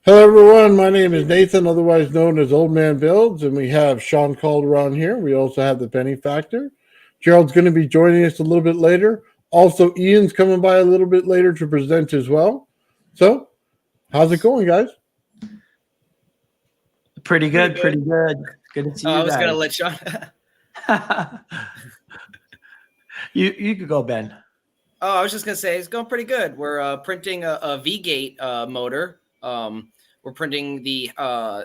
Hello, everyone. My name is Nathan, otherwise known as Old Man Builds, and we have Shawn Calderon here. We also have the Penny Factor. Gerald's going to be joining us a little bit later. Also, Ian's coming by a little bit later to present as well. So, how's it going, guys? Pretty good. Good to see you I was guys. gonna let Shawn. you could go, Ben. Oh, I was just gonna say it's going pretty good. We're printing a V-gate motor. We're printing the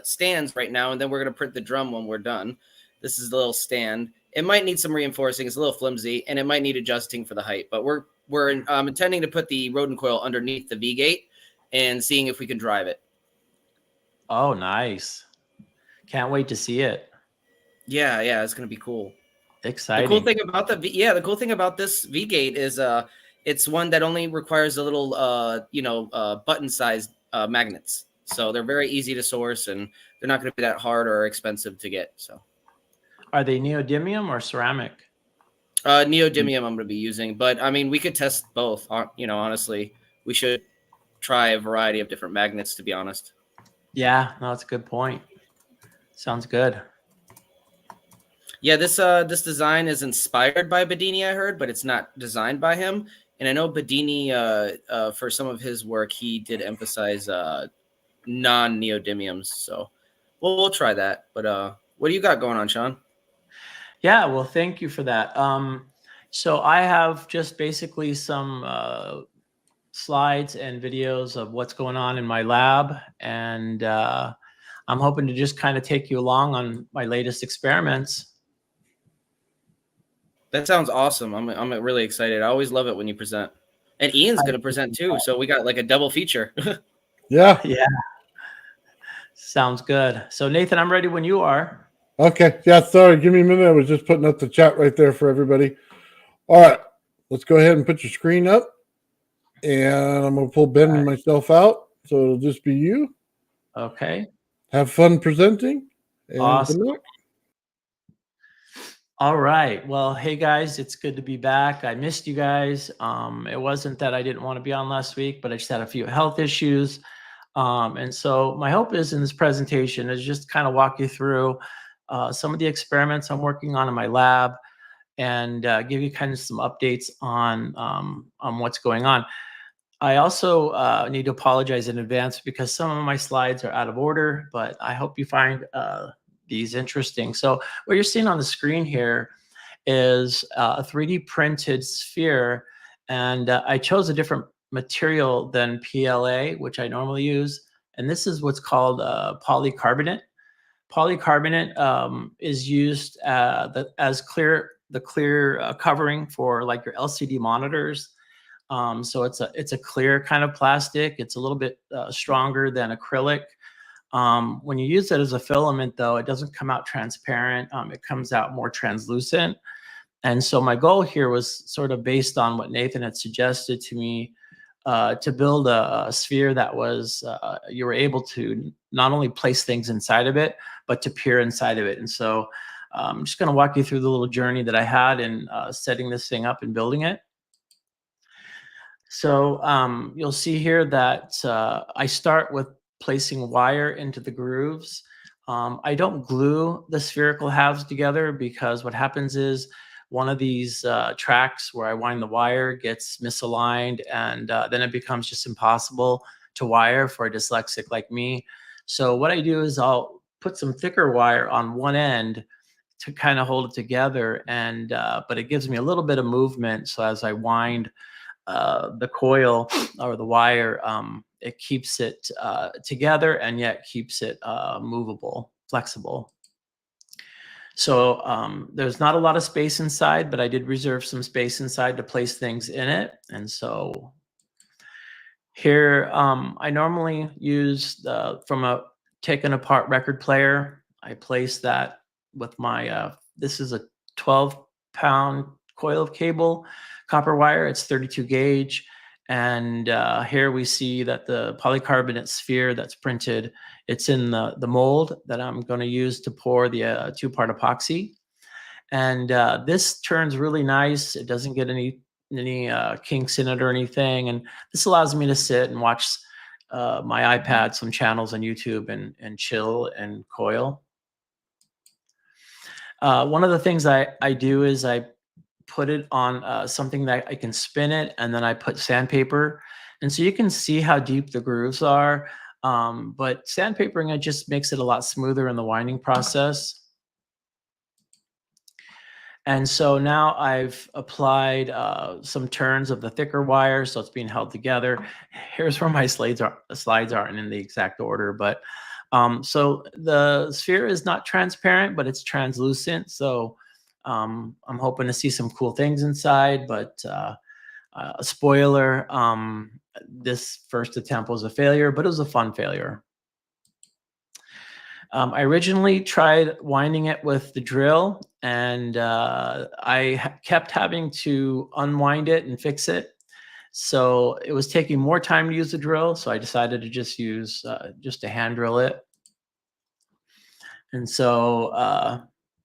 stands right now, and then we're gonna print the drum when we're done. This is the little stand. It might need some reinforcing. It's a little flimsy, and it might need adjusting for the height. But we're intending to put the rodent coil underneath the V-gate and seeing if we can drive it. Oh, nice! Can't wait to see it. Yeah, it's gonna be cool. Exciting. The cool thing about the cool thing about this V-gate is it's one that only requires a little button-sized magnets. So they're very easy to source, and they're not going to be that hard or expensive to get. So, are they neodymium or ceramic? Neodymium I'm going to be using, but I mean we could test both. Honestly, we should try a variety of different magnets. To be honest. Yeah, no, that's a good point. Sounds good. Yeah, this design is inspired by Bedini, I heard, but it's not designed by him. And I know Bedini, for some of his work, he did emphasize non-neodymiums. So we'll try that. But what do you got going on, Shawn? Yeah, well, thank you for that. So I have just basically some slides and videos of what's going on in my lab, and I'm hoping to just kind of take you along on my latest experiments. That sounds awesome. I'm really excited. I always love it when you present. And Ian's going to present too, so we got like a double feature. Yeah. Sounds good. So Nathan, I'm ready when you are. Okay. Yeah, sorry. Give me a minute. I was just putting up the chat right there for everybody. All right. Let's go ahead and put your screen up. And I'm going to pull Ben and myself out. So it'll just be you. Okay. Have fun presenting. And awesome. All right. Well, hey guys, it's good to be back. I missed you guys. It wasn't that I didn't want to be on last week, but I just had a few health issues. And so my hope is in this presentation is just kind of walk you through some of the experiments I'm working on in my lab and give you kind of some updates on what's going on. I also need to apologize in advance because some of my slides are out of order, but I hope you find these interesting. So what you're seeing on the screen here is a 3D printed sphere, and I chose a different material than PLA, which I normally use, and this is what's called polycarbonate. Polycarbonate is used as the clear covering for like your LCD monitors. So it's a clear kind of plastic. It's a little bit stronger than acrylic. When you use it as a filament, though, it doesn't come out transparent. It comes out more translucent. And so my goal here was sort of based on what Nathan had suggested to me to build a sphere that was, you were able to not only place things inside of it, but to peer inside of it. And so I'm just going to walk you through the little journey that I had in setting this thing up and building it. So you'll see here that I start with placing wire into the grooves. I don't glue the spherical halves together because what happens is one of these tracks where I wind the wire gets misaligned, and then it becomes just impossible to wire for a dyslexic like me. So what I do is I'll put some thicker wire on one end to kind of hold it together, and but it gives me a little bit of movement. So as I wind the coil or the wire, it keeps it together and yet keeps it movable, flexible. So there's not a lot of space inside, but I did reserve some space inside to place things in it. And so here, I normally use from a taken apart record player. I place that with my, this is a 12-pound coil of cable, copper wire. It's 32 gauge. And here we see that the polycarbonate sphere that's printed, it's in the mold that I'm going to use to pour the two-part epoxy. And this turns really nice. It doesn't get any kinks in it or anything. And this allows me to sit and watch my iPad some channels on YouTube and chill and coil. One of the things I do is I put it on something that I can spin it, and then I put sandpaper. And so you can see how deep the grooves are. But sandpapering, it just makes it a lot smoother in the winding process. And so now I've applied some turns of the thicker wire, so it's being held together. Here's where my slides aren't in the exact order, but so the sphere is not transparent, but it's translucent. So I'm hoping to see some cool things inside, but a spoiler, this first attempt was a failure, but it was a fun failure. I originally tried winding it with the drill, and I kept having to unwind it and fix it. So it was taking more time to use the drill, so I decided to just use just to hand drill it. And so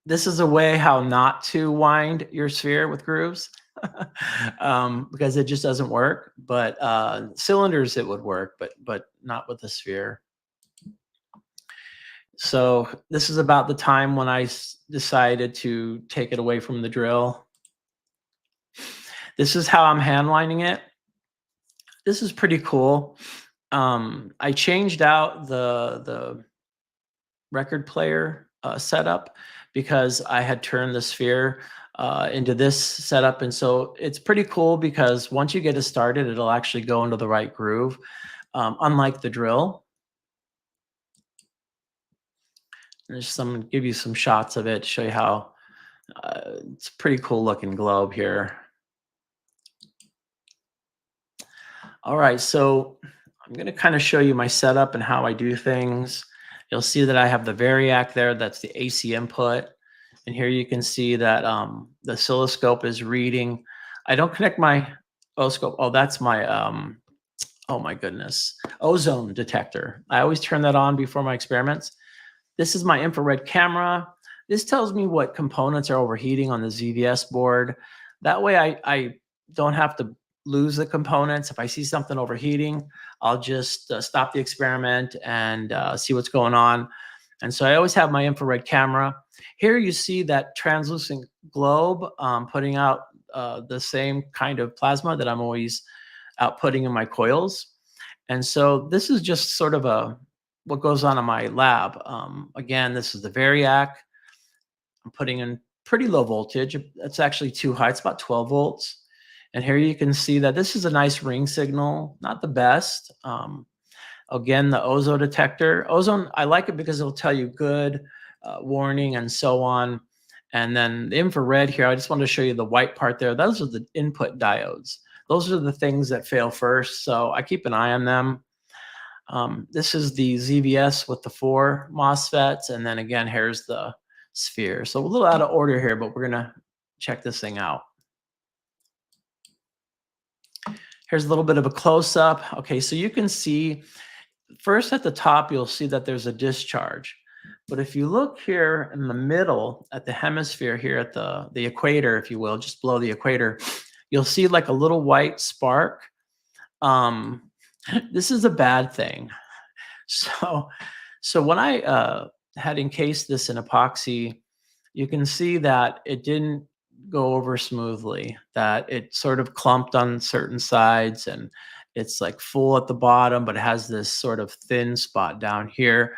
this is a way how not to wind your sphere with grooves because it just doesn't work. But cylinders, it would work, but not with the sphere. So this is about the time when I decided to take it away from the drill. This is how I'm hand winding it. This is pretty cool. I changed out the record player setup because I had turned the sphere into this setup. And so it's pretty cool because once you get it started, it'll actually go into the right groove, unlike the drill. There's give you some shots of it to show you how it's a pretty cool looking globe here. All right, so I'm going to kind of show you my setup and how I do things. You'll see that I have the variac there. That's the AC input. And here you can see that the oscilloscope is reading. I don't connect my oscilloscope. Oh, that's my, oh my goodness, ozone detector. I always turn that on before my experiments. This is my infrared camera. This tells me what components are overheating on the ZVS board. That way I don't have to lose the components. If I see something overheating, I'll just stop the experiment and see what's going on. And so I always have my infrared camera. Here you see that translucent globe putting out the same kind of plasma that I'm always outputting in my coils. And so this is just sort of what goes on in my lab. Again, this is the variac. I'm putting in pretty low voltage. It's actually too high. It's about 12 volts. And here you can see that this is a nice ring signal, not the best. Again, the ozone detector. Ozone, I like it because it'll tell you good, warning, and so on. And then the infrared here, I just want to show you the white part there. Those are the input diodes. Those are the things that fail first. So I keep an eye on them. This is the ZVS with the 4 MOSFETs. And then again, here's the sphere. So a little out of order here, but we're going to check this thing out. Here's a little bit of a close-up. Okay, so you can see first at the top, you'll see that there's a discharge. But if you look here in the middle at the hemisphere here at the equator, if you will, just below the equator, you'll see like a little white spark. This is a bad thing. So when I had encased this in epoxy, you can see that it didn't go over smoothly, that it sort of clumped on certain sides and it's like full at the bottom, but it has this sort of thin spot down here.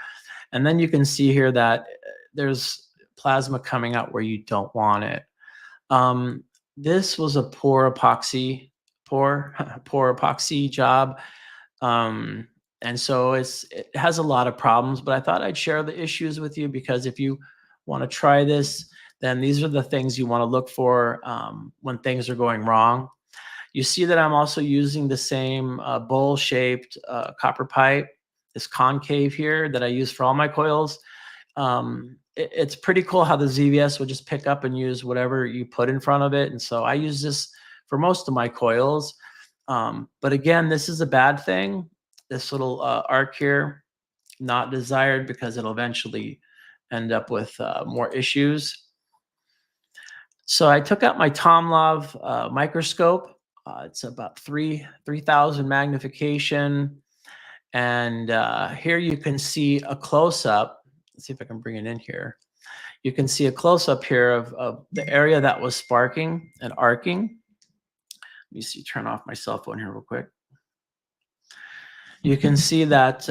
And then you can see here that there's plasma coming out where you don't want it. This was a poor epoxy job. And so it has a lot of problems, but I thought I'd share the issues with you because if you want to try this, then these are the things you want to look for when things are going wrong. You see that I'm also using the same bowl-shaped copper pipe, this concave here that I use for all my coils. It's pretty cool how the ZVS will just pick up and use whatever you put in front of it. And so I use this for most of my coils. But again, this is a bad thing. This little arc here, not desired because it'll eventually end up with more issues. So I took out my Tomlov microscope. It's about 3,000 magnification. And here you can see a close-up. Let's see if I can bring it in here. You can see a close-up here of the area that was sparking and arcing. Let me see, turn off my cell phone here real quick. You can see that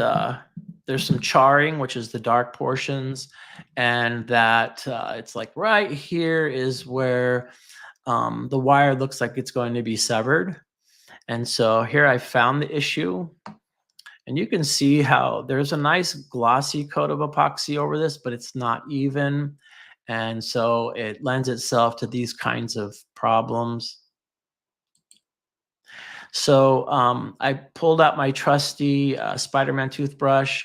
there's some charring, which is the dark portions, and that it's like right here is where the wire looks like it's going to be severed. And so here I found the issue, and you can see how there's a nice glossy coat of epoxy over this, but it's not even. And so it lends itself to these kinds of problems. So I pulled out my trusty Spider-Man toothbrush,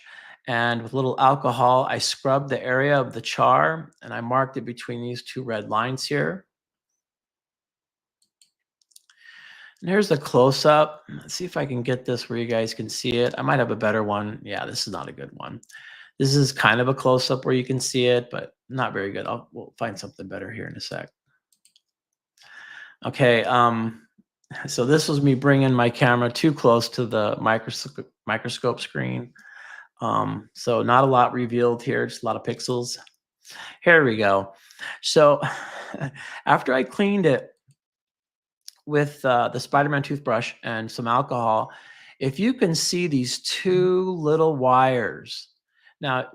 and with a little alcohol, I scrubbed the area of the char, and I marked it between these two red lines here. And here's the close-up. Let's see if I can get this where you guys can see it. I might have a better one. Yeah, this is not a good one. This is kind of a close-up where you can see it, but not very good. We'll find something better here in a sec. Okay, so this was me bringing my camera too close to the microscope screen. So not a lot revealed here, just a lot of pixels. Here we go. So after I cleaned it with the Spider-Man toothbrush and some alcohol, if you can see these two little wires. Now,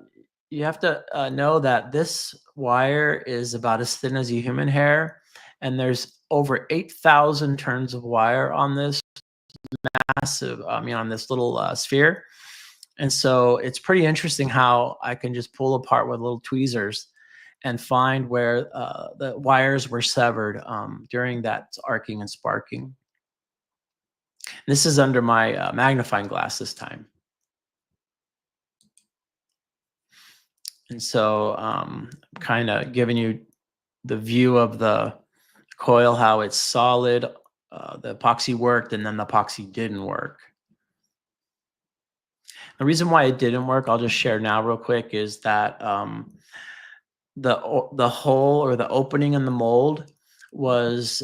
you have to know that this wire is about as thin as a human hair, and there's over 8,000 turns of wire on this massive, on this little sphere. And so it's pretty interesting how I can just pull apart with little tweezers and find where the wires were severed during that arcing and sparking. This is under my magnifying glass this time. And so kind of giving you the view of the coil, how it's solid, the epoxy worked, and then the epoxy didn't work. The reason why it didn't work, I'll just share now real quick, is that the hole or the opening in the mold was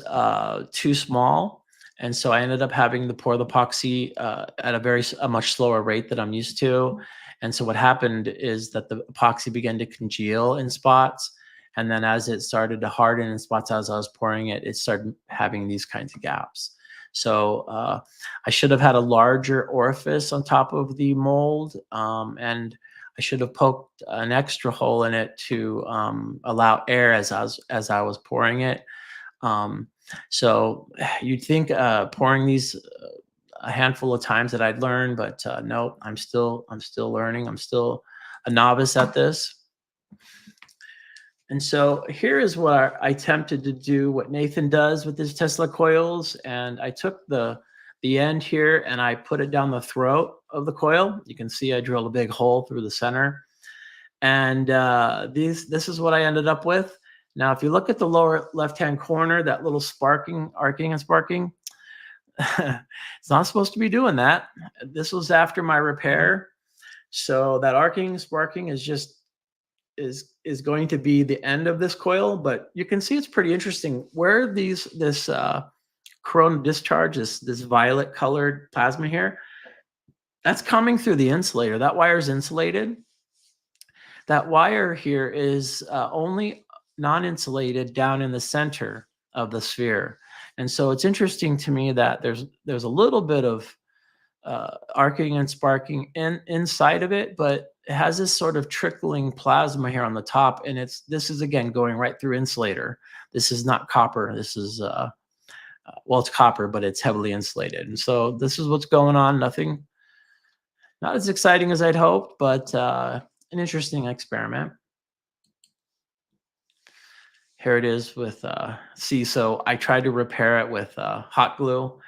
too small. And so I ended up having to pour the epoxy at a much slower rate than I'm used to. And so what happened is that the epoxy began to congeal in spots. And then as it started to harden in spots as I was pouring it, it started having these kinds of gaps. So I should have had a larger orifice on top of the mold, and I should have poked an extra hole in it to allow air as I was pouring it. So you'd think pouring these a handful of times that I'd learn, but no, I'm still learning. I'm still a novice at this. And so here is what I attempted to do, what Nathan does with his Tesla coils. And I took the end here and I put it down the throat of the coil. You can see I drilled a big hole through the center. And this is what I ended up with. Now, if you look at the lower left-hand corner, that little arcing and sparking, it's not supposed to be doing that. This was after my repair. So that arcing, sparking is going to be the end of this coil, but you can see it's pretty interesting where this corona discharge, this violet colored plasma here, that's coming through the insulator. That wire is insulated. That wire here is only non-insulated down in the center of the sphere. And so it's interesting to me that there's a little bit of arcing and sparking inside of it, but it has this sort of trickling plasma here on the top, and this is again going right through insulator. This is not copper. This is well, it's copper, but it's heavily insulated. And so this is what's going on. Nothing, not as exciting as I'd hoped, but an interesting experiment. Here it is with so I tried to repair it with hot glue.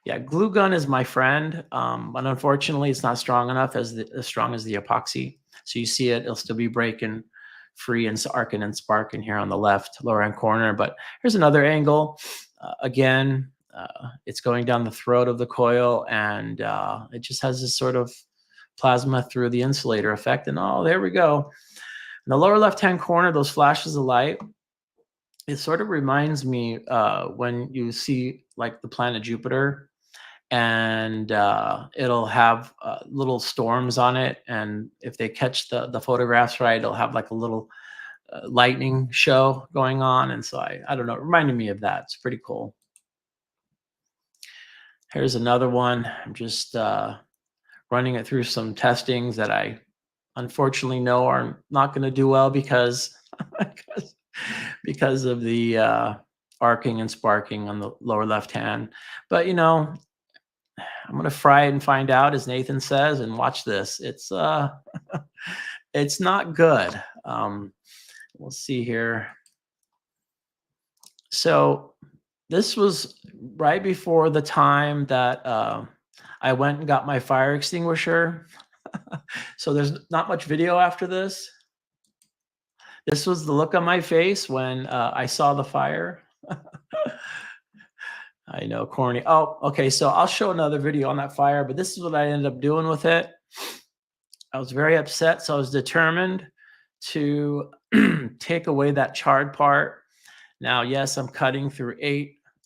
Yeah, glue gun is my friend, but unfortunately, it's not strong enough as strong as the epoxy. So you see it'll still be breaking free and arcing and sparking here on the left lower hand corner. But here's another angle. Again, it's going down the throat of the coil, and it just has this sort of plasma through the insulator effect. And oh, there we go. In the lower left-hand corner, those flashes of light, it sort of reminds me when you see like the planet Jupiter, and it'll have little storms on it. And if they catch the photographs right, it'll have like a little lightning show going on. And so I don't know, it reminded me of that. It's pretty cool. Here's another one. I'm just running it through some testings that I unfortunately know are not going to do well because because of the arcing and sparking on the lower left hand. But you know, I'm going to fry it and find out, as Nathan says, and watch this. It's it's not good. We'll see here. So this was right before the time that I went and got my fire extinguisher. So there's not much video after this. This was the look on my face when I saw the fire. I know, corny. Oh, okay. So I'll show another video on that fire, but this is what I ended up doing with it. I was very upset, so I was determined to take away that charred part. Now, yes, I'm cutting through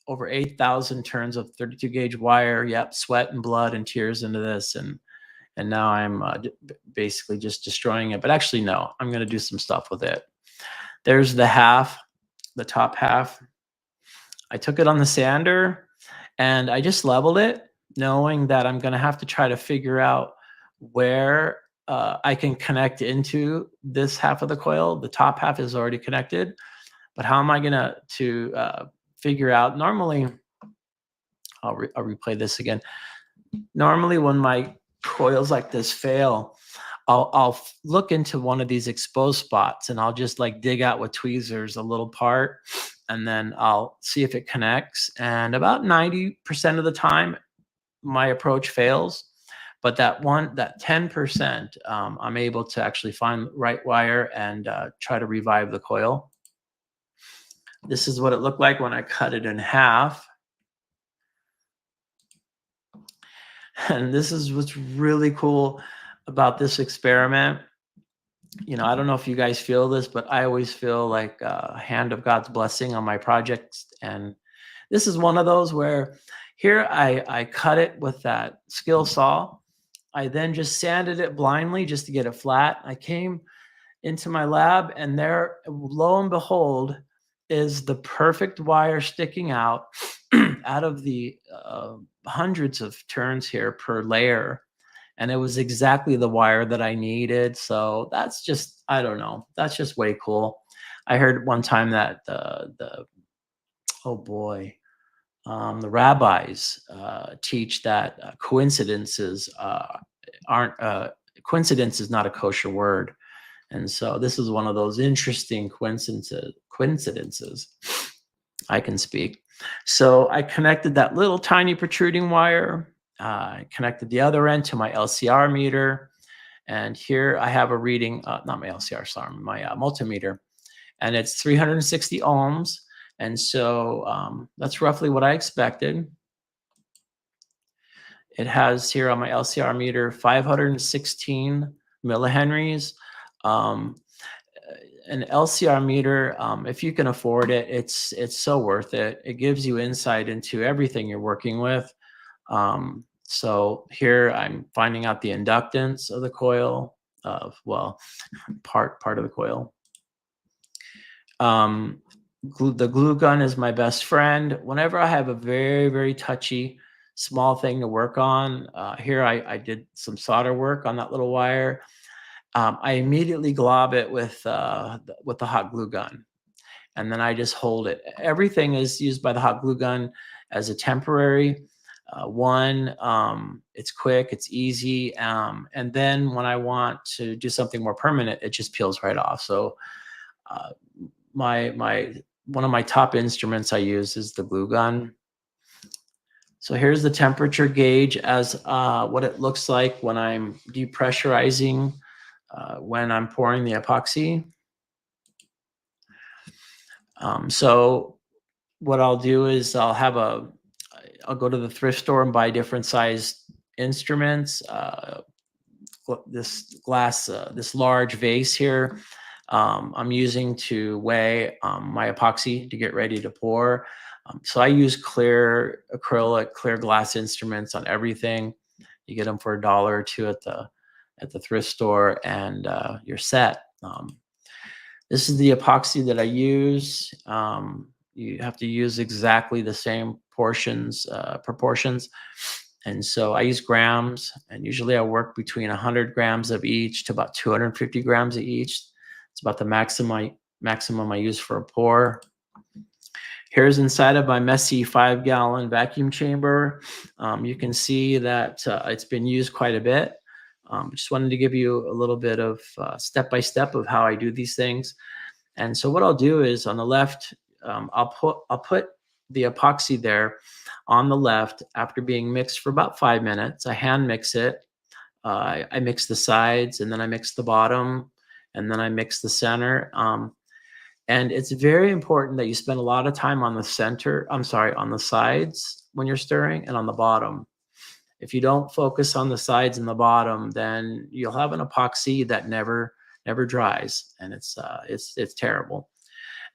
over 8,000 turns of 32 gauge wire. Yep, sweat and blood and tears into this, and now I'm basically just destroying it. But actually, no, I'm going to do some stuff with it. There's the top half. I took it on the sander and I just leveled it, knowing that I'm going to have to try to figure out where I can connect into this half of the coil. The top half is already connected, but how am I going to figure out? Normally, I'll replay this again. Normally, when my coils like this fail, I'll look into one of these exposed spots and I'll just like dig out with tweezers a little part, and then I'll see if it connects. And about 90% of the time, my approach fails. But that 10%, I'm able to actually find the right wire and try to revive the coil. This is what it looked like when I cut it in half. And this is what's really cool about this experiment. You know, I don't know if you guys feel this, but I always feel like a hand of God's blessing on my projects. And this is one of those where here I cut it with that skill saw. I then just sanded it blindly just to get it flat. I came into my lab, and there, lo and behold, is the perfect wire sticking out out of the hundreds of turns here per layer. And it was exactly the wire that I needed. So that's just, I don't know, that's just way cool. I heard one time that the rabbis teach that coincidences aren't, coincidence is not a kosher word. And so this is one of those interesting coincidences. I can speak. So I connected that little tiny protruding wire. I connected the other end to my LCR meter. And here I have a reading, not my LCR, sorry, my multimeter. And it's 360 ohms. And so that's roughly what I expected. It has here on my LCR meter 516 millihenries. An LCR meter, if you can afford it, it's so worth it. It gives you insight into everything you're working with. So here I'm finding out the inductance of the coil, part of the coil. The glue gun is my best friend. Whenever I have a very, very touchy, small thing to work on, here I did some solder work on that little wire. I immediately glob it with the hot glue gun, and then I just hold it. Everything is used by the hot glue gun as a temporary one. It's quick, it's easy, and then when I want to do something more permanent, it just peels right off. So one of my top instruments I use is the glue gun. So here's the temperature gauge as what it looks like when I'm depressurizing, when I'm pouring the epoxy. So what I'll do is I'll go to the thrift store and buy different sized instruments. This large vase here, I'm using to weigh my epoxy to get ready to pour. So I use clear acrylic, clear glass instruments on everything. You get them for $1 or $2 at the thrift store, and you're set. This is the epoxy that I use. You have to use exactly the same proportions. And so I use grams, and usually I work between 100 grams of each to about 250 grams of each. It's about the maximum I use for a pour. Here's inside of my messy 5-gallon vacuum chamber. You can see that it's been used quite a bit. Just wanted to give you a little bit of step-by-step of how I do these things. And so what I'll do is on the left, I'll put the epoxy there on the left after being mixed for about 5 minutes. I hand mix it. I mix the sides, and then I mix the bottom, and then I mix the center. And it's very important that you spend a lot of time on the on the sides when you're stirring, and on the bottom. If you don't focus on the sides and the bottom, then you'll have an epoxy that never dries, and it's terrible.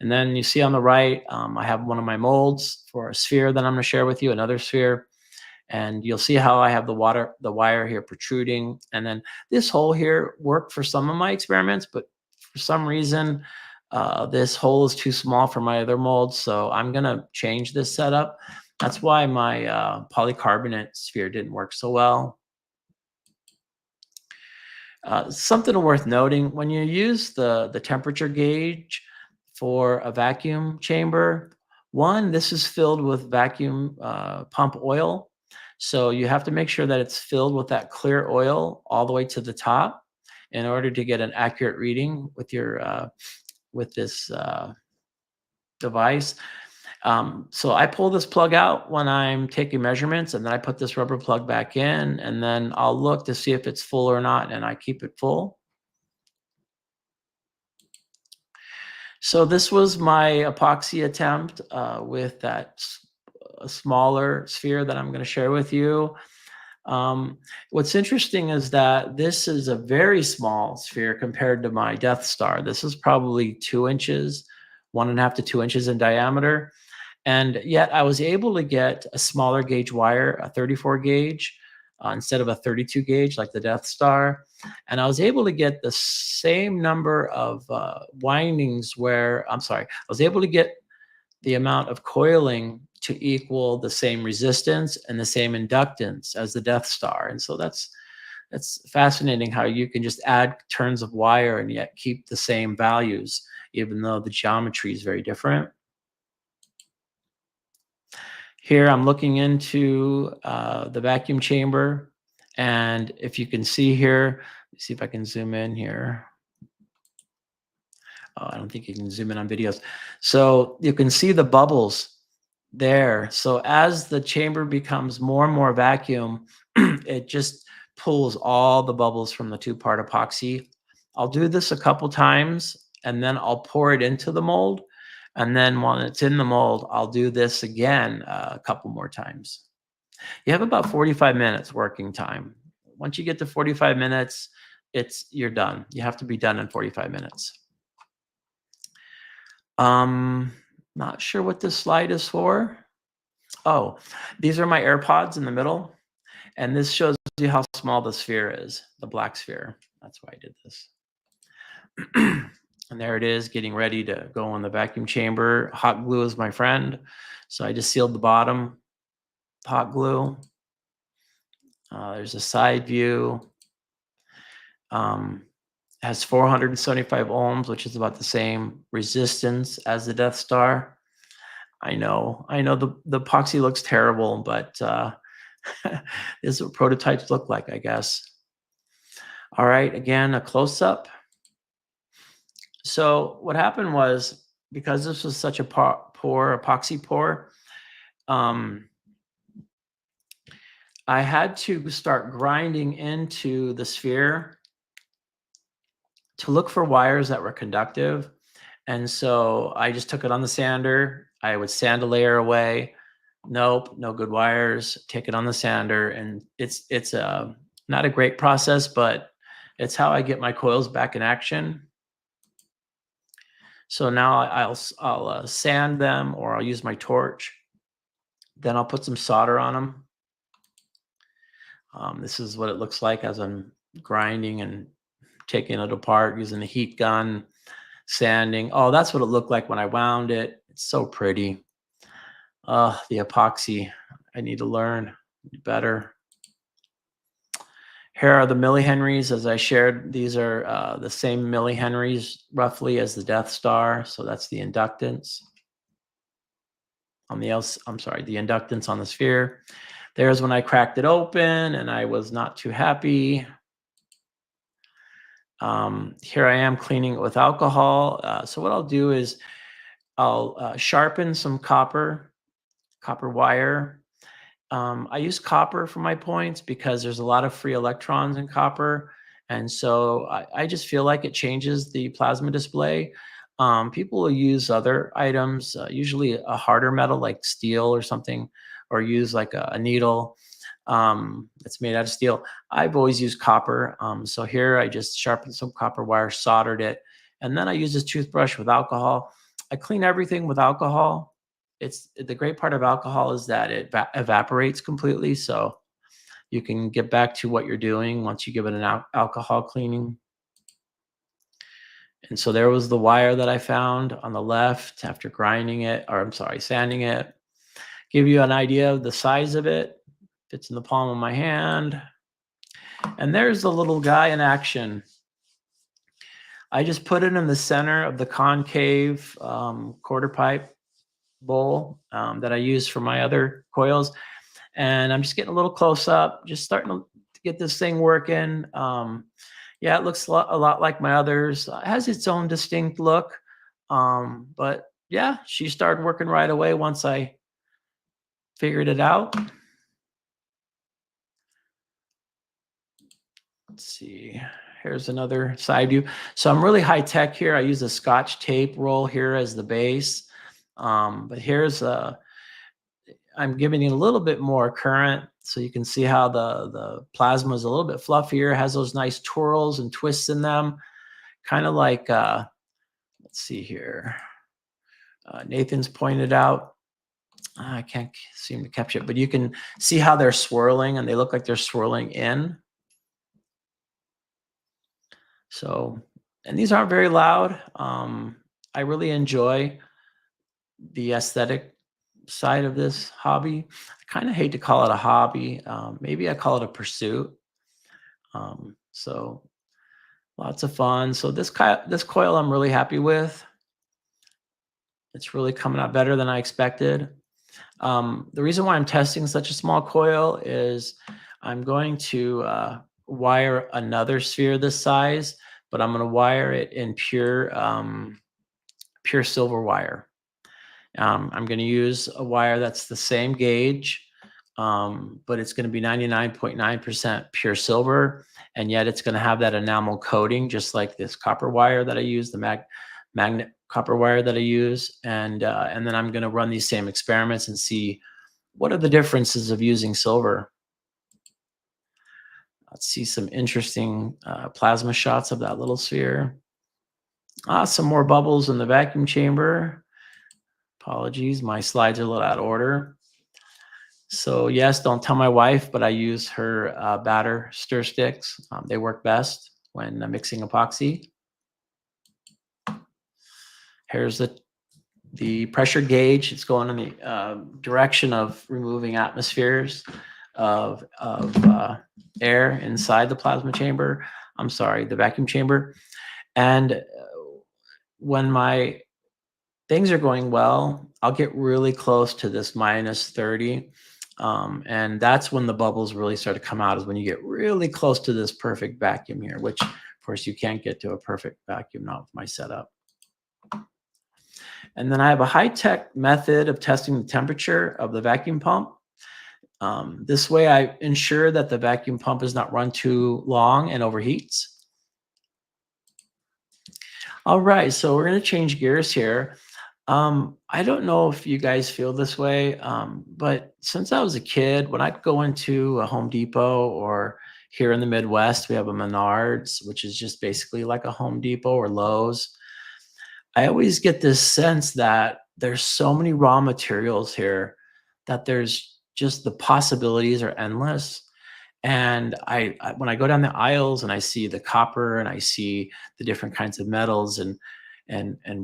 And then you see on the right, I have one of my molds for a sphere that I'm going to share with you, another sphere. And you'll see how I have the wire here protruding. And then this hole here worked for some of my experiments, but for some reason, this hole is too small for my other molds. So I'm going to change this setup. That's why my polycarbonate sphere didn't work so well. Something worth noting, when you use the temperature gauge for a vacuum chamber, this is filled with vacuum pump oil. So you have to make sure that it's filled with that clear oil all the way to the top in order to get an accurate reading with your with this device. So I pull this plug out when I'm taking measurements, and then I put this rubber plug back in, and then I'll look to see if it's full or not, and I keep it full. So this was my epoxy attempt with that smaller sphere that I'm going to share with you. What's interesting is that this is a very small sphere compared to my Death Star. This is probably 2 inches, 1.5 to 2 inches in diameter. And yet I was able to get a smaller gauge wire, a 34 gauge, instead of a 32 gauge like the Death Star. And I was able to get the same number of windings I was able to get the amount of coiling to equal the same resistance and the same inductance as the Death Star. And so that's fascinating how you can just add turns of wire and yet keep the same values, even though the geometry is very different. Here I'm looking into the vacuum chamber, and if you can see here, let's see if I can zoom in here. Oh, I don't think you can zoom in on videos. So you can see the bubbles there. So as the chamber becomes more and more vacuum, it just pulls all the bubbles from the 2-part epoxy. I'll do this a couple times, and then I'll pour it into the mold. And then when it's in the mold, I'll do this again a couple more times. You have about 45 minutes working time. Once you get to 45 minutes, you're done. You have to be done in 45 minutes. Not sure what this slide is for. Oh, these are my AirPods in the middle. And this shows you how small the sphere is, the black sphere. That's why I did this. And there it is, getting ready to go in the vacuum chamber. Hot glue is my friend. So I just sealed the bottom, hot glue. There's a side view. Has 475 ohms, which is about the same resistance as the Death Star. I know the epoxy looks terrible, but this is what prototypes look like, I guess. All right, again, a close-up. So what happened was, because this was such a poor epoxy pour, I had to start grinding into the sphere to look for wires that were conductive. And so I just took it on the sander. I would sand a layer away. Nope, no good wires. Take it on the sander. And it's not a great process, but it's how I get my coils back in action. So now I'll sand them, or I'll use my torch. Then I'll put some solder on them. This is what it looks like as I'm grinding and taking it apart using the heat gun, sanding. Oh, that's what it looked like when I wound it. It's so pretty. The epoxy, I need to learn better. Here are the millihenries, as I shared. These are the same millihenries roughly as the Death Star. So that's the inductance on the the inductance on the sphere. There's when I cracked it open and I was not too happy. Here I am cleaning it with alcohol. So what I'll do is I'll sharpen some copper wire. I use copper for my points because there's a lot of free electrons in copper. And so I just feel like it changes the plasma display. People will use other items, usually a harder metal like steel or something, or use like a needle that's made out of steel. I've always used copper. So here I just sharpened some copper wire, soldered it, and then I use this toothbrush with alcohol. I clean everything with alcohol. It's the great part of alcohol is that it evaporates completely. So you can get back to what you're doing once you give it an alcohol cleaning. And so there was the wire that I found on the left after grinding it, or I'm sorry, sanding it. Give you an idea of the size of it. Fits in the palm of my hand. And there's the little guy in action. I just put it in the center of the concave quarter pipe bowl that I use for my other coils. And I'm just getting a little close up, just starting to get this thing working. Yeah, it looks a lot like my others. It has its own distinct look. But yeah, she started working right away once I figured it out. Let's see. Here's another side view. So I'm really high tech here. I use a Scotch tape roll here as the base. But here's I'm giving it a little bit more current, so you can see how the plasma is a little bit fluffier, has those nice twirls and twists in them, kind of like, let's see here. Nathan's pointed out, I can't seem to capture it, but you can see how they're swirling and they look like they're swirling in. So, and these aren't very loud. I really enjoy the aesthetic side of this hobby. I kind of hate to call it a hobby. Maybe I call it a pursuit. So lots of fun. So this coil I'm really happy with. It's really coming out better than I expected. The reason why I'm testing such a small coil is I'm going to wire another sphere this size, but I'm going to wire it in pure silver wire. I'm going to use a wire that's the same gauge, but it's going to be 99.9% pure silver, and yet it's going to have that enamel coating, just like this copper wire that I use, the magnet copper wire that I use, and then I'm going to run these same experiments and see what are the differences of using silver. Let's see some interesting plasma shots of that little sphere. Some more bubbles in the vacuum chamber. Apologies, my slides are a little out of order. So yes, don't tell my wife, but I use her batter stir sticks. They work best when mixing epoxy. Here's the pressure gauge. It's going in the direction of removing atmospheres of air inside the plasma chamber. I'm sorry, the vacuum chamber. And when my things are going well, I'll get really close to this -30. And that's when the bubbles really start to come out, is when you get really close to this perfect vacuum here, which of course you can't get to a perfect vacuum, not with my setup. And then I have a high-tech method of testing the temperature of the vacuum pump. This way I ensure that the vacuum pump is not run too long and overheats. All right, so we're going to change gears here. I don't know if you guys feel this way, but since I was a kid, when I go into a Home Depot, or here in the Midwest, we have a Menards, which is just basically like a Home Depot or Lowe's. I always get this sense that there's so many raw materials here that there's just the possibilities are endless. And when I go down the aisles and I see the copper and I see the different kinds of metals and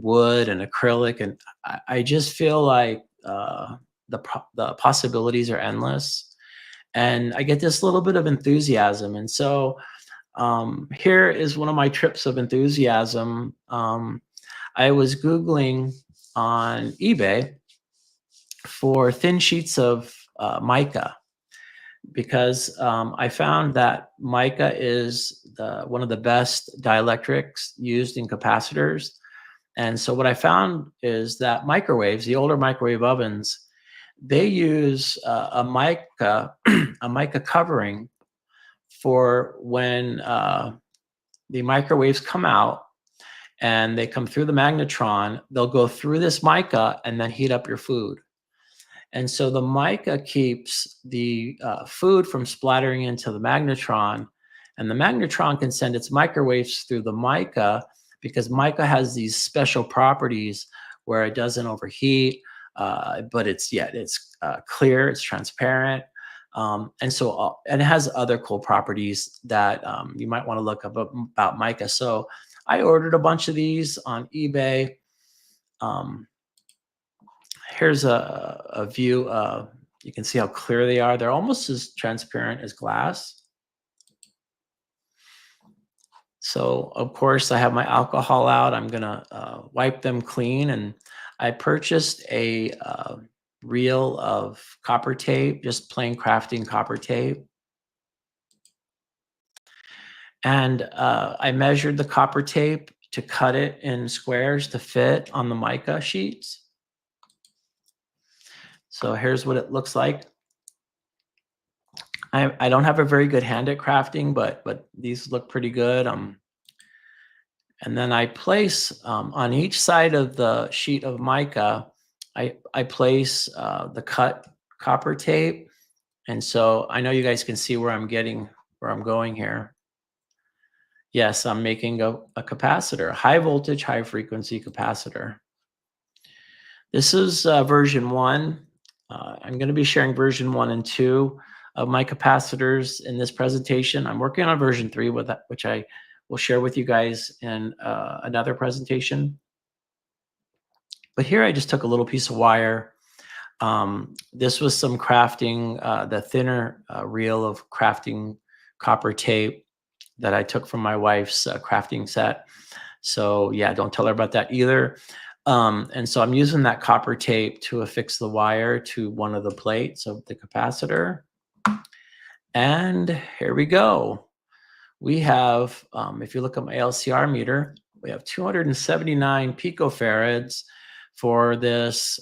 wood and acrylic, and I just feel like the possibilities are endless. And I get this little bit of enthusiasm. And so here is one of my trips of enthusiasm. I was Googling on eBay for thin sheets of mica because I found that mica is one of the best dielectrics used in capacitors. And so what I found is that microwaves, the older microwave ovens, they use a mica, a mica covering for when the microwaves come out and they come through the magnetron. They'll go through this mica and then heat up your food. And so the mica keeps the food from splattering into the magnetron, and the magnetron can send its microwaves through the mica because mica has these special properties where it doesn't overheat, but it's clear, it's transparent, and so and it has other cool properties that you might want to look up about mica. So I ordered a bunch of these on eBay. Here's a view. You can see how clear they are. They're almost as transparent as glass. So of course I have my alcohol out. I'm gonna wipe them clean. And I purchased a reel of copper tape, just plain crafting copper tape. And I measured the copper tape to cut it in squares to fit on the mica sheets. So here's what it looks like. I don't have a very good hand at crafting, but these look pretty good. And then I place on each side of the sheet of mica, I place the cut copper tape. And so I know you guys can see where I'm going here. Yes, I'm making a capacitor, high voltage, high frequency capacitor. This is version 1. I'm going to be sharing version 1 and 2 of my capacitors in this presentation. I'm working on version 3 with that, which I will share with you guys in another presentation. But here I just took a little piece of wire. This was some crafting, the thinner reel of crafting copper tape that I took from my wife's crafting set. So yeah, don't tell her about that either. And so I'm using that copper tape to affix the wire to one of the plates of the capacitor. And here we go. We have, if you look at my LCR meter, we have 279 picofarads for this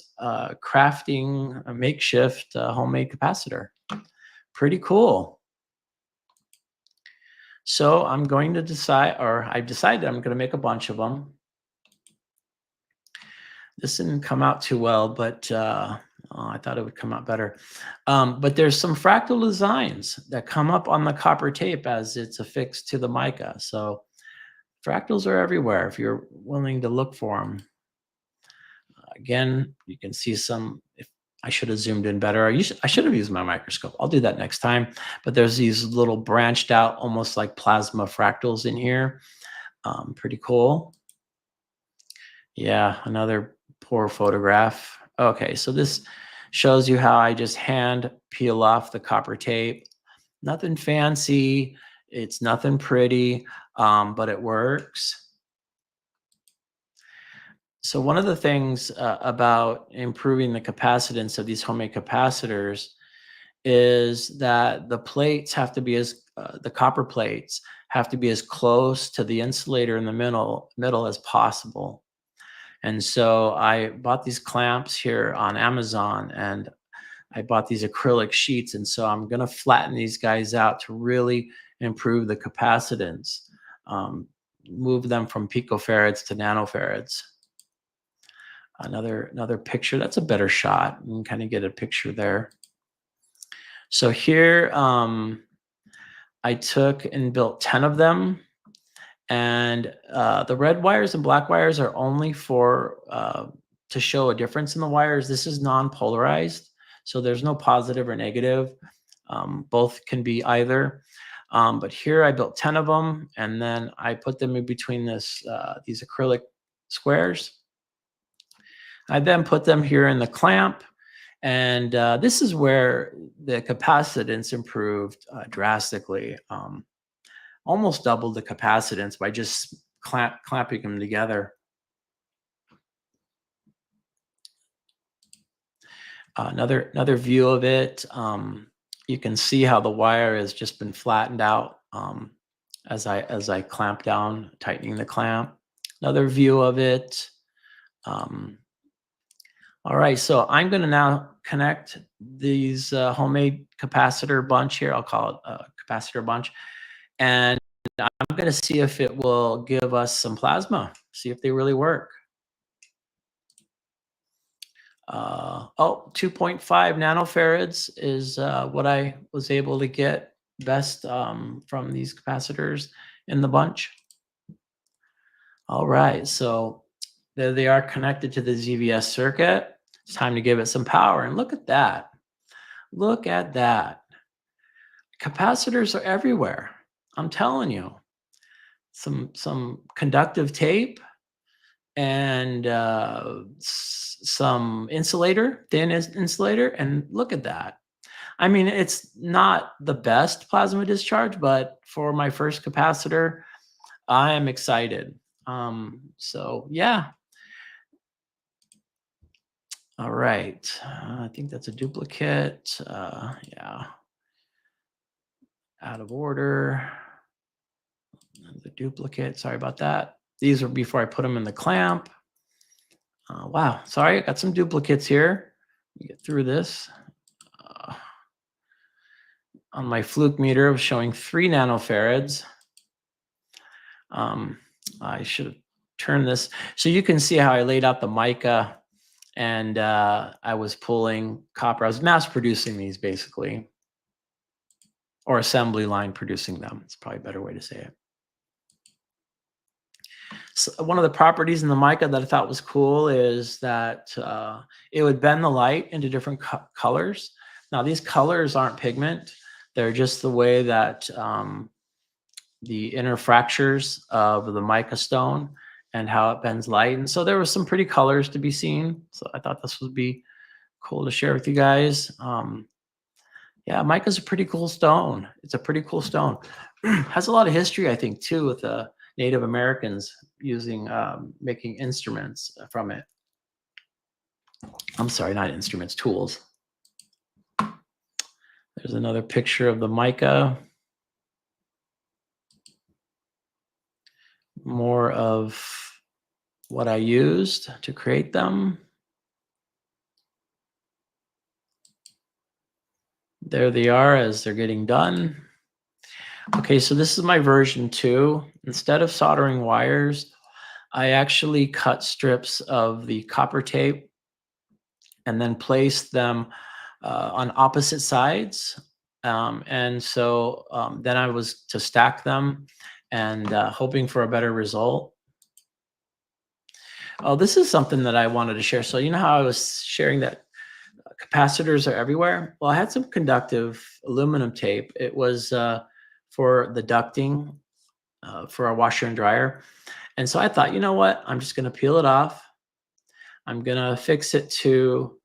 crafting makeshift homemade capacitor. Pretty cool. So I'm going to decide, or I've decided I'm going to make a bunch of them. This didn't come out too well, but I thought it would come out better. But there's some fractal designs that come up on the copper tape as it's affixed to the mica. So fractals are everywhere if you're willing to look for them. Again, you can see some. If I should have zoomed in better. I should have used my microscope. I'll do that next time. But there's these little branched out, almost like plasma fractals in here. Pretty cool. Yeah, another poor photograph. Okay, so this shows you how I just hand peel off the copper tape. Nothing fancy. It's nothing pretty, but it works. So one of the things about improving the capacitance of these homemade capacitors is that the plates have to be the copper plates have to be as close to the insulator in the middle as possible. And so I bought these clamps here on Amazon, and I bought these acrylic sheets. And so I'm going to flatten these guys out to really improve the capacitance, move them from picofarads to nanofarads. Another picture. That's a better shot. You can kind of get a picture there. So here I took and built 10 of them. And the red wires and black wires are only for to show a difference in the wires. This is non-polarized, so there's no positive or negative. Both can be either. But here I built 10 of them, and then I put them in between these acrylic squares. I then put them here in the clamp, and this is where the capacitance improved drastically. Almost doubled the capacitance by just clamping them together. Another view of it. You can see how the wire has just been flattened out as I clamp down, tightening the clamp. Another view of it. All right, so I'm going to now connect these homemade capacitor bunch here. I'll call it a capacitor bunch. And I'm going to see if it will give us some plasma, see if they really work. 2.5 nanofarads is what I was able to get best from these capacitors in the bunch. All right, so there they are connected to the ZVS circuit. It's time to give it some power, and look at that. Look at that. Capacitors are everywhere. I'm telling you. Some conductive tape and some insulator, thin insulator, and look at that. I mean, it's not the best plasma discharge, but for my first capacitor, I am excited. So yeah. All right, I think that's a duplicate. Yeah, out of order. The duplicate, sorry about that. These are before I put them in the clamp. Wow, sorry, I got some duplicates here. Let me get through this. On my fluke meter, I was showing 3 nanofarads. I should have turned this. So you can see how I laid out the mica, and I was pulling copper. I was mass producing these basically, or assembly line producing them. It's probably a better way to say it. So one of the properties in the mica that I thought was cool is that it would bend the light into different colors. Now, these colors aren't pigment. They're just the way that the inner fractures of the mica stone and how it bends light. And so there were some pretty colors to be seen. So I thought this would be cool to share with you guys. Yeah, mica's a pretty cool stone. It's a pretty cool stone. Has a lot of history, I think, too, with Native Americans using making instruments from it. I'm sorry, not instruments, tools. There's another picture of the mica. More of what I used to create them. There they are as they're getting done. Okay, so this is my version 2. Instead of soldering wires, I actually cut strips of the copper tape and then placed them on opposite sides. And so then I was to stack them and hoping for a better result. Oh, this is something that I wanted to share. So you know how I was sharing that capacitors are everywhere? Well, I had some conductive aluminum tape. It was for the ducting for our washer and dryer. And so I thought, you know what? I'm just going to peel it off. I'm going to fix it to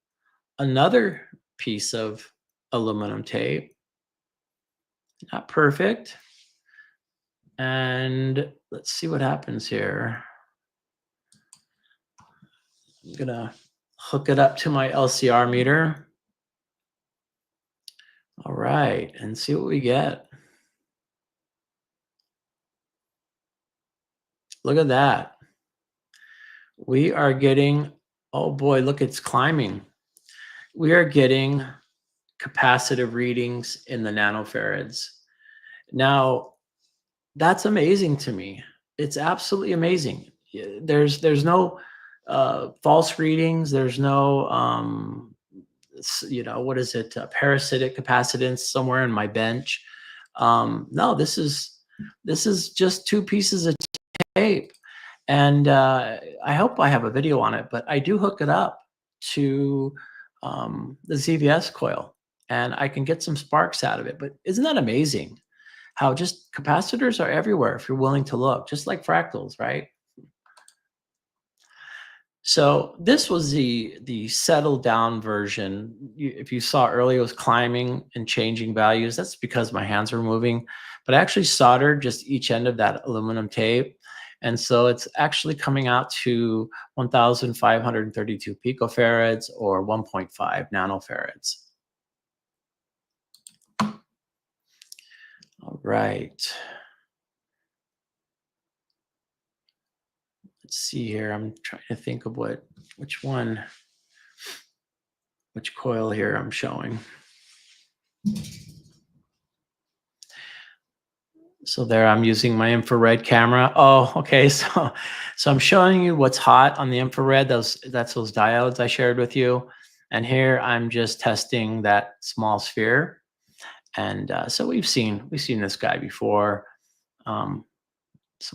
another piece of aluminum tape. Not perfect. And let's see what happens here. I'm going to hook it up to my LCR meter. All right, and see what we get. Look at that. We are getting, oh boy, look, it's climbing. We are getting capacitive readings in the nanofarads. Now, that's amazing to me. It's absolutely amazing. There's no false readings. There's no, you know, what is it? Parasitic capacitance somewhere in my bench. No, this is just 2 pieces of tape. And I hope I have a video on it, but I do hook it up to the ZVS coil, and I can get some sparks out of it. But isn't that amazing how just capacitors are everywhere if you're willing to look, just like fractals, right? So this was the settled down version. If you saw earlier, it was climbing and changing values. That's because my hands were moving. But I actually soldered just each end of that aluminum tape. And so it's actually coming out to 1,532 picofarads or 1.5 nanofarads. All right. Let's see here. I'm trying to think of which coil here I'm showing. So there I'm using my infrared camera. Oh, okay. So I'm showing you what's hot on the infrared. That's those diodes I shared with you. And here I'm just testing that small sphere. And so we've seen this guy before. Some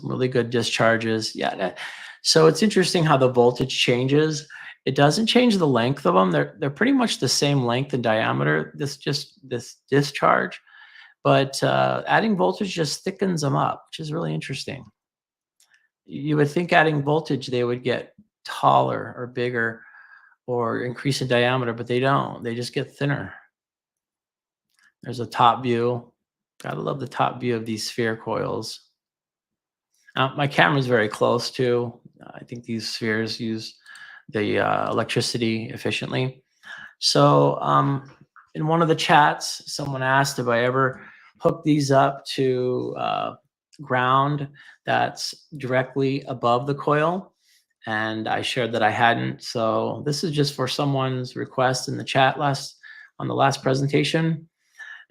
really good discharges. Yeah. So it's interesting how the voltage changes. It doesn't change the length of them. They're pretty much the same length and diameter. This discharge. But adding voltage just thickens them up, which is really interesting. You would think adding voltage, they would get taller or bigger or increase in diameter, but they don't. They just get thinner. There's a top view. Gotta love the top view of these sphere coils. My camera is very close too. I think these spheres use the electricity efficiently. So in one of the chats, someone asked if I ever hook these up to ground that's directly above the coil, and I shared that I hadn't. So this is just for someone's request in the chat on the last presentation.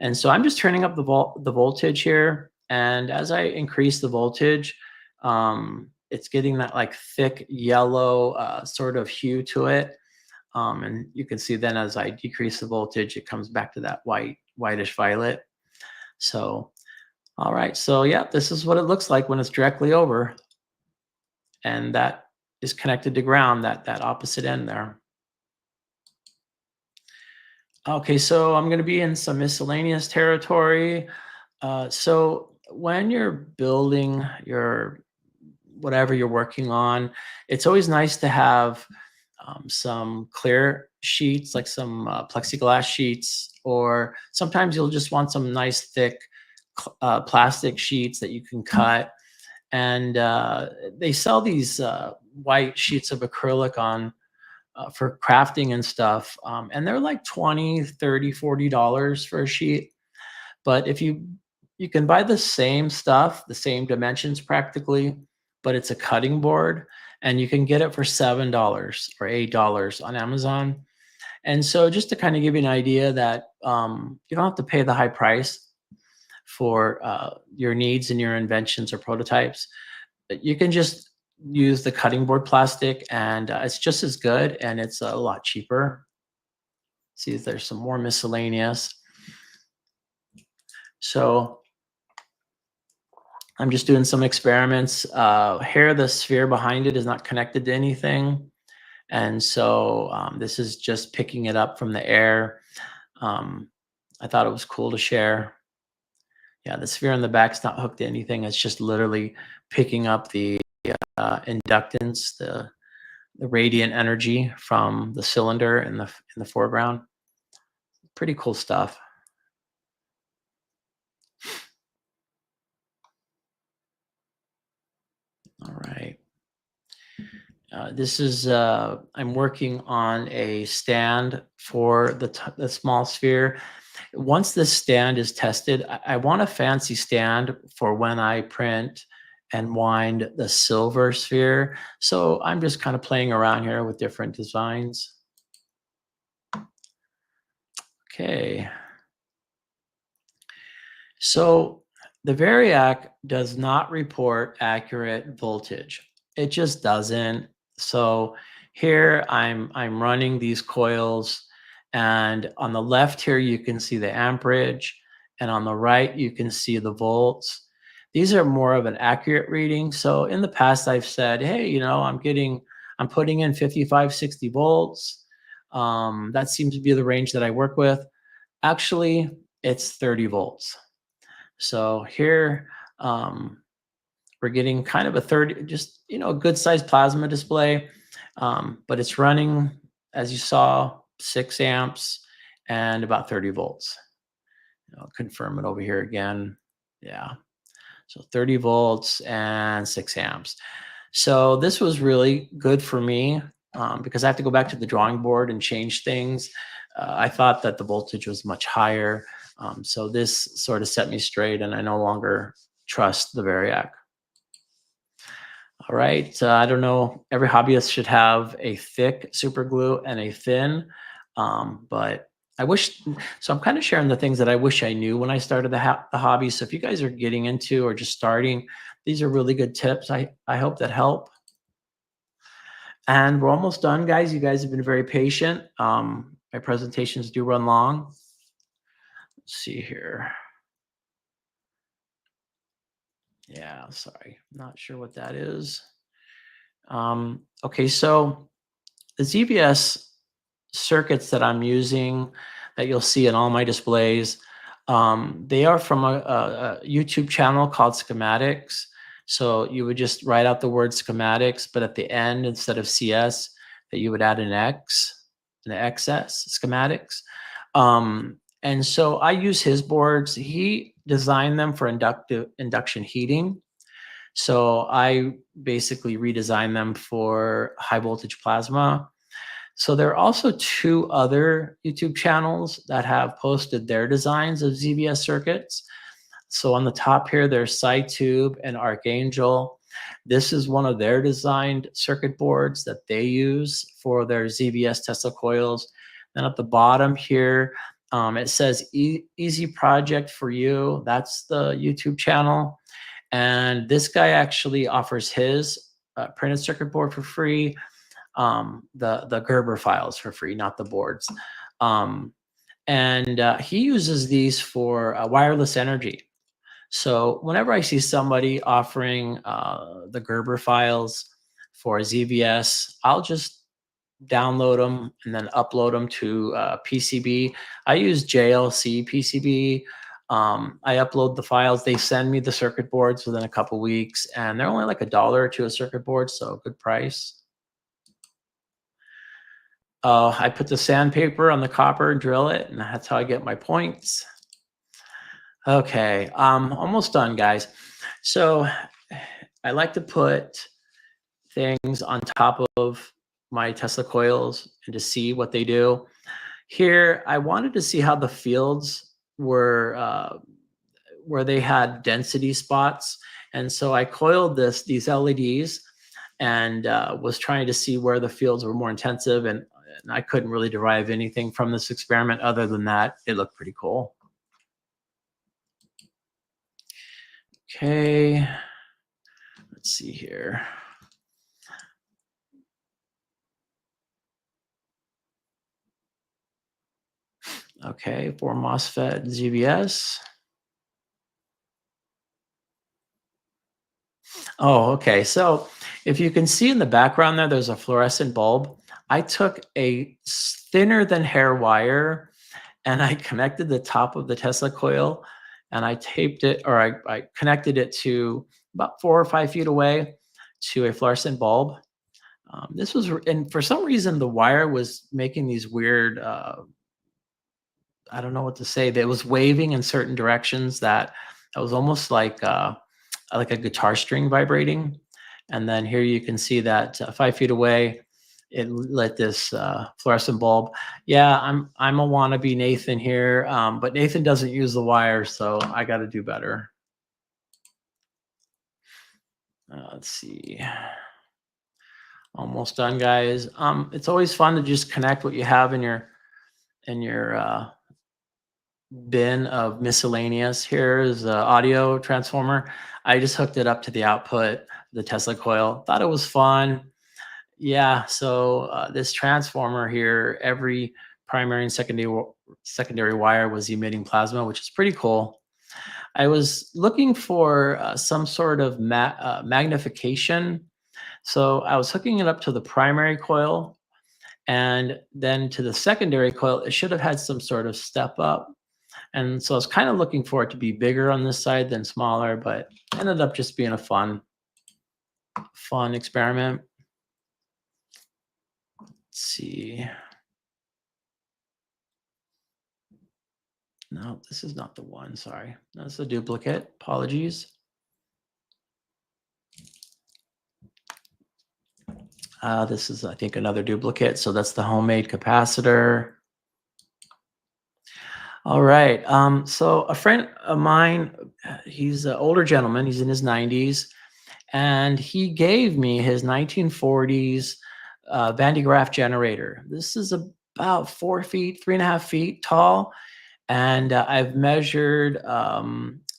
And so I'm just turning up the voltage here, and as I increase the voltage, it's getting that like thick yellow sort of hue to it. And you can see then as I decrease the voltage, it comes back to that whitish violet. So, all right. So yeah, this is what it looks like when it's directly over. And that is connected to ground, that opposite end there. Okay, so I'm going to be in some miscellaneous territory. So when you're building whatever you're working on, it's always nice to have some clear sheets, like some plexiglass sheets, or sometimes you'll just want some nice thick plastic sheets that you can cut. And they sell these white sheets of acrylic on for crafting and stuff. And they're like $20, $30, $40 for a sheet. But if you can buy the same stuff, the same dimensions practically, but it's a cutting board, and you can get it for $7 or $8 on Amazon. And so just to kind of give you an idea that you don't have to pay the high price for your needs and your inventions or prototypes. You can just use the cutting board plastic, and it's just as good, and it's a lot cheaper. See if there's some more miscellaneous. So I'm just doing some experiments. Here, the sphere behind it is not connected to anything. And so this is just picking it up from the air. I thought it was cool to share. Yeah, the sphere in the back's not hooked to anything. It's just literally picking up the inductance, the radiant energy from the cylinder in the foreground. Pretty cool stuff. All right. This is, I'm working on a stand for the small sphere. Once this stand is tested, I want a fancy stand for when I print and wind the silver sphere. So I'm just kind of playing around here with different designs. Okay. So the Variac does not report accurate voltage. It just doesn't. So here I'm running these coils, and on the left here you can see the amperage, and on the right you can see the volts. These are more of an accurate reading. So in the past, I've said, hey, you know, I'm putting in 55, 60 volts. That seems to be the range that I work with. Actually, it's 30 volts. So here, we're getting kind of a 30, just, you know, a good sized plasma display. But it's running, as you saw, 6 amps and about 30 volts. I'll confirm it over here again. Yeah. So 30 volts and 6 amps. So this was really good for me because I have to go back to the drawing board and change things. I thought that the voltage was much higher. So this sort of set me straight, and I no longer trust the Variac. All right. I don't know. Every hobbyist should have a thick super glue and a thin, but I wish, so I'm kind of sharing the things that I wish I knew when I started the hobby. So if you guys are getting into or just starting, these are really good tips. I hope that help. And we're almost done, guys. You guys have been very patient. My presentations do run long. Let's see here. Yeah, sorry. Not sure what that is. Okay, so the ZVS circuits that I'm using that you'll see in all my displays, they are from a YouTube channel called Schematics. So you would just write out the word schematics, but at the end, instead of CS, that you would add an X, an XS, schematics. And so I use his boards. He designed them for induction heating. So I basically redesigned them for high voltage plasma. So there are also 2 other YouTube channels that have posted their designs of ZVS circuits. So on the top here, there's SciTube and Archangel. This is one of their designed circuit boards that they use for their ZVS Tesla coils. Then at the bottom here, it says Easy Project for You. That's the YouTube channel. And this guy actually offers his printed circuit board for free. The Gerber files for free, not the boards. And he uses these for wireless energy. So whenever I see somebody offering the Gerber files for ZVS, I'll just download them and then upload them to PCB. I use JLC PCB. I upload the files. They send me the circuit boards within a couple weeks, and they're only like $1 or $2 a circuit board, so good price. I put the sandpaper on the copper and drill it, and that's how I get my points. Okay, almost done, guys. So I like to put things on top of my Tesla coils and to see what they do. Here, I wanted to see how the fields were, where they had density spots. And so I coiled these LEDs and was trying to see where the fields were more intensive. And I couldn't really derive anything from this experiment other than that it looked pretty cool. Okay, let's see here. Okay, for MOSFET ZVS. Oh, okay. So if you can see in the background there, there's a fluorescent bulb. I took a thinner than hair wire and I connected the top of the Tesla coil and I taped it, or I connected it to about 4 or 5 feet away to a fluorescent bulb. This was, and for some reason, the wire was making these weird, I don't know what to say. It was waving in certain directions that was almost like a guitar string vibrating. And then here you can see that 5 feet away, it lit this fluorescent bulb. Yeah, I'm a wannabe Nathan here, but Nathan doesn't use the wire, so I got to do better. Let's see. Almost done, guys. It's always fun to just connect what you have in your bin of miscellaneous. Here's the audio transformer. I just hooked it up to the output, the Tesla coil. Thought it was fun. Yeah, so this transformer here, every primary and secondary wire was emitting plasma, which is pretty cool. I was looking for some sort of magnification. So I was hooking it up to the primary coil, and then to the secondary coil, it should have had some sort of step up. And so I was kind of looking for it to be bigger on this side than smaller, but ended up just being a fun experiment. Let's see. No, this is not the one. Sorry. That's a duplicate. Apologies. This is, I think, another duplicate. So that's the homemade capacitor. All right. So a friend of mine, he's an older gentleman. He's in his 90s. And he gave me his 1940s Van de Graaff generator. This is about 4 feet, 3.5 feet tall. And I've measured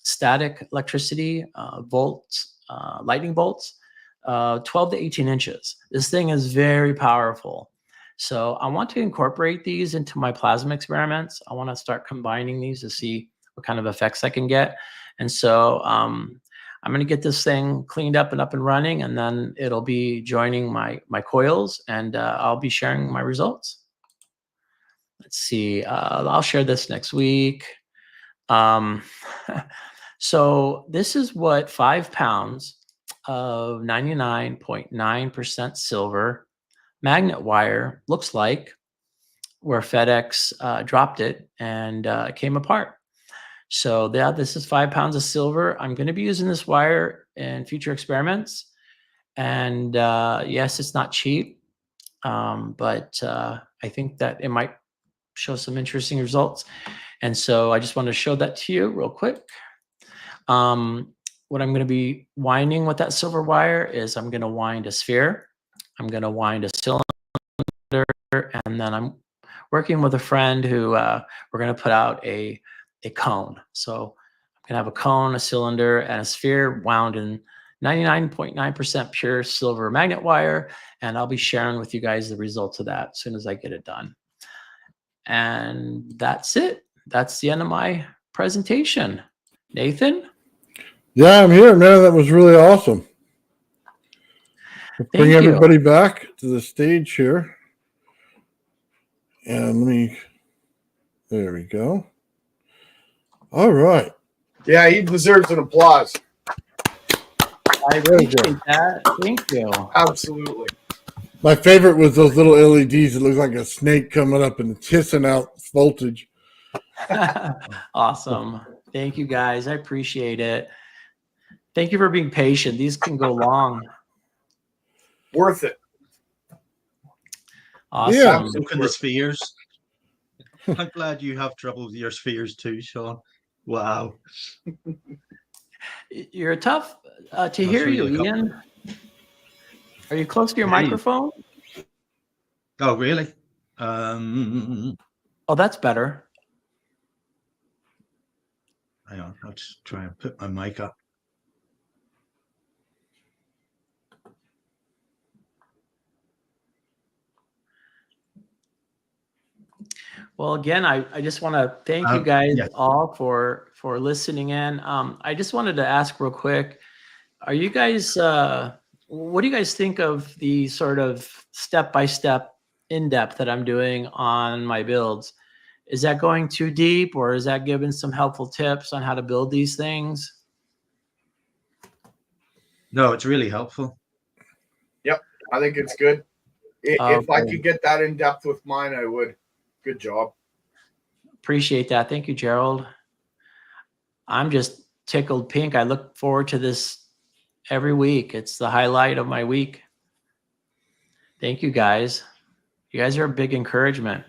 static electricity volts, lightning bolts, 12 to 18 inches. This thing is very powerful. So I want to incorporate these into my plasma experiments. I want to start combining these to see what kind of effects I can get. And so I'm going to get this thing cleaned up and running, and then it'll be joining my coils, and I'll be sharing my results. Let's see. I'll share this next week. So this is what 5 pounds of 99.9% silver magnet wire looks like, where FedEx dropped it and it came apart. So yeah, this is 5 pounds of silver. I'm going to be using this wire in future experiments. And yes, it's not cheap, but I think that it might show some interesting results. And so I just want to show that to you real quick. What I'm going to be winding with that silver wire is I'm going to wind a sphere. I'm going to wind a cylinder, and then I'm working with a friend who we're going to put out a cone. So I'm going to have a cone, a cylinder, and a sphere wound in 99.9% pure silver magnet wire. And I'll be sharing with you guys the results of that as soon as I get it done. And that's it. That's the end of my presentation. Nathan? Yeah, I'm here, man. That was really awesome. Bring everybody back to the stage here. And there we go. All right. Yeah, he deserves an applause. I appreciate that. Thank you. Absolutely. My favorite was those little LEDs. It looks like a snake coming up and hissing out voltage. Awesome. Thank you, guys. I appreciate it. Thank you for being patient. These can go long. Worth it. Awesome. Yeah. Look at the spheres. I'm glad you have trouble with your spheres too, Shawn. Wow. You're tough to hear really you, Ian. Are you close to your microphone? Oh, really? Oh, that's better. Hang on, I'll just try and put my mic up. Well, again, I just want to thank you guys all for listening in. I just wanted to ask real quick, are you guys, what do you guys think of the sort of step-by-step in-depth that I'm doing on my builds? Is that going too deep, or is that giving some helpful tips on how to build these things? No, it's really helpful. Yep, I think it's good. If I could get that in depth with mine, I would. Good job. Appreciate that. Thank you, Gerald. I'm just tickled pink. I look forward to this every week. It's the highlight of my week. Thank you, guys. You guys are a big encouragement.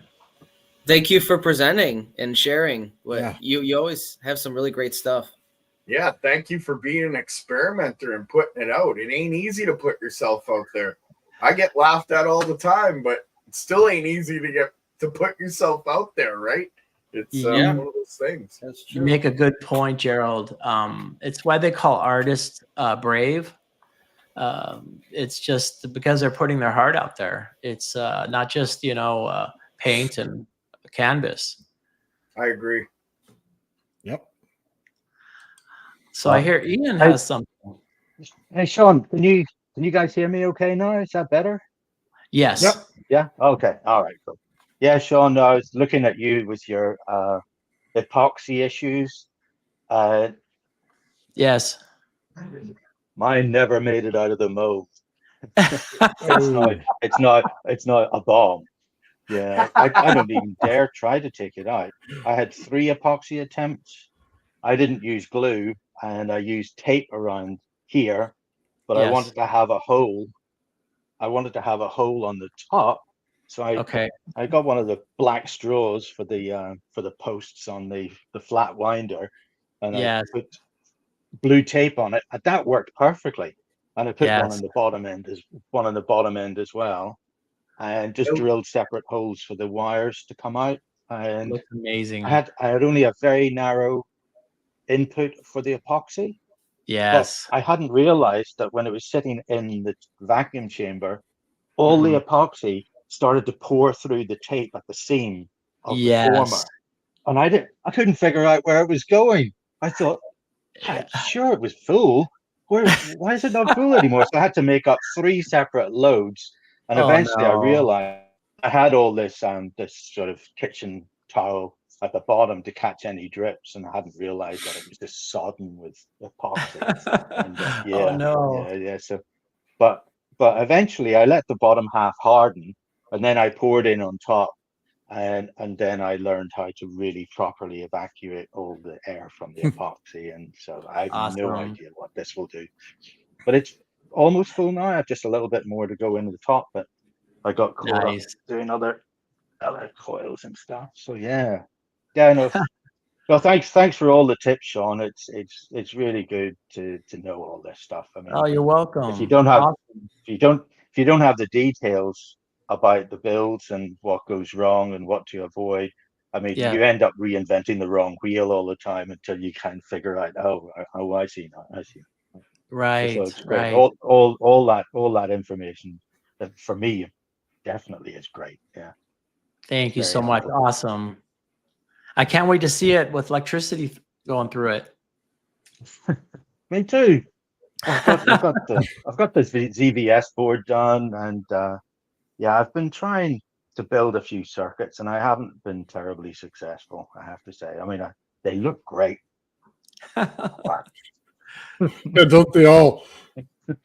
Thank you for presenting and sharing. Yeah. You always have some really great stuff. Yeah, thank you for being an experimenter and putting it out. It ain't easy to put yourself out there. I get laughed at all the time, but it still ain't easy to put yourself out there, right? It's one of those things. That's true. You make a good point, Gerald. It's why they call artists brave. It's just because they're putting their heart out there. It's not just, paint and canvas. I agree. Yep. So I hear Ian has something. Hey, Shawn, can you guys hear me okay now? Is that better? Yes. Yep. Yeah. Okay. All right. Cool. Yeah, Shawn, I was looking at you with your epoxy issues. Yes. Mine never made it out of the mold. Oh. It's not a bomb. Yeah, I don't even dare try to take it out. I had 3 epoxy attempts. I didn't use glue, and I used tape around here, but I Yes. wanted to have a hole. I wanted to have a hole on the top, so Okay. I got one of the black straws for the posts on the flat winder, and I Yes. put blue tape on it, and that worked perfectly. And I put one Yes. on the bottom end as well, and just drilled separate holes for the wires to come out. And Looks amazing. I had only a very narrow input for the epoxy, but Yes. I hadn't realized that when it was sitting in the vacuum chamber, all Mhm. the epoxy started to pour through the tape at the seam of the Yes. former. And I couldn't figure out where it was going. I thought, Yeah. sure, it was full. Why is it not full anymore? So I had to make up 3 separate loads. And Oh, eventually I no. realized I had all this sort of kitchen towel at the bottom to catch any drips, and I hadn't realized that it was just sodden with epoxy. And Oh, no. yeah. So, but eventually I let the bottom half harden, and then I poured in on top, and then I learned how to really properly evacuate all the air from the epoxy, and so I have no Awesome. idea what this will do. But it's almost full now. I have just a little bit more to go into the top, but I got caught up Nice. doing other coils and stuff. So yeah, no. Well, thanks for all the tips, Shawn. It's really good to know all this stuff. I mean, Oh, you're welcome. if you don't have Awesome. if you don't have the details about the builds and what goes wrong and what to avoid, I mean, Yeah. you end up reinventing the wrong wheel all the time until you can figure out, I see now, I see. So Right. it's great. Right. All that information that for me definitely is great. Yeah. Thank you Very so much. helpful. Awesome. I can't wait to see it with electricity going through it. Me too. I've got the ZVS board done, and yeah, I've been trying to build a few circuits, and I haven't been terribly successful, I have to say. I mean, they look great. Yeah, don't they all?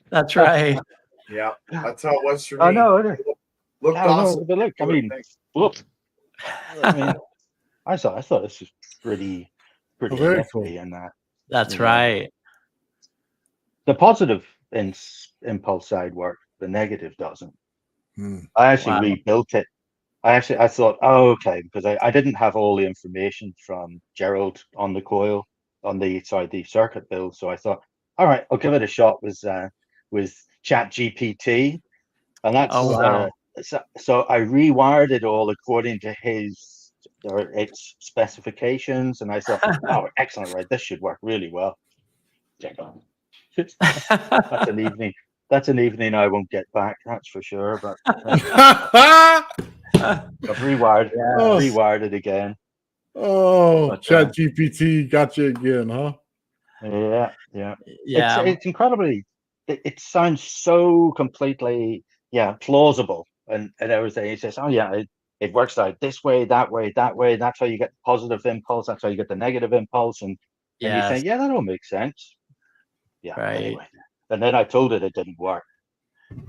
That's right. Yeah, that's how it was for I me. know. Looked I know, awesome. but look, I mean, look. I mean, I thought this was pretty very nifty, cool. and that That's you know, right. the positive impulse side works, the negative doesn't. Hmm. I actually Wow. rebuilt it. I thought, oh, okay, because I didn't have all the information from Gerald on the coil, on the circuit build. So I thought, all right, I'll give it a shot with ChatGPT, and that's Oh, wow. so I rewired it all according to its specifications, and I thought, oh, excellent, right, this should work really well. That's an evening. That's an evening I won't get back. That's for sure. But I've rewired it again. Oh, But, Chat GPT got you again, huh? Yeah. Yeah. It's incredibly. It sounds so completely plausible and everything. It says, oh yeah, it works out this way, that way, that way. That's how you get the positive impulse. That's how you get the negative impulse. And you Yes. think, yeah, that all makes sense. Yeah. Right. Anyway, and then I told it didn't work,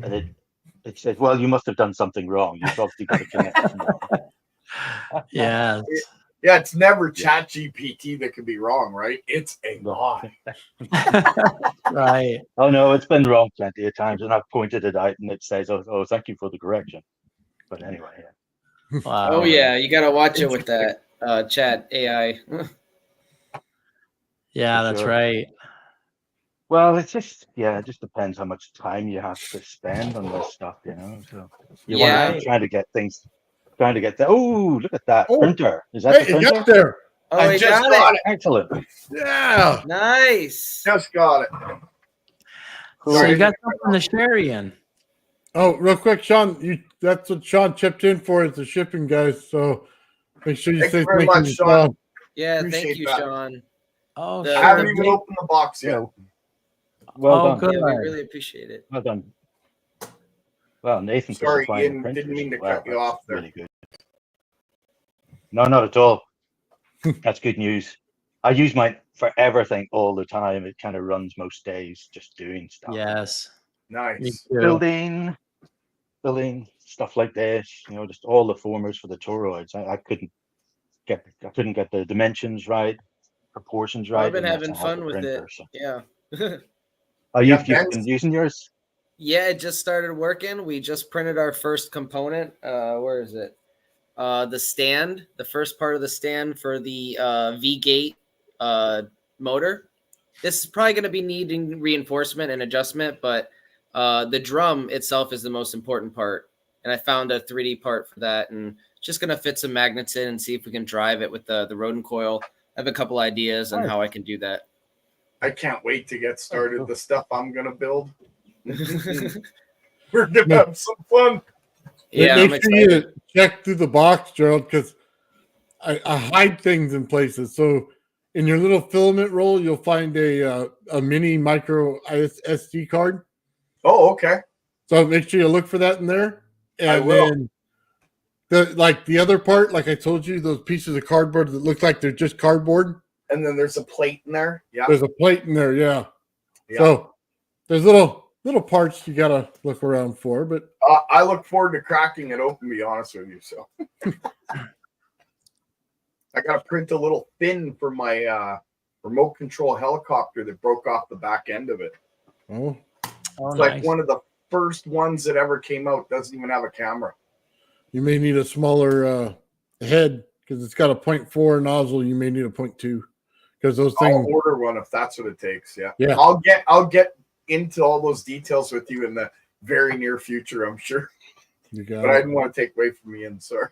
and it said, well, you must have done something wrong. You've obviously got a connection wrong. Yes. Yeah, it's never ChatGPT that could be wrong, right? It's a lie. Right. Oh no, it's been wrong plenty of times, and I've pointed it out, and it says, "Oh, thank you for the correction." But anyway, Wow. Oh yeah, you gotta watch it with that chat AI. Yeah, for that's sure. right. Well, it just depends how much time you have to spend on this stuff, you know. So you want to Right. trying to get that. Oh, look at that Oh, printer! Is that the Hey, you printer? got there. Oh, I he just got got it. Excellent. Yeah. Nice. Just got it. Cool. So Sorry. you got something to share, Ian. Oh, real quick, Sean, that's what Sean chipped in for is the shipping, guys. So make sure you Thank say you very thank you much, to Sean. Sean. Yeah, Appreciate thank you, that. Shawn. Oh, The- I sure. haven't even opened the box yet. Yeah. Well Oh, done. good. Yeah, we really appreciate it. Well done. Well, Nathan for Sorry, supplying the Ian, printers didn't mean to as well. cut you That's off there. really good. No, not at all. That's good news. I use mine for everything all the time. It kind of runs most days just doing stuff. Yes. Me Nice. too. Building stuff like this, just all the formers for the toroids. I couldn't get the dimensions right, proportions Well, right. I've been and that's having a helper fun with it. printer, so. Yeah. Oh, Yeah, you've Ben's- been using yours? Yeah, it just started working. We just printed our first component. Where is it? The stand, the first part of the stand for the V-gate motor. This is probably going to be needing reinforcement and adjustment, but the drum itself is the most important part. And I found a 3D part for that, and just going to fit some magnets in and see if we can drive it with the rodent coil. I have a couple ideas on Nice. how I can do that. I can't wait to get started. cool. The stuff I'm gonna build. We're gonna have some fun. Yeah, I'm Make sure excited. you check through the box, Gerald, because I hide things in places. So in your little filament roll, you'll find a mini micro SD card. Oh, okay. So make sure you look for that in there. I And will. then the other part, like I told you, those pieces of cardboard that look like they're just cardboard. And then there's a plate in there. Yeah. There's a plate in there, yeah. Yeah. So there's little parts you gotta look around for, but I look forward to cracking it open, to be honest with you. So I gotta print a little fin for my remote control helicopter that broke off the back end of it. oh, Oh, It's like nice. one of the first ones that ever came out. Doesn't even have a camera. you may need a smaller head because it's got a 0.4 nozzle. You may need a 0.2 because those I'll things. order one if that's what it takes. Yeah. Yeah. I'll get into all those details with you in the very near future, I'm sure. You got But I it. didn't want to take away from Ian, sorry.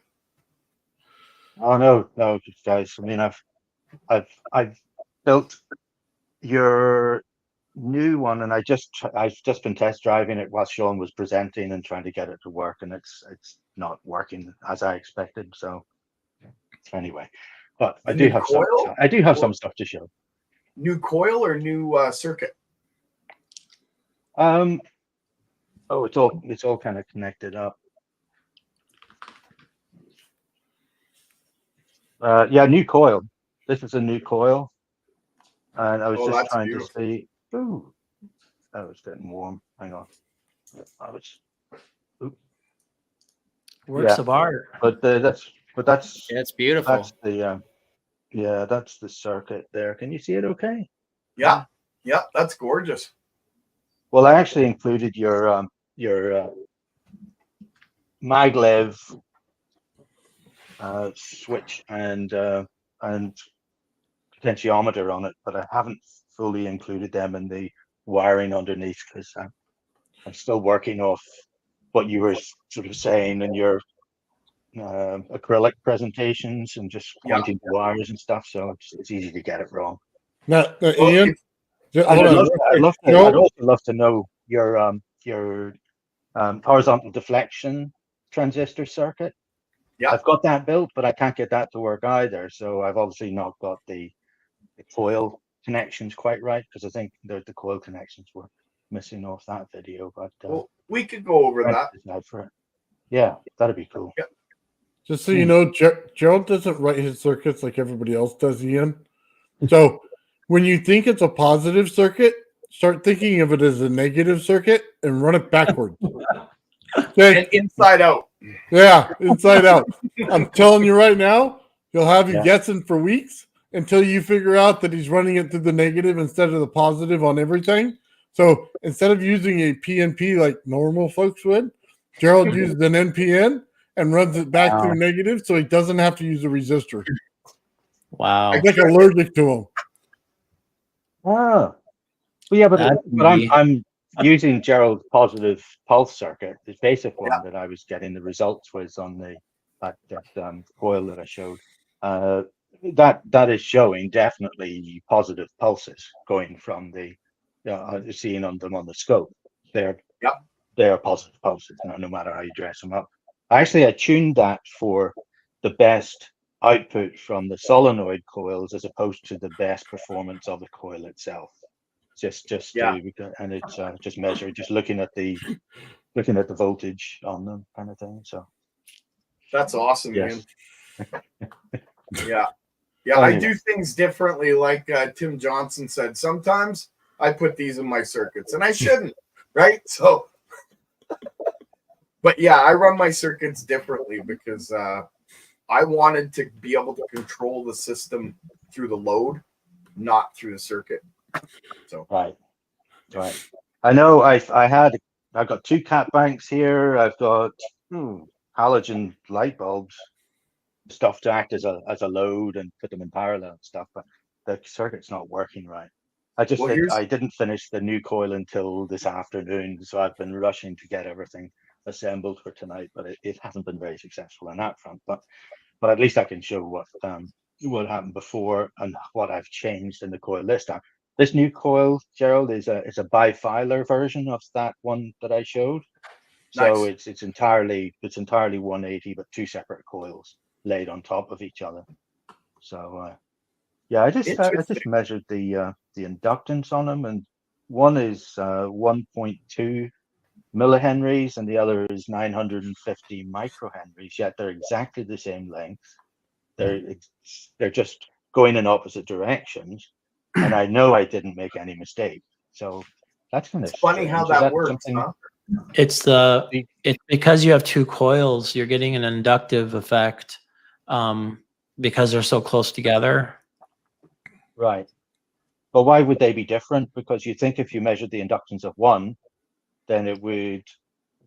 Oh no, guys. I mean, I've built your new one, and I've just been test driving it while Shawn was presenting and trying to get it to work, and it's not working as I expected. So anyway, but I The do new have coil? some stuff to show. New coil or new circuit? Oh, it's all kind of connected up. Yeah, new coil. This is a new coil, and I was Oh, just that's trying beautiful. to see. Ooh, that was getting warm. Hang on. I was, Works yeah. of art. but that's Yeah, it's beautiful. that's the that's the circuit there. Can you see it? Okay. Yeah. Yeah, that's gorgeous. Well, I actually included your maglev switch and potentiometer on it, but I haven't fully included them in the wiring underneath because I'm still working off what you were sort of saying in your acrylic presentations and just Yeah. pointing to wires and stuff. So it's easy to get it wrong. Now, Well, Ian, if- hold on. I'd Joe? also love to know your horizontal deflection transistor circuit. Yeah. I've got that built, but I can't get that to work either. So I've obviously not got the coil connections quite right because I think the coil connections were missing off that video. But well, we could go over Brent that. is out for it. Yeah, that'd be cool. Just so you know, Gerald doesn't write his circuits like everybody else does, Ian. So when you think it's a positive circuit, start thinking of it as a negative circuit and run it backwards. Okay? And inside out. Yeah, inside out. I'm telling you right now, he'll have you Yeah. guessing for weeks until you figure out that he's running it through the negative instead of the positive on everything. So instead of using a PNP like normal folks would, Gerald uses an NPN and runs it back through negative so he doesn't have to use a resistor. Wow. I'm like allergic to them. Ah, well, yeah, That's but neat. I'm using Gerald's positive pulse circuit, the basic one that I was getting the results was on that coil that I showed. That is showing definitely positive pulses going from seeing on them on the scope. They're positive pulses, no matter how you dress them up. I tuned that for the best output from the solenoid coils as opposed to the best performance of the coil itself. Just Yeah. and it's just measured, just looking at the voltage on them, kind of thing. So That's awesome, yes. Ian. Yeah. Yeah, Well, I anyway. do things differently. Like Tim Johnson said, sometimes I put these in my circuits and I shouldn't, right? So, but yeah, I run my circuits differently because I wanted to be able to control the system through the load, not through the circuit. So, Right. I know I've got 2 cat banks here. I've got halogen light bulbs, stuff to act as a load and put them in parallel and stuff, but the circuit's not working right. I didn't finish the new coil until this afternoon, so I've been rushing to get everything assembled for tonight, but it hasn't been very successful on that front. But at least I can show what happened before and what I've changed in the coil this time. This new coil, Gerald, is a bifilar version of that one that I showed. So nice. it's entirely 180, but 2 separate coils laid on top of each other. So yeah, I just measured the inductance on them, and one is 1.2 millihenries and the other is 950 microhenries. Yet they're exactly the same length. They're just going in opposite directions, and I know I didn't make any mistake. So that's kind of Funny strange. how Is that works, something? huh? It's because you have 2 coils, you're getting an inductive effect because they're so close together. Right. But why would they be different? Because you think if you measured the inductance of one, then it would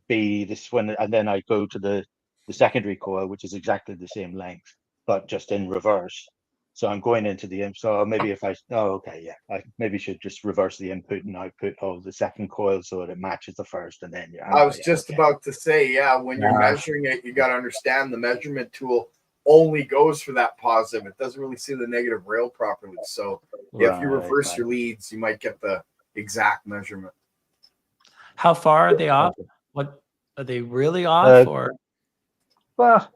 be this one, and then I go to the secondary coil, which is exactly the same length, but just in reverse. So I'm going into the so maybe if I I maybe should just reverse the input and output of the second coil so that it matches the first, and then I was just about to say, when you're measuring it, you got to understand the measurement tool only goes for that positive. It doesn't really see the negative rail properly. So if you reverse your leads, you might get the exact measurement. How far are they off? What are they really off? Or not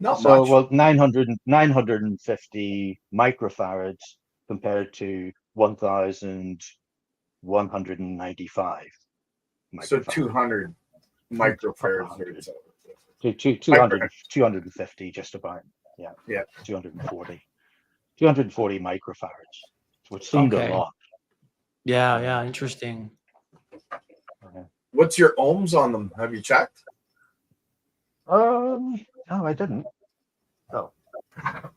much. Well, 950 microfarads compared to 1,195. So 200 microfarads. 250, just about. Yeah. 240. 240 microfarads, which seemed a lot. Yeah, interesting. What's your ohms on them? Have you checked? No, I didn't. Oh,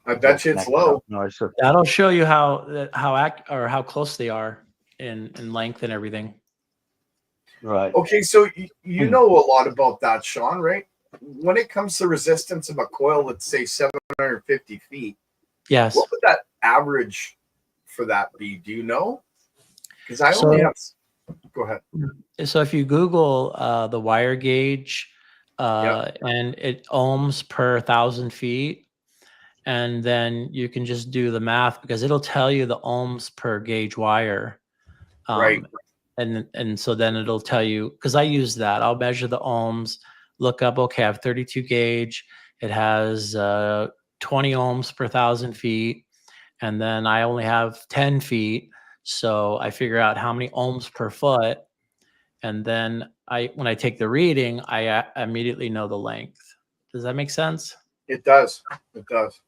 I bet you it's low. No, that'll show you how close they are in length and everything. Right. Okay, so you know a lot about that, Shawn, right? When it comes to resistance of a coil, let's say 750 feet. Yes. What would that average for that be? Do you know? Because I only have. Go ahead. So if you Google the wire gauge and it ohms per 1,000 feet, and then you can just do the math because it'll tell you the ohms per gauge wire. Right. And so then it'll tell you, because I use that. I'll measure the ohms, look up, okay, I have 32 gauge. It has 20 ohms per 1,000 feet. And then I only have 10 feet. So I figure out how many ohms per foot. And then when I take the reading, I immediately know the length. Does that make sense? It does. It does.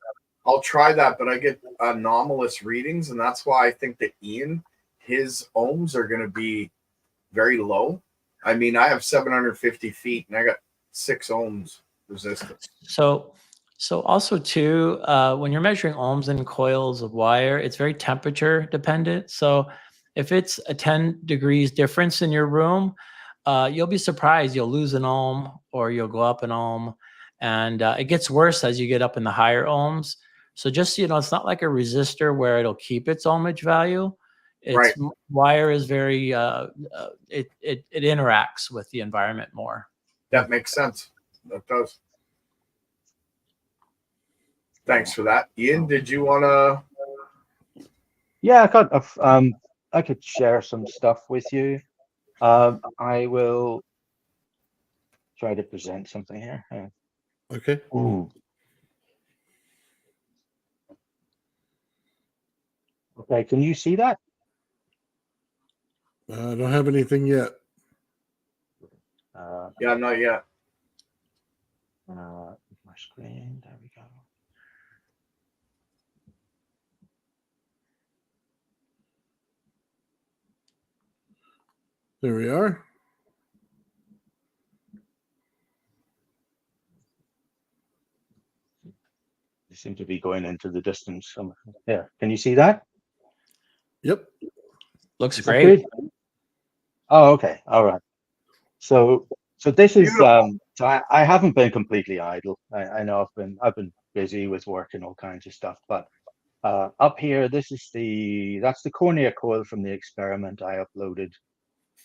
I'll try that, but I get anomalous readings, and that's why I think that Ian, his ohms are going to be very low. I mean, I have 750 feet, and I got 6 ohms resistance. So also too, when you're measuring ohms in coils of wire, it's very temperature dependent. So if it's a 10 degrees difference in your room, you'll be surprised. You'll lose an ohm or you'll go up an ohm. And it gets worse as you get up in the higher ohms. So just, it's not like a resistor where it'll keep its ohmage value. It's wire is very, it interacts with the environment more. That makes sense. That does. Thanks for that. Ian, did you want to? Yeah, I could share some stuff with you. I will try to present something here. Okay. Ooh. Okay, can you see that? I don't have anything yet. Yeah, not yet. My screen, there we go. There we are. They seem to be going into the distance. Yeah, can you see that? Yep. Looks Is that great. good? Oh, okay. All right. So this is Beautiful. so I haven't been completely idle. I know I've been busy with work and all kinds of stuff, but up here, that's the cornea coil from the experiment I uploaded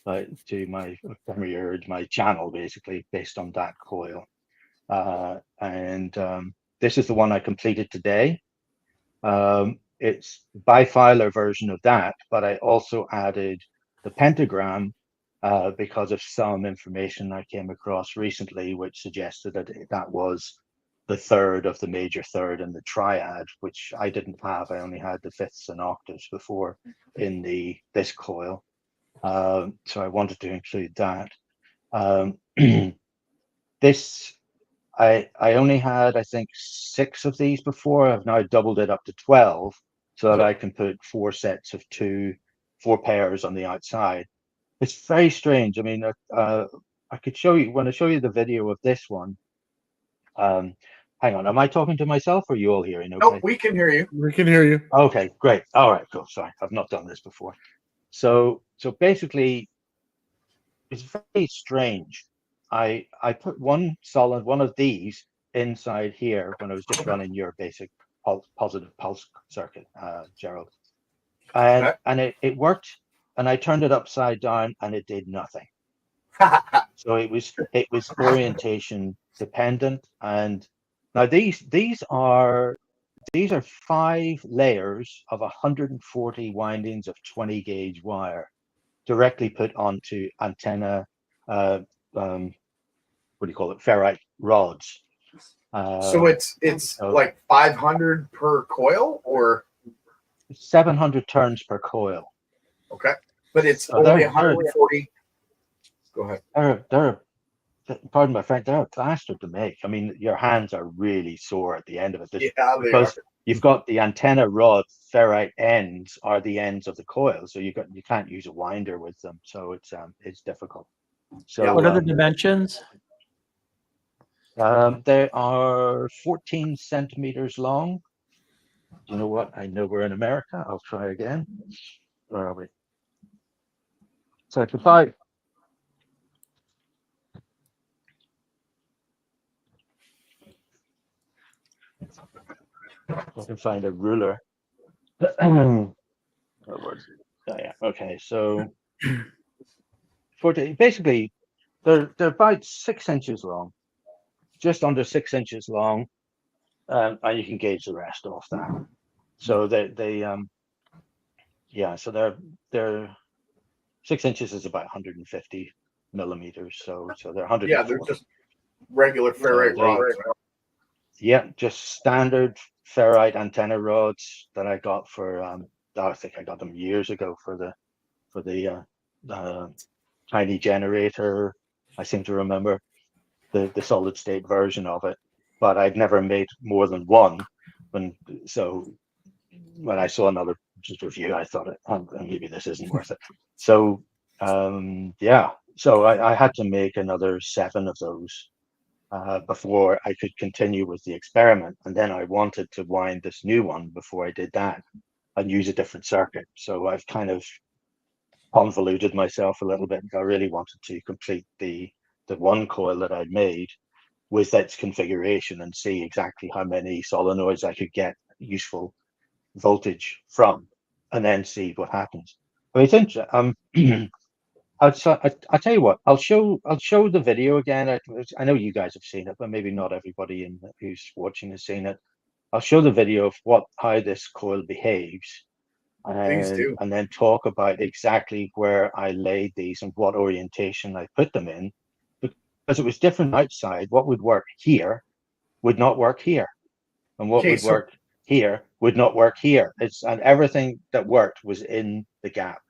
to my channel, basically based on that coil. And this is the one I completed today. It's bifilar version of that, but I also added the pentagram because of some information I came across recently, which suggested that that was the third of the major third in the triad, which I didn't have. I only had the fifths and octaves before in this coil. So I wanted to include that. This I only had, I think, 6 of these before. I've now doubled it up to 12 so that I can put 4 sets of 4 pairs on the outside. It's very strange. I mean, I could show you when I show you the video of this one. Hang on, am I talking to myself or are you all hearing? Okay. Nope, we can hear you. We can hear you. Okay, great. All right, cool. Sorry, I've not done this before. So basically, it's very strange. I put one of these inside here when I was just running your basic positive pulse circuit, Gerald, and it worked. And I turned it upside down, and it did nothing. So it was orientation dependent. And now these are 5 layers of 140 windings of 20 gauge wire directly put onto antenna, what do you call it, ferrite rods. So it's like 500 per coil, or 700 turns per coil. okay, but it's So only they're- 140. Go ahead. They're pardon my Frank, they're a bastard to make. I mean, your hands are really sore at the end of it. Yeah, they Because are. you've got the antenna rod ferrite ends are the ends of the coil, so you can't use a winder with them, so it's difficult. So Yeah. What are the dimensions? they are 14 centimeters long. You know what? I know we're in America. I'll try again. Where are we? So if I can find a ruler. Oh, yeah. Okay. So basically, they're about 6 inches long, just under 6 inches long, and you can gauge the rest off that. So so they're 6 inches is about 150 millimeters. So they're 140. Yeah, they're just regular ferrite rods. Yeah, just standard ferrite antenna rods that I got for I think I got them years ago for the tiny generator. I seem to remember the solid state version of it, but I'd never made more than one. When I saw another review, I thought maybe this isn't worth it. So so I had to make another 7 of those before I could continue with the experiment. And then I wanted to wind this new one before I did that and use a different circuit. So I've kind of convoluted myself a little bit. I really wanted to complete the one coil that I'd made with its configuration and see exactly how many solenoids I could get useful voltage from, and then see what happens. But it's interesting. I'll tell you what. I'll show the video again. I know you guys have seen it, but maybe not everybody who's watching has seen it. I'll show the video of how this coil behaves, Please do. and then talk about exactly where I laid these and what orientation I put them in, because it was different outside. What would work here would not work here, and what Okay, would so- work here would not work here. And everything that worked was in the gap.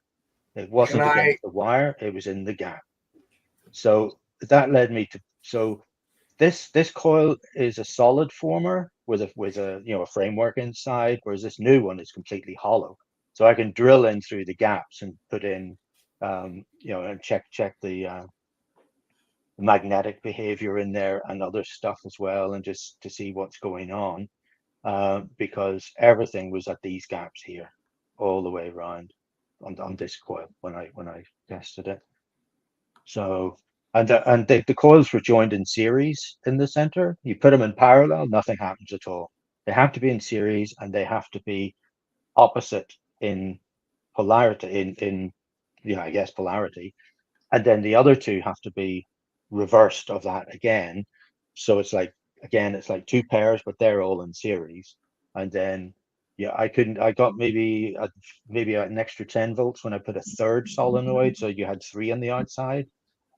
It wasn't Can I- against the wire, it was in the gap. So that led me to, so this coil is a solid former with a a framework inside, whereas this new one is completely hollow. So I can drill in through the gaps and put in and check the magnetic behavior in there and other stuff as well, and just to see what's going on, because everything was at these gaps here all the way around on this coil when I tested it. So and the coils were joined in series in the center. You put them in parallel, nothing happens at all. They have to be in series, and they have to be opposite in polarity, in I guess polarity, and then the other two have to be reversed of that again. So it's like two pairs, but they're all in series. And then I got maybe an extra 10 volts when I put a third solenoid, so you had three on the outside,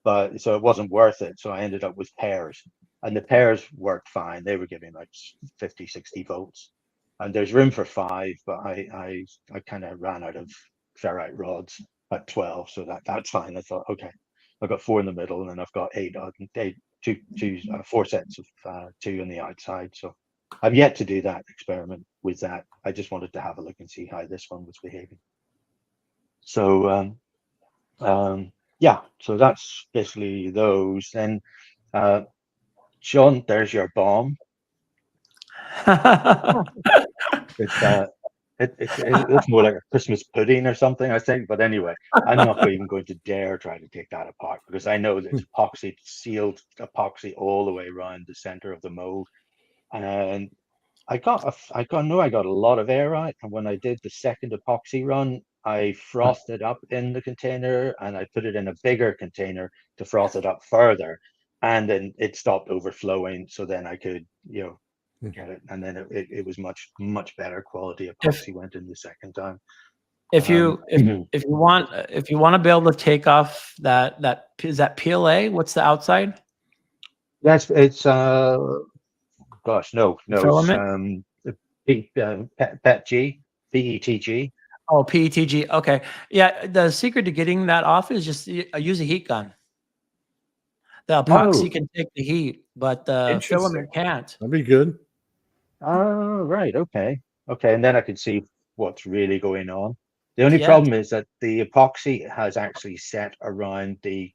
but so it wasn't worth it. So I ended up with pairs, and the pairs worked fine. They were giving like 50-60 volts, and there's room for five, but I kind of ran out of ferrite rods at 12, so that's fine. I thought, okay, I've got four in the middle, and then I've got four sets of two on the outside. So I've yet to do that experiment with that. I just wanted to have a look and see how this one was behaving. So yeah, so that's basically those. Then Shawn, there's your bomb. It looks more like a Christmas pudding or something, I think. But anyway, I'm not even going to dare try to take that apart, because I know that it's sealed epoxy all the way around the center of the mold. And I got a lot of air out. And when I did the second epoxy run, I frothed it up in the container, and I put it in a bigger container to froth it up further. And then it stopped overflowing. So then I could, get it. And then it was much better quality epoxy went in the second time. If you want to be able to take off that is that PLA, what's the outside? It's gosh, no, Filament? PETG, PETG. Oh, PETG. Okay. Yeah. The secret to getting that off is just use a heat gun. The epoxy can take the heat, but the filament can't. That'd be good. Oh, right. Okay. And then I can see what's really going on. The only problem is that the epoxy has actually set around the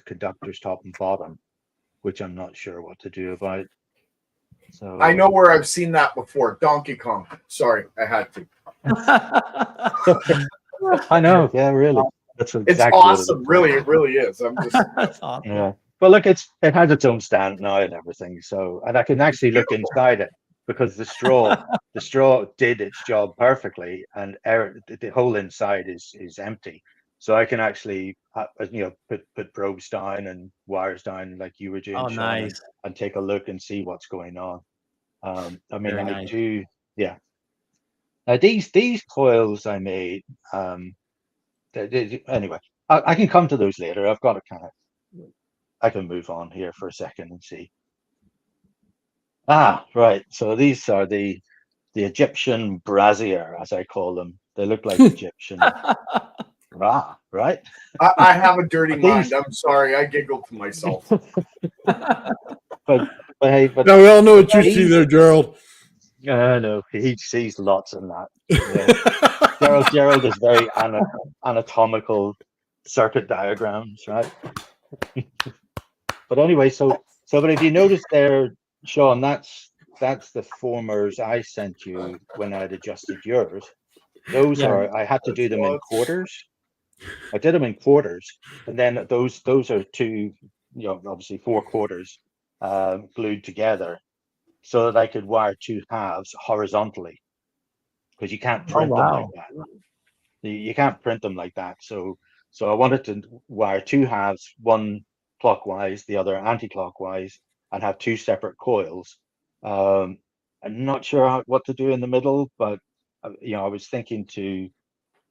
conductor's top and bottom, which I'm not sure what to do about. So I know where I've seen that before. Donkey Kong. Sorry, I had to. I know. Yeah, really. That's exactly it's awesome. Really, it really is. I'm just. That's awesome. Yeah. But look, it has its own stand now and everything. So, and I can actually look inside it, because the straw did its job perfectly, and the whole inside is empty. So I can actually put probes down and wires down like you were doing, Oh, Shawn, nice. and take a look and see what's going on. I mean, Very I nice. do, yeah. Now these coils I made, anyway, I can come to those later. I've got to I can move on here for a second and see. Right. So these are the Egyptian brazier, as I call them. They look like Egyptian. Right. I have a dirty mind. I'm sorry. I giggled to myself. But hey, Now we all know what you see there, Gerald. No, he sees lots in that. Yeah. Gerald is very anatomical circuit diagrams, right? But anyway, but if you notice there, Shawn, that's the formers I sent you when I'd adjusted yours. Those I had to do them in quarters. I did them in quarters, and then those are two, obviously 4 quarters glued together, so that I could wire 2 halves horizontally, because you can't print them like that. You can't print them like that. So I wanted to wire 2 halves, one clockwise, the other anti-clockwise, and have 2 separate coils. I'm not sure what to do in the middle, but I was thinking to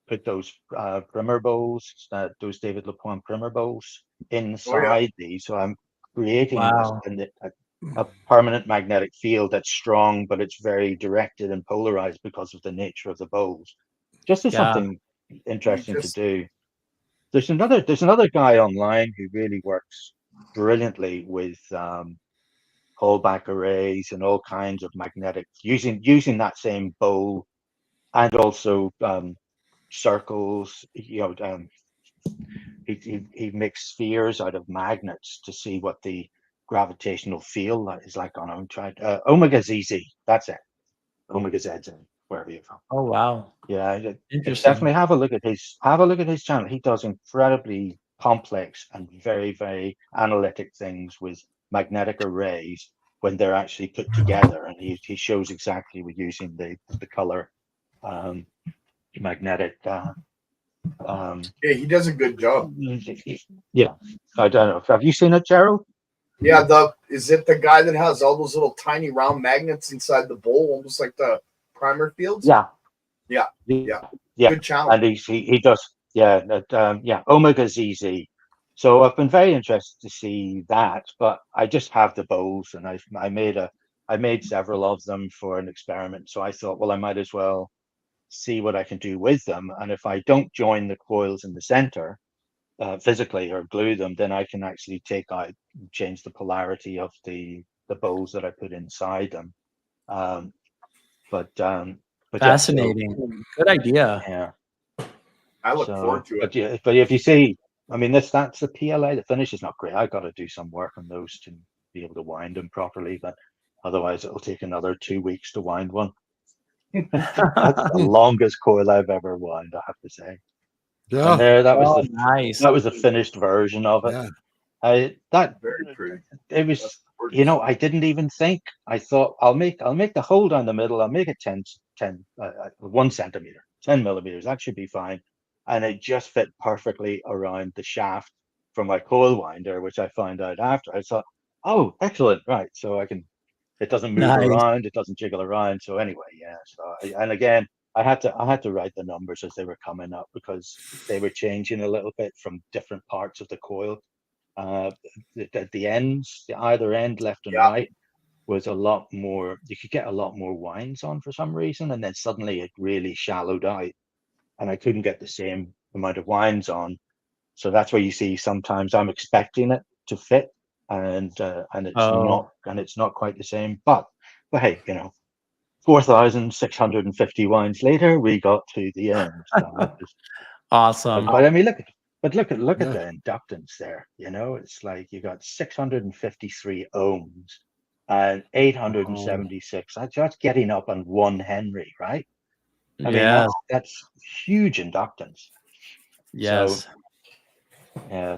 put those primer bowls, those David LaPointe primer bowls inside these. So I'm creating this, and a permanent magnetic field that's strong, but it's very directed and polarized because of the nature of the bowls. Just as Yeah. something interesting to do. There's another guy online who really works brilliantly with pullback arrays and all kinds of magnetic using that same bowl and also circles. He makes spheres out of magnets to see what the gravitational field is like on them. Omega ZZ, that's it. Omega ZZ, wherever you're from. Oh wow. Yeah, it's Interesting. definitely have a look at his channel. He does incredibly complex and very, very analytic things with magnetic arrays when they're actually put together, and he shows exactly with using the color magnetic. Yeah, he does a good job. Yeah, I don't know. Have you seen it, Gerald? Yeah, is it the guy that has all those little tiny round magnets inside the bowl, almost like the primer fields? Yeah. Yeah. Yeah. Good channel. And he does, Omega ZZ. So I've been very interested to see that, but I just have the bowls, and I made several of them for an experiment. So I thought, well, I might as well see what I can do with them. And if I don't join the coils in the center physically or glue them, then I can actually change the polarity of the bowls that I put inside them. But Fascinating. Good idea. Yeah. I look forward to it. But if you see, I mean, that's the PLA. The finish is not great. I got to do some work on those to be able to wind them properly. But otherwise, it'll take another 2 weeks to wind one. That's the longest coil I've ever wound, I have to say. Yeah. And there, that was nice. that was a finished version of it. Yeah. Very pretty. It was, I didn't even think. I thought I'll make the hole down the middle. I'll make it 1 centimeter, 10 millimeters. That should be fine. And it just fit perfectly around the shaft for my coil winder, which I found out after. I thought, oh, excellent, right? So it doesn't move around, it doesn't jiggle around. So anyway, yeah. And again, I had to write the numbers as they were coming up because they were changing a little bit from different parts of the coil. At the ends, either end, left and right, was a lot more. You could get a lot more winds on for some reason, and then suddenly it really shallowed out, and I couldn't get the same amount of winds on. So that's where you see sometimes I'm expecting it to fit, and it's not quite the same. But hey, 4,650 winds later, we got to the end. So Awesome. but I mean, look at the inductance there. It's like you got 653 ohms and 876. That's getting up on 1 Henry, right? I mean, that's huge inductance. Yes.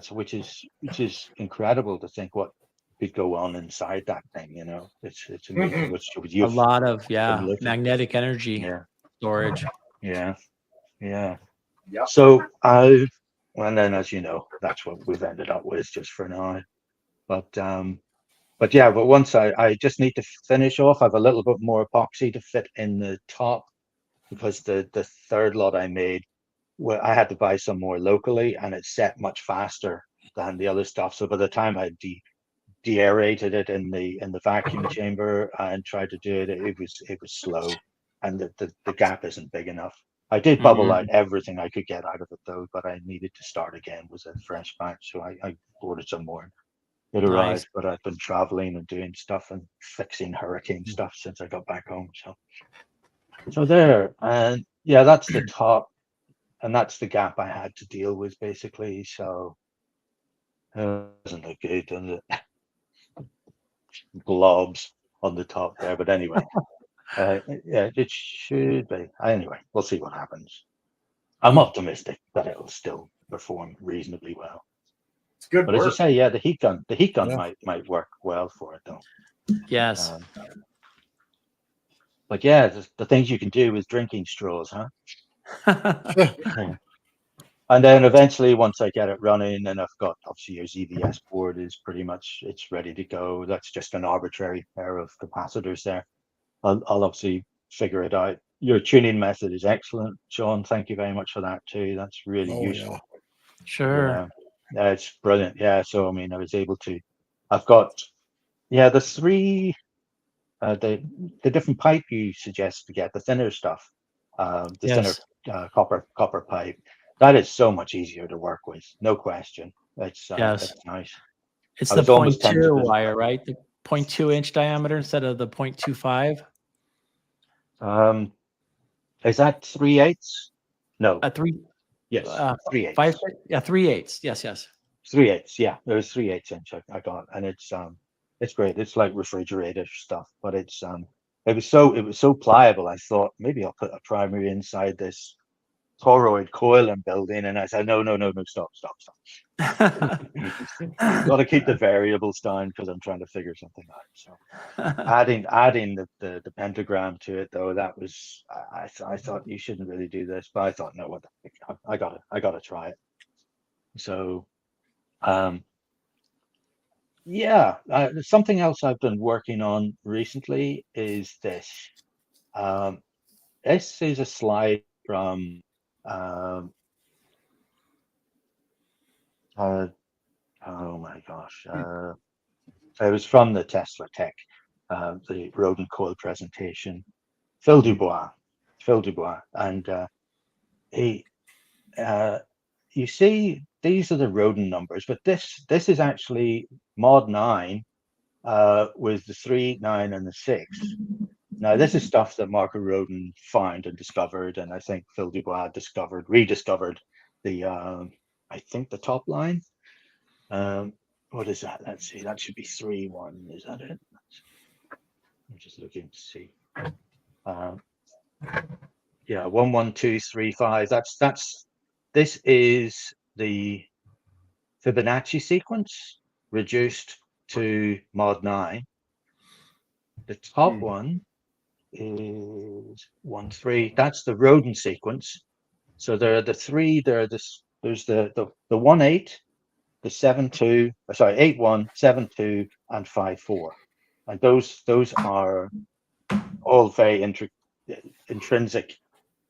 So, which is incredible to think what could go on inside that thing. It's amazing. A lot of magnetic energy storage. Yeah. Yep. So and then, as you know, that's what we've ended up with just for now. But once I just need to finish off. I have a little bit more epoxy to fit in the top because the third lot I made, well, I had to buy some more locally, and it set much faster than the other stuff. So by the time I de-aerated it in the vacuum chamber and tried to do it, it was slow, and the gap isn't big enough. I did bubble out everything I could get out of it though, but I needed to start again with a fresh batch, so I ordered some more. It arrived, but I've been traveling and doing stuff and fixing hurricane stuff since I got back home. So there, and that's the top, and that's the gap I had to deal with basically. So it doesn't look good, does it? Globs on the top there, but anyway. It should be. Anyway, we'll see what happens. I'm optimistic that it'll still perform reasonably well. It's good. But work. as I say, the heat gun might work well for it though. Yes. But the things you can do with drinking straws, huh? And then eventually, once I get it running, and I've got obviously your ZVS board is pretty much it's ready to go. That's just an arbitrary pair of capacitors there. I'll obviously figure it out. Your tuning method is excellent, Shawn. Thank you very much for that too. That's really useful. Yeah. Sure. Yeah, it's brilliant. Yeah. So I mean, I was able to. I've got Yeah, the three, the different pipe you suggest to get, the thinner stuff, the thinner Yes. copper pipe, that is so much easier to work with, no question. Yes. It's nice. It's I the was almost point tempted 2 to. wire, right? The 0.2 inch diameter instead of the 0.25. Um, is that 3/8? No. Three, Yes, 5, 3/8. yeah, 3/8. Yes, yes. 3/8. Yeah, it was 3/8 inch I got, and it's great. It's like refrigerator stuff, but it was so pliable. I thought maybe I'll put a primary inside this toroid coil I'm building, and I said no, stop. Got to keep the variables down because I'm trying to figure something out. So adding the pentagram to it though, that was I thought you shouldn't really do this, but I thought no, what the heck, I gotta try it. So yeah, something else I've been working on recently is this. Um, this is a slide from um, uh, oh my gosh, it was from the Tesla Tech, the rodent coil presentation. Phil Dubois, Phil Dubois, and he. You see, these are the rodent numbers, but this is actually mod 9 with the 3, 9, and the 6. Now, this is stuff that Marco Rodin found and discovered, and I think Phil Dubois rediscovered the, I think the top line. What is that? Let's see, that should be 3, 1. Is that it? I'm just looking to see. Yeah, 1, 1, 2, 3, 5. This is the Fibonacci sequence reduced to mod 9. The top one is 1, 3. That's the rodent sequence. So there are the three. There's the 1, 8, the 7, 2. Sorry, 8, 1, 7, 2, and 5, 4. And those are all very intrinsic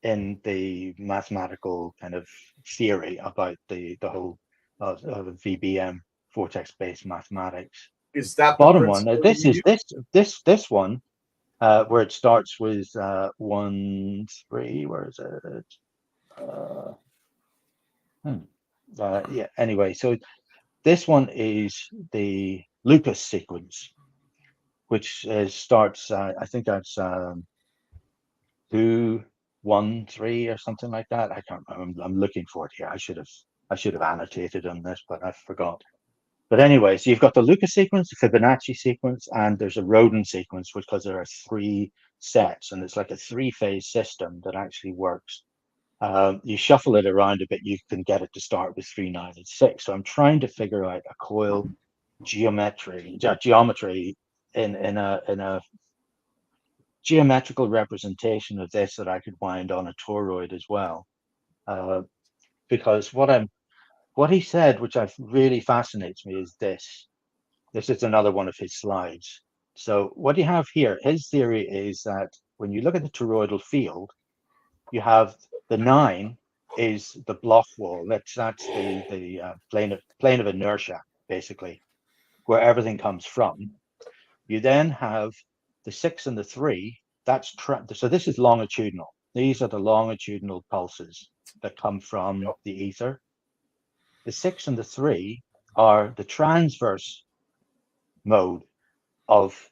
in the mathematical kind of theory about the whole VBM vortex-based mathematics. Is that the Bottom one. Now principle you use? this one where it starts with 1, 3. Where is it? Yeah. Anyway, so this one is the Lucas sequence, which starts. I think that's 2, 1, 3 or something like that. I can't remember. I'm looking for it here. I should have annotated on this, but I forgot. But anyway, so you've got the Lucas sequence, the Fibonacci sequence, and there's a Rodin sequence, because there are 3 sets, and it's like a 3-phase system that actually works. You shuffle it around a bit, you can get it to start with 3, 9, and 6. So I'm trying to figure out a coil geometry in a geometrical representation of this that I could wind on a toroid as well. Because what he said, which really fascinates me, is this. This is another one of his slides. So what you have here, his theory is that when you look at the toroidal field, you have the 9 is the block wall. That's the plane of inertia, basically, where everything comes from. You then have the 6 and the 3. So this is longitudinal. These are the longitudinal pulses that come from the ether. The 6 and the 3 are the transverse mode of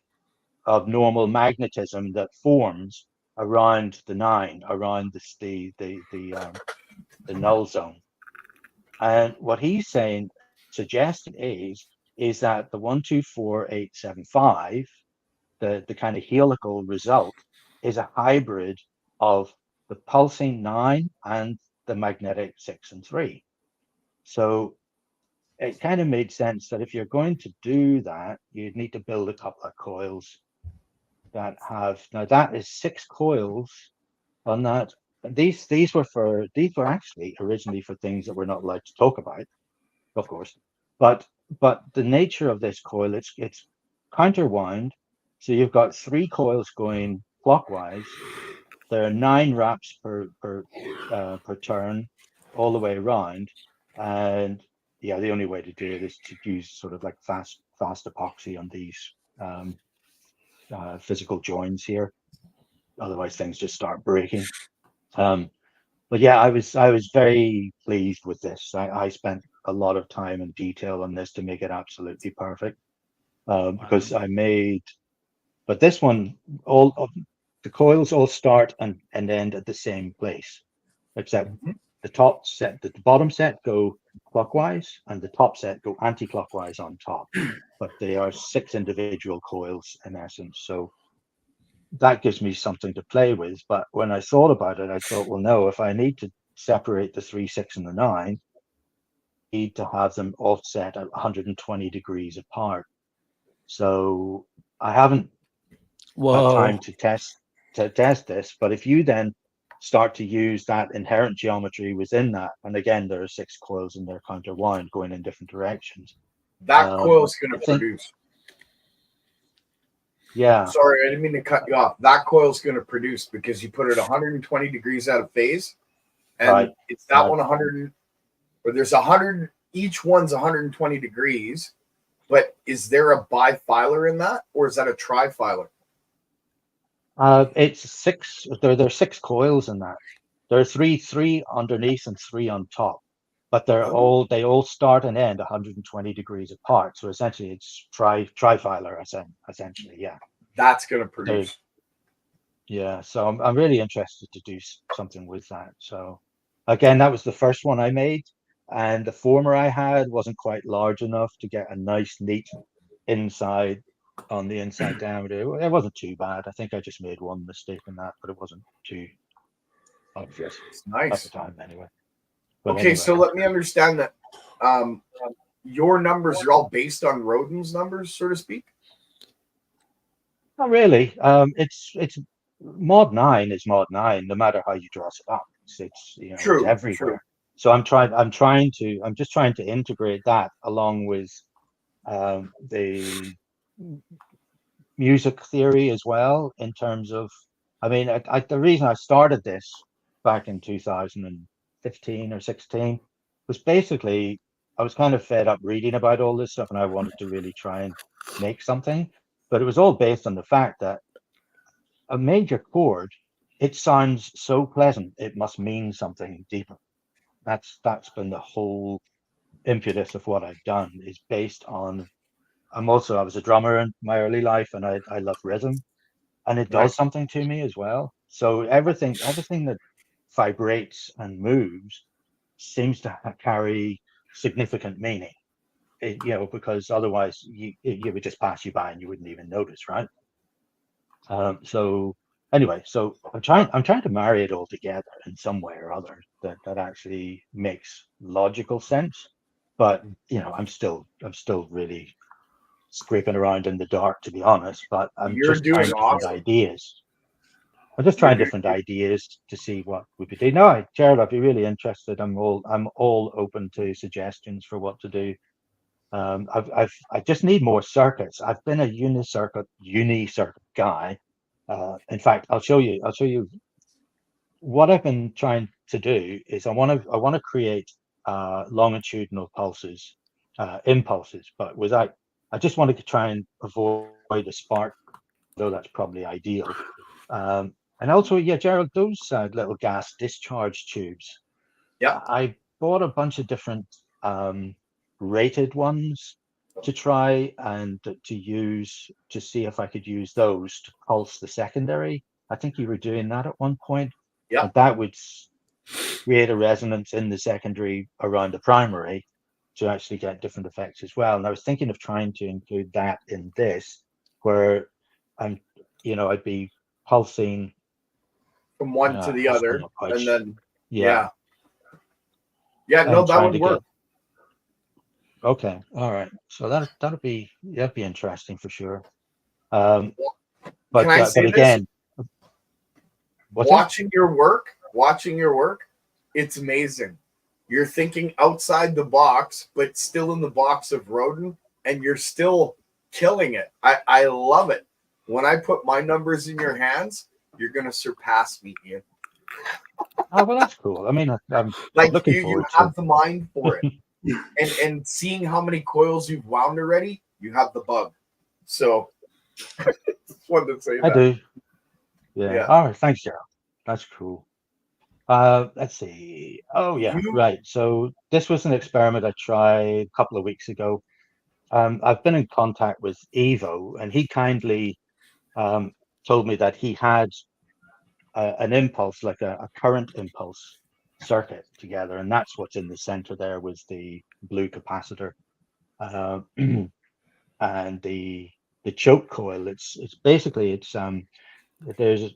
normal magnetism that forms around the 9, around the null zone. And what he's saying, suggesting is that the 1, 2, 4, 8, 7, 5, the kind of helical result, is a hybrid of the pulsing 9 and the magnetic 6 and 3. So it kind of made sense that if you're going to do that, you'd need to build a couple of coils that have, now that is 6 coils on that. These were actually originally for things that we're not allowed to talk about, of course. But the nature of this coil, it's counterwound. So you've got 3 coils going clockwise. There are 9 wraps per turn, all the way around. And yeah, the only way to do it is to use sort of like fast epoxy on these physical joins here. Otherwise, things just start breaking. But yeah, I was very pleased with this. I spent a lot of time and detail on this to make it absolutely perfect. Because I made, but this one, all of the coils all start and end at the same place, except the top set, the bottom set go clockwise, and the top set go anti-clockwise on top. But they are 6 individual coils in essence, so that gives me something to play with. But when I thought about it, I thought, well, no, if I need to separate the 3, 6, and the 9, I need to have them offset at 120 degrees apart. So I haven't had time to test this, but if you then start to use that inherent geometry within that, and again, there are 6 coils and they're counterwound going in different directions. That coil's going to produce. Yeah. Sorry, I didn't mean to cut you off. That coil's going to produce because you put it 120 degrees out of phase, and it's that one 100, or there's 100. Each one's 120 degrees. But is there a bifilar in that, or is that a trifilar? It's 6. There's 6 coils in that. There are three underneath and 3 on top, but they all start and end 120 degrees apart. So essentially, it's trifilar. Essentially, yeah. That's going to produce. Yeah. So I'm really interested to do something with that. So again, that was the first one I made. And the former I had wasn't quite large enough to get a nice, neat inside on the inside diameter. It wasn't too bad. I think I just made one mistake in that, but it wasn't too obvious. It's nice. At the time, anyway. But okay, anyway. so let me understand that your numbers are all based on Rodin's numbers, so to speak? Not really. It's mod 9 is mod 9, no matter how you dress it up. It's true, it's everywhere. True. So I'm just trying to integrate that along with the music theory as well, in terms of, I mean, the reason I started this back in 2015 or 16 was basically I was kind of fed up reading about all this stuff, and I wanted to really try and make something. But it was all based on the fact that a major chord, it sounds so pleasant, it must mean something deeper. That's been the whole impetus of what I've done, is based on, I was a drummer in my early life, and I love rhythm, and it does something to me as well. So everything that vibrates and moves seems to carry significant meaning, because otherwise you would just pass you by and you wouldn't even notice, right? So anyway, so I'm trying to marry it all together in some way or other that actually makes logical sense. But I'm still really scraping around in the dark, to be honest. But I'm just trying different ideas. I'm just trying different ideas to see what we could do. No, Gerald, I'd be really interested. I'm all open to suggestions for what to do. I just need more circuits. I've been a uni circuit guy. In fact, I'll show you what I've been trying to do is I want to create longitudinal pulses, impulses, but I just wanted to try and avoid a spark, though that's probably ideal. And also, yeah, Gerald, those little gas discharge tubes. Yeah, I bought a bunch of different rated ones to try and to use, to see if I could use those to pulse the secondary. I think you were doing that at one point. Yeah. And that would create a resonance in the secondary around the primary to actually get different effects as well. And I was thinking of trying to include that in this, where I'd be pulsing from one to the other, and then no, that would work. Okay, all right. So that'll be interesting for sure. But can I say but again, watching your work, it's amazing. You're thinking outside the box, but still in the box of Rodin, and you're still killing it. I love it. When I put my numbers in your hands, you're going to surpass me, Ian. Oh, well, that's cool. I mean, I'm like looking you forward have to the mind for it. and seeing how many coils you've wound already, you have the bug. So Just wanted to say I that. do. Yeah. Yeah. All right. Thanks, Gerald. That's cool. Let's see. Oh, yeah. You Right. So this was an experiment I tried a couple of weeks ago. I've been in contact with Evo, and he kindly um, told me that he had an impulse, like a current impulse circuit together, and that's what's in the center there was the blue capacitor. Uh, and the choke coil. It's basically there's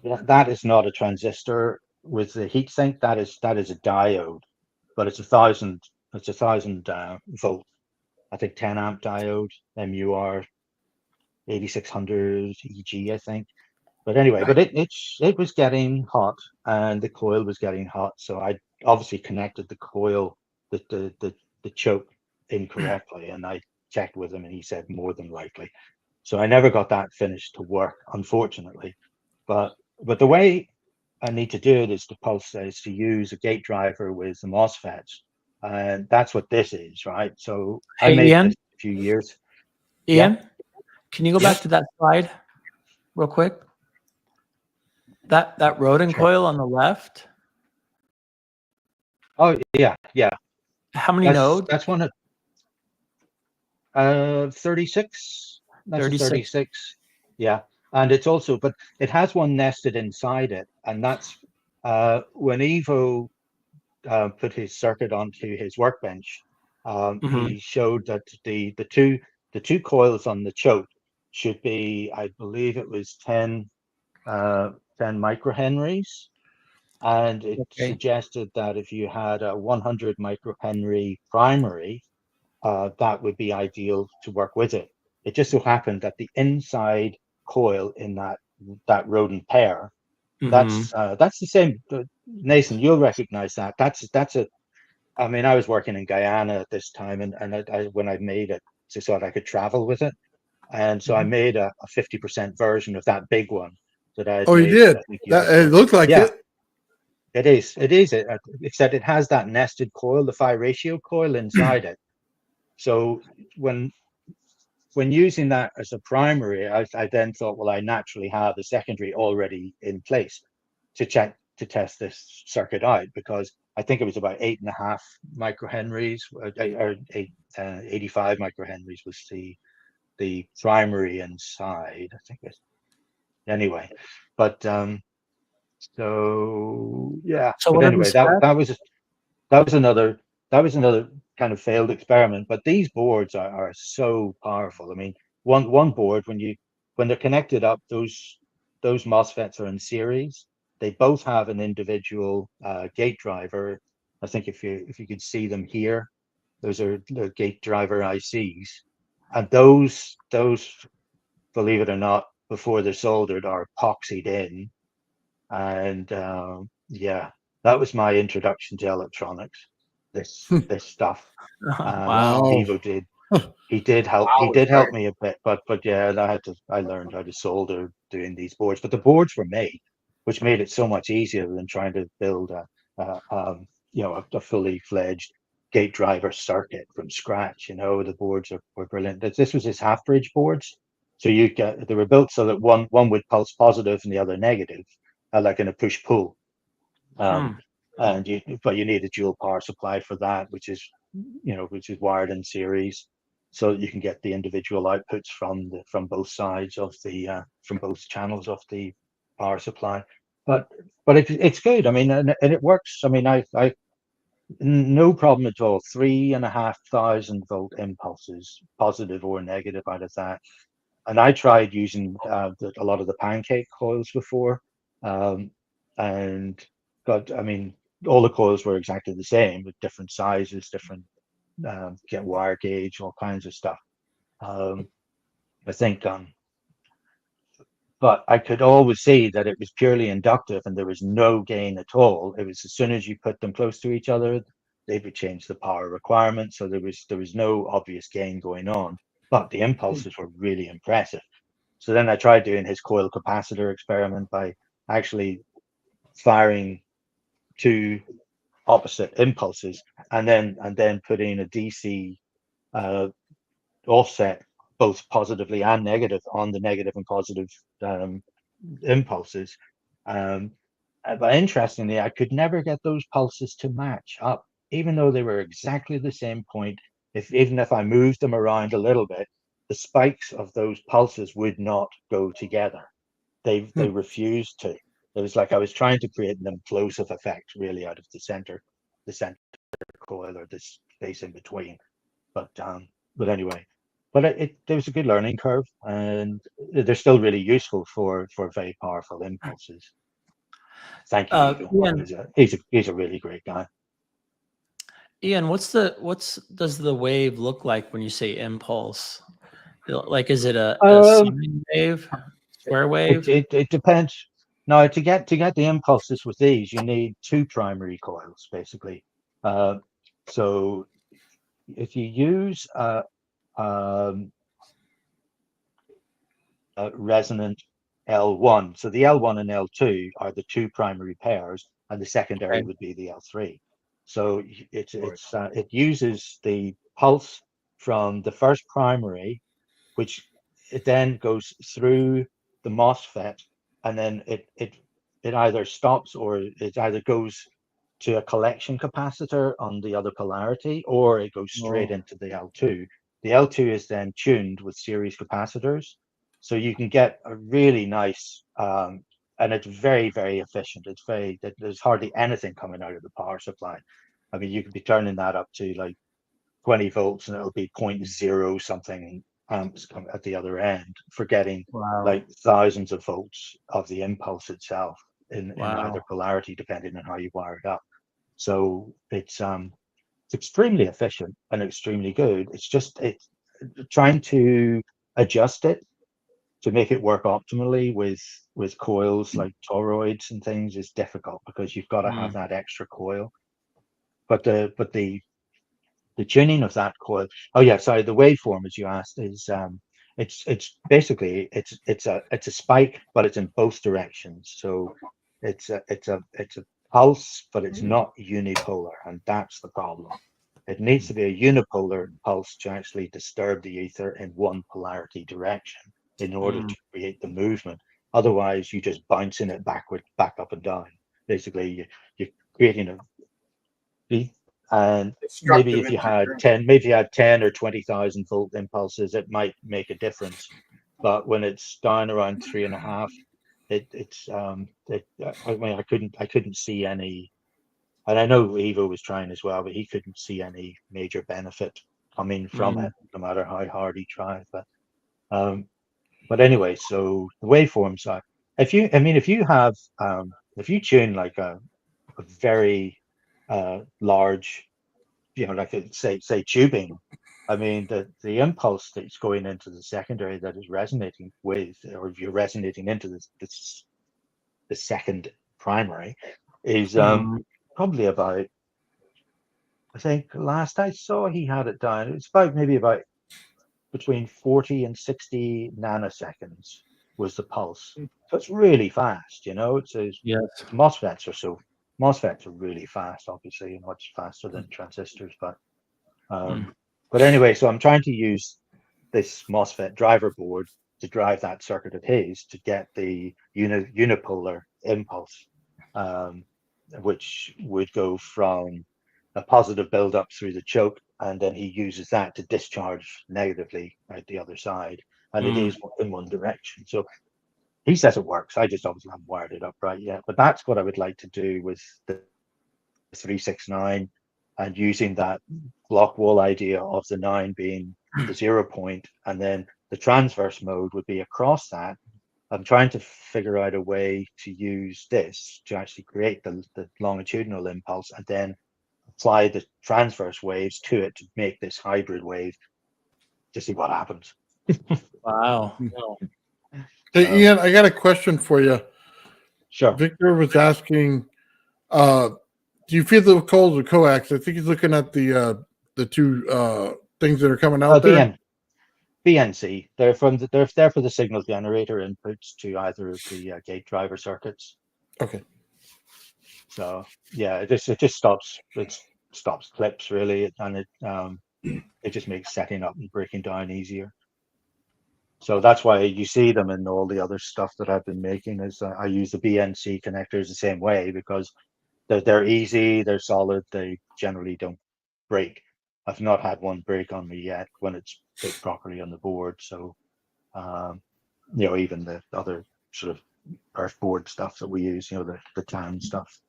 that is not a transistor with the heat sink. That is a diode, but it's a thousand volt. I think 10 amp diode, MUR 8600 EG, I think. But anyway, but it was getting hot and the coil was getting hot, so I obviously connected the coil, the choke incorrectly, and I checked with him and he said more than likely. So I never got that finished to work, unfortunately. But the way I need to do it is to use a gate driver with the MOSFETs, and that's what this is, right? So I Hey, made Ian. this a few years. Ian, can you go Yeah. back to that slide real quick? That Rodin Sure. coil on the left. Oh yeah, yeah. How many That's nodes? that's one of 36. That's a 36. 36. Yeah. And it's also, but it has one nested inside it. And that's when Evo put his circuit onto his workbench, Mhm. he showed that the two coils on the choke should be, I believe it was 10 microhenries. And it Okay. suggested that if you had a 100 microhenry primary, that would be ideal to work with it. It just so happened that the inside coil in that rodent pair, Mhm. that's the same. Nathan, you'll recognize that. That's a. I mean, I was working in Guyana at this time, and when I made it, so that I could travel with it, and so I Mhm. made a 50% version of that big one that I had Oh, you made. did. I think That years it ago. looked like Yeah, it. it is. It is. Except it has that nested coil, the phi ratio coil inside it. So when using that as a primary, I then thought, well, I naturally have a secondary already in place to test this circuit out, because I think it was about 8.5 microhenries, or 85 microhenries was the primary inside. I think it's anyway, but so yeah. So But what are the anyway, specs? that was another kind of failed experiment. But these boards are so powerful. I mean, one board, when they're connected up, those MOSFETs are in series. They both have an individual gate driver. I think if you could see them here, those are the gate driver ICs, and those, believe it or not, before they're soldered, are epoxied in. And yeah, that was my introduction to electronics. This stuff. Wow. Wow. Evo did. He did help. He Wow, did sorry. help me a bit, but yeah, I learned how to solder doing these boards. But the boards were made, which made it so much easier than trying to build a fully fledged gate driver circuit from scratch. The boards were brilliant. This was his half bridge boards, so they were built so that one would pulse positive and the other negative, like in a push pull. Hmm. But you need a dual power supply for that, which is wired in series, so that you can get the individual outputs from both sides of from both channels of the power supply. But it's good. I mean, and it works. I mean, I no problem at all. 3,500 volt impulses, positive or negative, out of that. And I tried using a lot of the pancake coils before, um, and I mean, all the coils were exactly the same with different sizes, different get wire gauge, all kinds of stuff. I think, but I could always see that it was purely inductive and there was no gain at all. It was as soon as you put them close to each other, they would change the power requirement. So there was no obvious gain going on, but the impulses were really impressive. So then I tried doing his coil capacitor experiment by actually firing two opposite impulses and then putting a DC offset both positively and negative on the negative and positive impulses. But interestingly, I could never get those pulses to match up, even though they were exactly the same point. Even if I moved them around a little bit, the spikes of those pulses would not go together. They refused to. It was like I was trying to create an implosive effect, really, out of the center coil, or this space in between. But anyway, but there was a good learning curve, and they're still really useful for very powerful impulses. Thank you, Eagle. Ian, He's a really great guy. Ian, what's does the wave look like when you say impulse? Like, is it a sine wave, square wave? It depends. No, to get the impulses with these, you need two primary coils, basically. So if you use a resonant L1, so the L1 and L2 are the two primary pairs, and the secondary would be the L3. So it uses the pulse from the first primary, which it then goes through the MOSFET, and then it either stops, or it either goes to a collection capacitor on the other polarity, or it goes straight into the L2. The L2 is then tuned with series capacitors, so you can get a really nice, and it's very, very efficient. There's hardly anything coming out of the power supply. I mean, you could be turning that up to like 20 volts, and it'll be 0.0 something amps at the other end, for getting like thousands of volts of the impulse itself in either polarity, depending on how you wire it up. So it's extremely efficient and extremely good. It's just trying to adjust it to make it work optimally with coils like toroids and things is difficult, because you've got to have that extra coil. But the tuning of that coil. Oh yeah, sorry. The waveform, as you asked, is it's basically it's a spike, but it's in both directions. So it's a pulse, but it's not unipolar, and that's the problem. It needs to be a unipolar pulse to actually disturb the ether in one polarity direction in order to create the movement. Otherwise, you just bouncing it back up and down. Basically, you're creating a. And maybe if you had 10 or 20,000 volt impulses, it might make a difference. But when it's down around 3.5, I mean, I couldn't see any, and I know Evo was trying as well, but he couldn't see any major benefit coming from it, no matter how hard he tried. But anyway, so the waveforms are, if you tune like a very large, like say tubing, I mean, the impulse that's going into the secondary that is resonating with, or if you're resonating into the second primary, is probably about, I think last I saw he had it down, it's about maybe about between 40 and 60 nanoseconds was the pulse. So it's really fast, MOSFETs are really fast, obviously, and much faster than transistors. But anyway, so I'm trying to use this MOSFET driver board to drive that circuit of his to get the unipolar impulse, which would go from a positive buildup through the choke, and then he uses that to discharge negatively out the other side, and it is in one direction. So he says it works. I just obviously haven't wired it up right yet, but that's what I would like to do with the 369, and using that block wall idea of the 9 being the 0 point, and then the transverse mode would be across that. I'm trying to figure out a way to use this to actually create the longitudinal impulse, and then apply the transverse waves to it to make this hybrid wave, to see what happens. Wow. Hey, Ian, I got a question for you. Sure. Victor was asking, do you feel the coils or coax? I think he's looking at the two things that are coming out there. BNC. They're there for the signal generator inputs to either of the gate driver circuits. Okay. So yeah, it just stops clips really, and it just makes setting up and breaking down easier. So that's why you see them in all the other stuff that I've been making. Is I use the BNC connectors the same way because they're easy, they're solid, they generally don't break. I've not had one break on me yet when it's put properly on the board. So even the other sort of earth board stuff that we use, the tan stuff.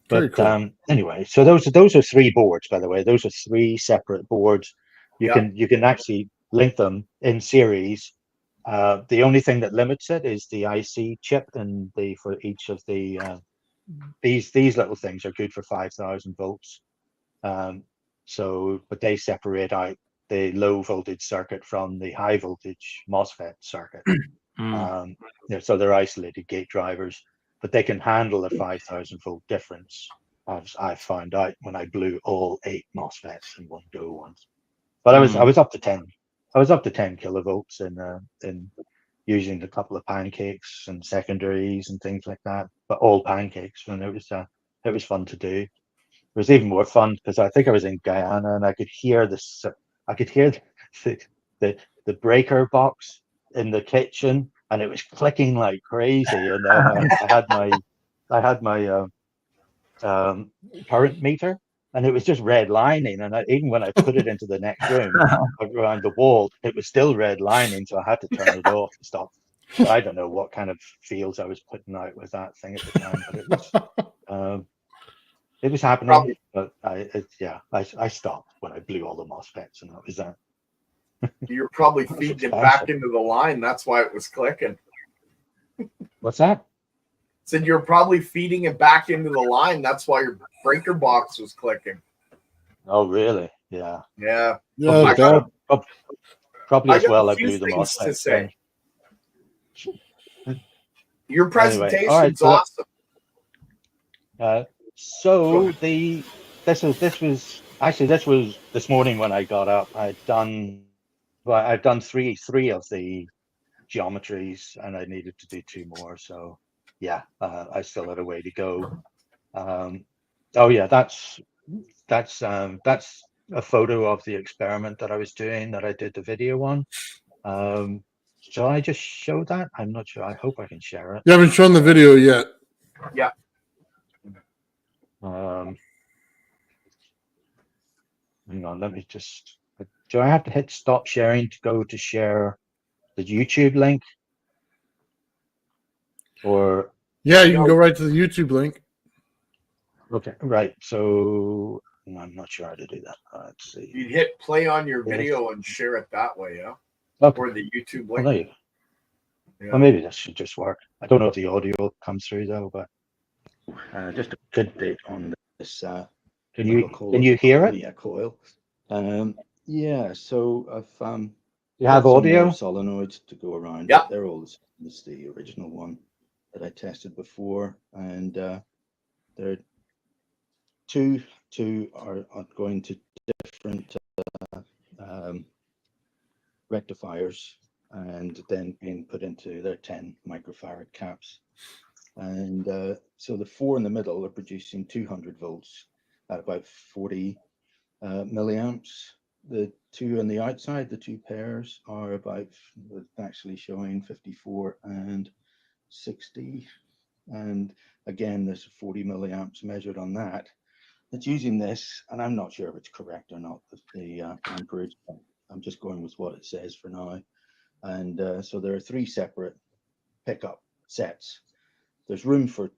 Very But cool. anyway, so those are three boards, by the way. Those are three separate boards. You Yeah. can actually link them in series. The only thing that limits it is the IC chip, and for each of the these little things are good for 5,000 volts. But they separate out the low voltage circuit from the high voltage MOSFET circuit. So they're isolated gate drivers, but they can handle a 5,000 volt difference, as I found out when I blew all 8 MOSFETs in one go once. But I was up to 10. I was up to 10 kilovolts in using a couple of pancakes and secondaries and things like that, but all pancakes. And it was fun to do. It was even more fun because I think I was in Guyana and I could hear the breaker box in the kitchen, and it was clicking like crazy. And I had my current meter, and it was just red lining. And even when I put it into the next room around the wall, it was still red lining. So I had to turn it off to stop. So I don't know what kind of fields I was putting out with that thing at the time, but it was happening. Probably. But I stopped when I blew all the MOSFETs, and that was that. You're probably That was feeding it expensive. back into the line. That's why it was clicking. What's that? Said you're probably feeding it back into the line. That's why your breaker box was clicking. Oh, really? Yeah. Yeah. Yeah, I got Probably I as got well. a I few blew the things to MOSFETs say. then. Your Anyway, presentation's all right. So awesome. this was this morning when I got up. I'd done three of the geometries, and I needed to do 2 more. So yeah, I still had a way to go. Oh yeah, that's a photo of the experiment that I was doing that I did the video on. Shall I just show that? I'm not sure. I hope I can share it. You haven't shown the video yet. Yeah. Hang on, let me just. Do I have to hit stop sharing to go to share the YouTube link? Or Yeah, you can go right to the YouTube link. okay, right. So I'm not sure how to do that. Let's see. You'd hit play on your video and share it that way, yeah? Okay. Or the YouTube Well, link. there you go. Yeah. Well, maybe this should just work. I don't know if the audio comes through though, but just a good date on this. Can you hear it? Yeah, coil. Yeah, so I've You have got some more audio? solenoids to go around. Yep. They're all the same as the original one that I tested before, and there two are going to different rectifiers, and then being put into their 10 microfarad caps. And so the 4 in the middle are producing 200 volts at about 40 milliamps. The 2 on the outside, the 2 pairs, are about actually showing 54 and 60. And again, there's 40 milliamps measured on that. It's using this, and I'm not sure if it's correct or not, the amperage. I'm just going with what it says for now. And so there are 3 separate pickup sets. There's room for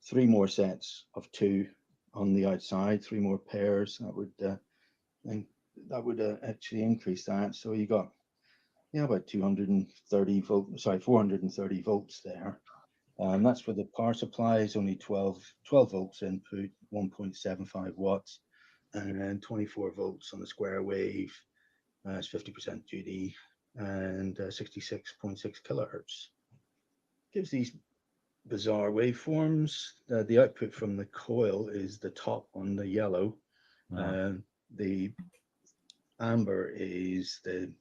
3 more sets of 2 on the outside, 3 more pairs. That would actually increase that. So you got about 230 volts, sorry, 430 volts there. That's for the power supply is only 12 volts input, 1.75 watts, and 24 volts on the square wave. It's 50% duty and 66.6 kilohertz. Gives these bizarre waveforms. The output from the coil is the top on the yellow. The amber is the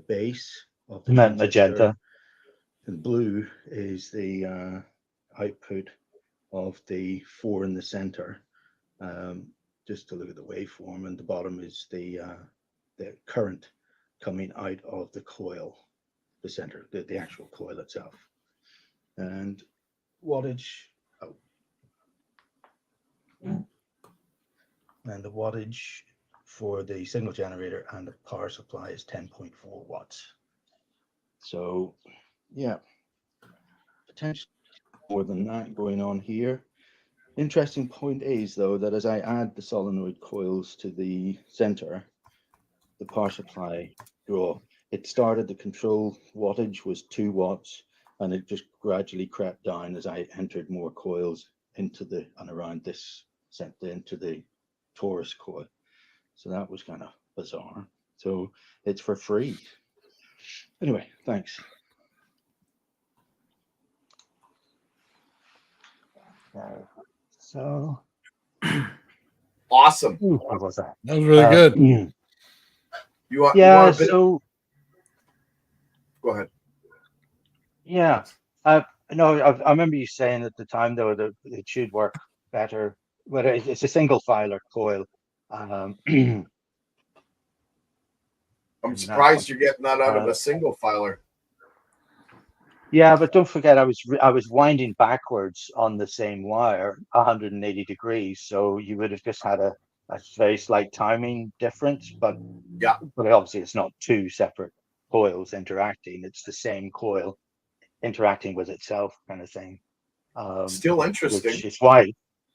base of the Magenta. and blue is the output of the 4 in the center. Just to look at the waveform, and the bottom is the current coming out of the coil. the center, the actual coil itself. And wattage, and the wattage for the signal generator and the power supply is 10.4 watts. So yeah, potentially more than that going on here. Interesting point is, though, that as I add the solenoid coils to the center, the power supply draw, it started, the control wattage was 2 watts, and it just gradually crept down as I entered more coils into the, and around this, sent into the Taurus coil. So that was kind of bizarre. So it's for free. Anyway, thanks. So Awesome. what was that? That was really good. You want Yeah. a bit? So Go ahead. yeah, no, I remember you saying at the time though that it should work better, but it's a single filer coil. I'm and that surprised one. you're getting that out of a single filer. Yeah, but don't forget, I was winding backwards on the same wire, 180 degrees. So you would have just had a very slight timing difference, but Yeah. but obviously it's not two separate coils interacting. It's the same coil interacting with itself, kind of thing. Still interesting.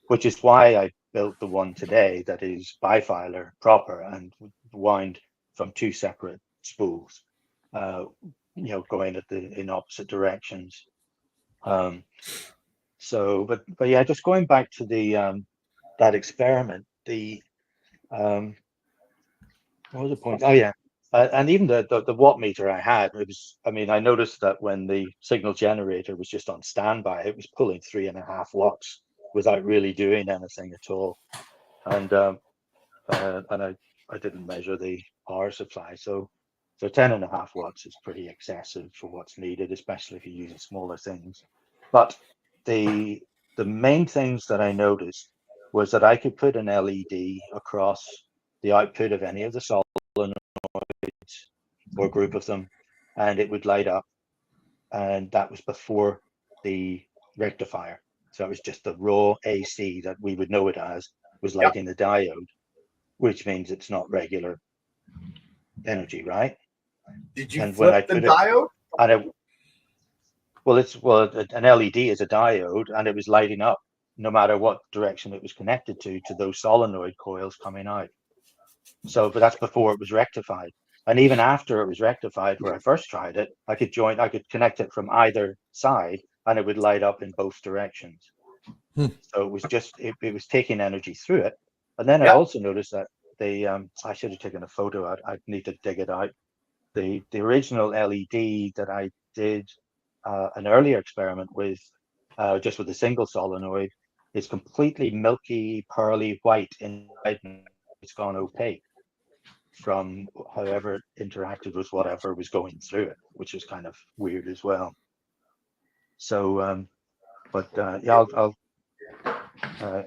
Which is why I built the one today that is bifilar proper and wind from two separate spools. Going in opposite directions. But yeah, just going back to the that experiment, what was the point? Oh yeah, and even the watt meter I had, I noticed that when the signal generator was just on standby, it was pulling 3.5 watts without really doing anything at all, and I didn't measure the power supply, so 10.5 watts is pretty excessive for what's needed, especially if you're using smaller things. But the main things that I noticed was that I could put an LED across the output of any of the solenoids or a group of them, and it would light up. And that was before the rectifier. So it was just the raw AC that we would know it as was lighting the diode, which means it's not regular energy, right? Did you And when I flip the put diode? An LED is a diode, and it was lighting up no matter what direction it was connected to those solenoid coils coming out. But that's before it was rectified. And even after it was rectified, where I first tried it, I could connect it from either side, and it would light up in both directions. So it was it was taking energy through it. And then I also noticed that I should have taken a photo out. I'd need to dig it out. The original LED that I did an earlier experiment with, just with a single solenoid, is completely milky, pearly white inside. It's gone opaque from however it interacted with whatever was going through it, which is kind of weird as well. So, I'll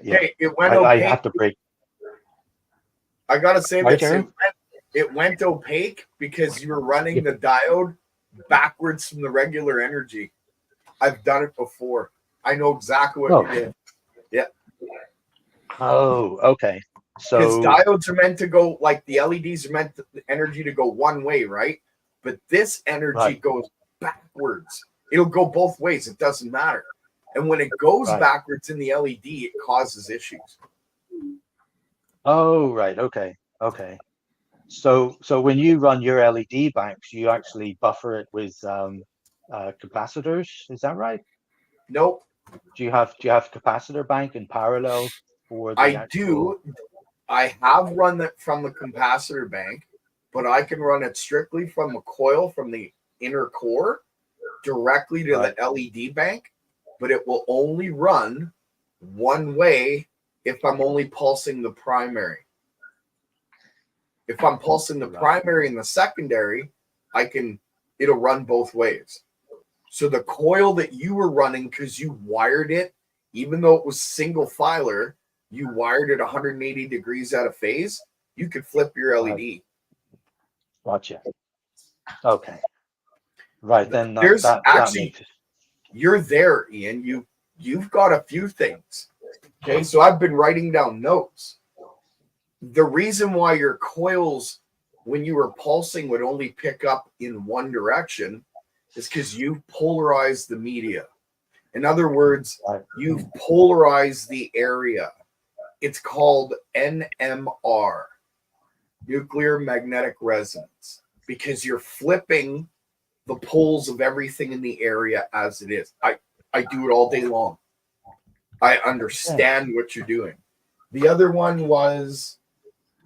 Hey, it went I opaque. have to break. I gotta say Right, this. Gerald? It went opaque because you were running the diode backwards from the regular energy. I've done it before. I know exactly what you did. Yeah. Oh, okay. Because So diodes are meant to go, like the LEDs are meant the energy to go one way, right? But this energy goes backwards. It'll go both ways. It doesn't matter. And when it goes backwards in the LED, it causes issues. Oh, right. Okay. So when you run your LED banks, you actually buffer it with capacitors. Is that right? Nope. Do you have capacitor bank in parallel for the I do. I have run that from the capacitor bank, but I can run it strictly from a coil from the inner core directly to the LED bank, but it will only run one way if I'm only pulsing the primary. If I'm pulsing the primary and the secondary, it'll run both ways. So the coil that you were running, because you wired it, even though it was single filer, you wired it 180 degrees out of phase, you could flip your LED. Gotcha. Okay. Right, then There's that actually, makes you're there, Ian. You've got a few things. Okay, so I've been writing down notes. The reason why your coils, when you were pulsing, would only pick up in one direction is because you've polarized the media. In other words, right. you've polarized the area. It's called NMR, nuclear magnetic resonance, because you're flipping the poles of everything in the area as it is. I do it all day long. I understand what you're doing. The other one was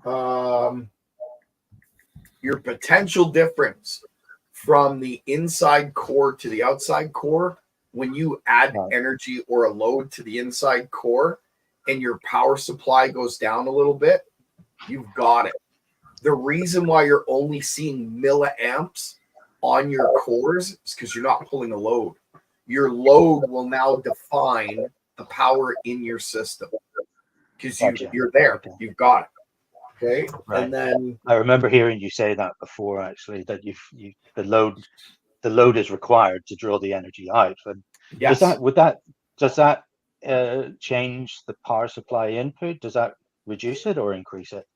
your potential difference from the inside core to the outside core. When you add energy or a load to the inside core and your power supply goes down a little bit, you've got it. The reason why you're only seeing milliamps on your cores is because you're not pulling a load. Your load will now define the power in your system because you're there. Okay. You've got it. Okay. Right. And then I remember hearing you say that before, actually, that the load is required to draw the energy out. But yes, does that change the power supply input? Does that reduce it or increase it?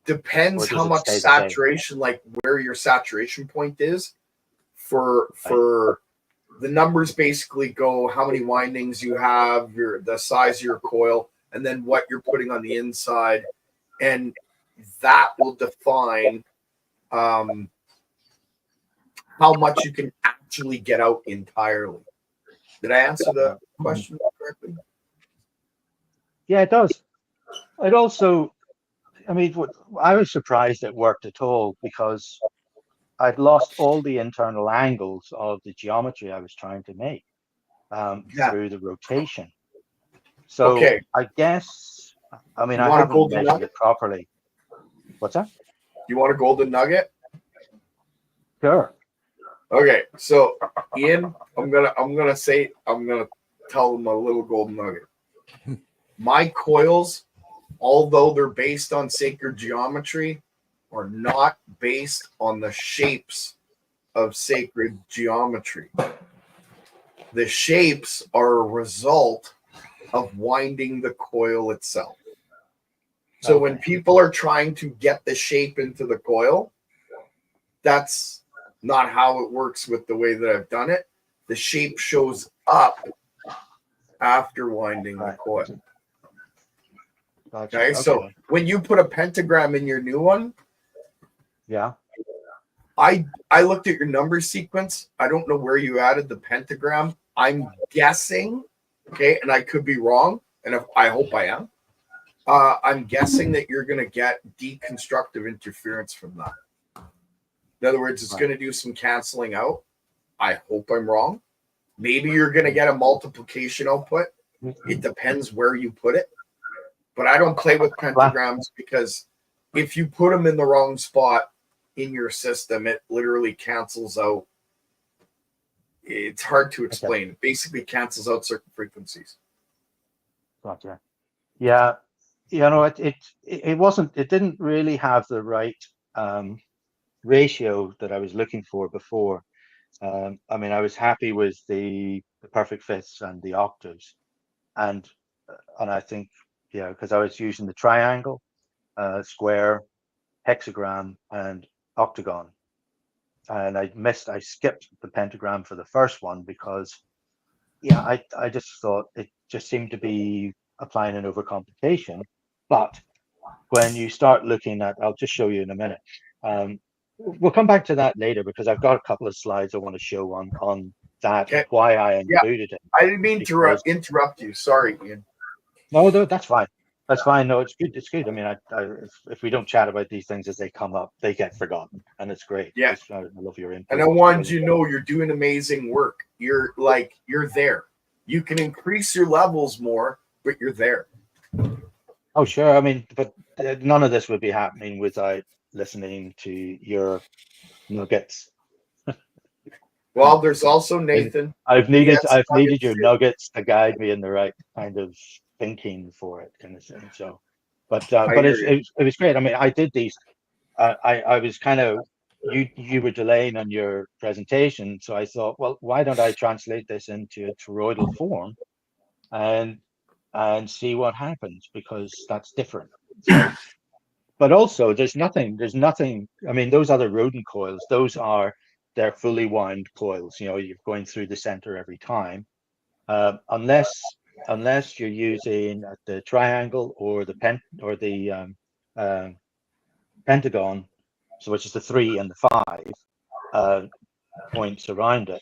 depends Or does how it much stay the same? saturation, like where your saturation point is for the numbers basically go how many windings you have, the size of your coil, and then what you're putting on the inside, and that will define how much you can actually get out entirely. Did I answer the question correctly? Yeah, it does. It also, I mean, I was surprised it worked at all because I'd lost all the internal angles of the geometry I was trying to make through the rotation. So Okay. I guess, I mean, You I want a haven't golden measured nugget? it properly. What's that? You want a golden nugget? Sure. Okay, so Ian, I'm gonna tell them a little golden nugget. My coils, although they're based on sacred geometry, are not based on the shapes of sacred geometry. The shapes are a result of winding the coil itself. So when people are trying to get the shape into the coil, that's not how it works with the way that I've done it. The shape shows up after winding the coil. Gotcha. Okay, so when you put a pentagram in your new one, yeah, I looked at your number sequence. I don't know where you added the pentagram. I'm guessing, okay, and I could be wrong, and I hope I am. I'm guessing that you're going to get deconstructive interference from that. In other words, it's going to do some canceling out. I hope I'm wrong. Maybe you're going to get a multiplication output. It depends where you put it. But I don't play with pentagrams because if you put them in the wrong spot in your system, it literally cancels out. It's hard to explain. It basically cancels out certain frequencies. Gotcha. Yeah, you know, it wasn't. It didn't really have the right ratio that I was looking for before. I mean, I was happy with the perfect fifths and the octaves, and I think, yeah, because I was using the triangle, square, hexagram, and octagon, and I skipped the pentagram for the first one because, yeah, I just thought it just seemed to be applying an overcomplication. But when you start looking at, I'll just show you in a minute. We'll come back to that later because I've got a couple of slides I want to show on that and why I included it. I didn't mean to interrupt you. Sorry, Ian. No, that's fine. That's fine. No, it's good. It's good. I mean, if we don't chat about these things as they come up, they get forgotten, and it's great. Yeah, I love your input. And I wanted you to know you're doing amazing work. You're there. You can increase your levels more, but you're there. Oh, sure. I mean, but none of this would be happening without listening to your nuggets. Well, there's also Nathan. I've needed your nuggets to guide me in the right kind of thinking for it, kind of thing. So, but it was great. I mean, I did these. I was kind of you were delaying on your presentation, so I thought, well, why don't I translate this into a toroidal form and see what happens, because that's different. So, but also there's nothing. I mean, those other rodent coils, they're fully wound coils. You know, you're going through the center every time, unless you're using the triangle or the pentagon, so which is the 3 and the 5 points around it.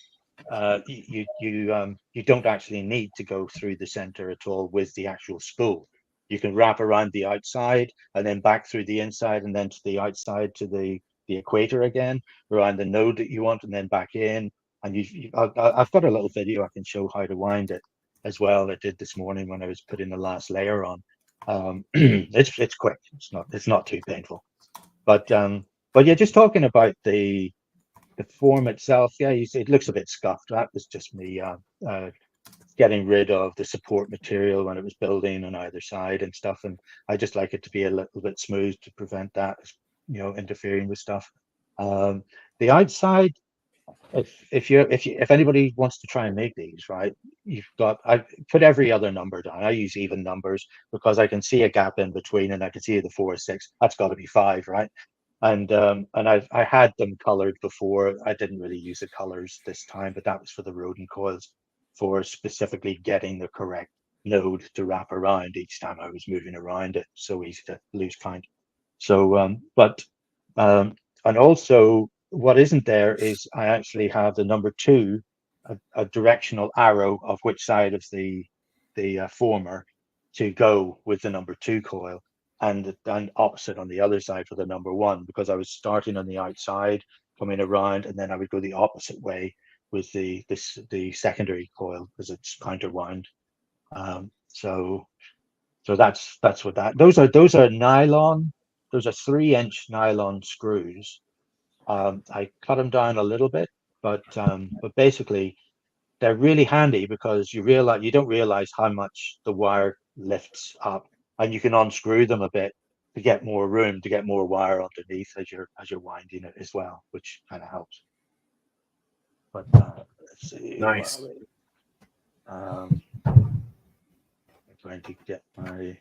You don't actually need to go through the center at all with the actual spool. You can wrap around the outside and then back through the inside and then to the outside to the equator again, around the node that you want, and then back in. And I've got a little video I can show how to wind it as well. I did this morning when I was putting the last layer on. It's quick. It's not too painful. But yeah, just talking about the form itself, yeah, it looks a bit scuffed. That was just me getting rid of the support material when it was building on either side and stuff. And I just like it to be a little bit smooth to prevent that, interfering with stuff. The outside, if anybody wants to try and make these, right, I put every other number down. I use even numbers because I can see a gap in between, and I can see the 4 or 6. That's got to be 5, right? And I had them colored before. I didn't really use the colors this time, but that was for the rodent coils, for specifically getting the correct node to wrap around each time I was moving around it. So easy to lose count. So, and also what isn't there is I actually have the number 2, a directional arrow of which side of the former to go with the number 2 coil, and opposite on the other side for the number 1, because I was starting on the outside, coming around, and then I would go the opposite way with the secondary coil because it's counterwound. So that's what that. Those are nylon. Those are 3-inch nylon screws. I cut them down a little bit, but basically they're really handy because you don't realize how much the wire lifts up, and you can unscrew them a bit to get more room, to get more wire underneath as you're winding it as well, which kind of helps. But let's see. Nice. I'm going to get my.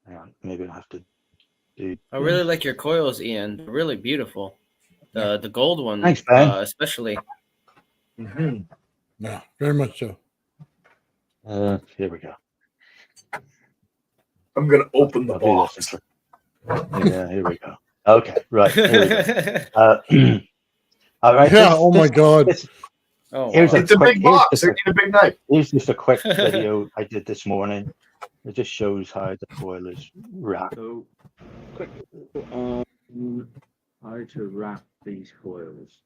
Hang on, maybe I'll have to do. I really like your coils, Ian. They're really beautiful. The gold one, Thanks, Ben. especially. Mm-hmm. Yeah, very much so. Here we go. I'm gonna open the box. Yeah, here we go. Okay, right. Here we go. All right. Yeah. Oh my God. Oh, Here's wow. It's a big box. They need a big knife. Here's just a quick video I did this morning. It just shows how the coil is wrapped. So, quick how to wrap these coils.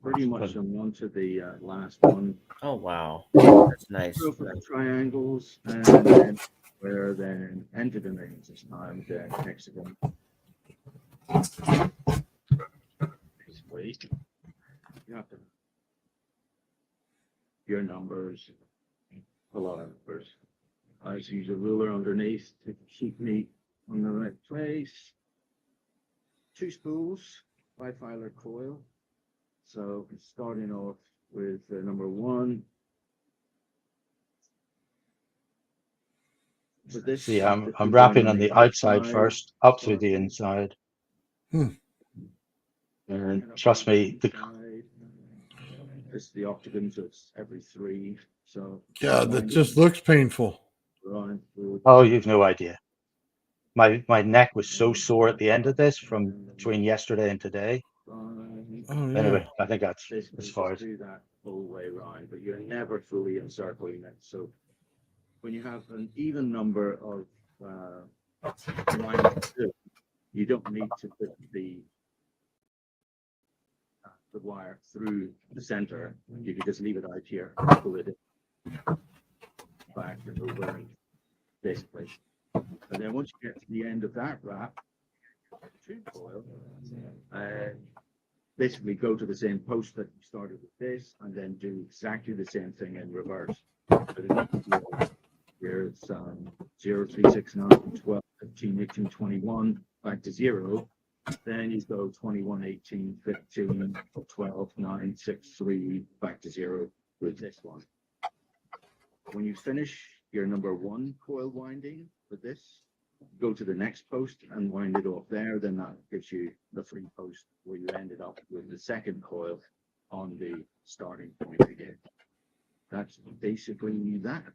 Pretty much on to the last one. Oh, wow. That's nice. Go for the triangles, and then where then enter the names this time, the hexagon. Basically, you have to your numbers, a lot of numbers. I just use a ruler underneath to keep me on the right place. 2 spools, bifilar coil. So starting off with number 1. So this, see, I'm wrapping on the outside first, up through the inside. And trust me, it's the octagon, so it's every 3. So yeah, that just looks painful. Oh, you've no idea. My neck was so sore at the end of this from between yesterday and today. Oh, yeah. Anyway, I think that's as far as. Do that full way around, but you're never fully encircling it. So when you have an even number of lines, you don't need to put the wire through the center. You can just leave it out here, pull it back and over, basically. And then once you get to the end of that wrap, 2 coil, basically go to the same post that you started with this, and then do exactly the same thing in reverse. Here it's 0, 3, 6, 9, 12, 15, 18, 21, back to 0. Then you go 21, 18, 15, 12, 9, 6, 3, back to 0 with this one. When you finish your number 1 coil winding with this, go to the next post and wind it off there. Then that gives you the free post where you ended up with the second coil on the starting point again. That's basically that.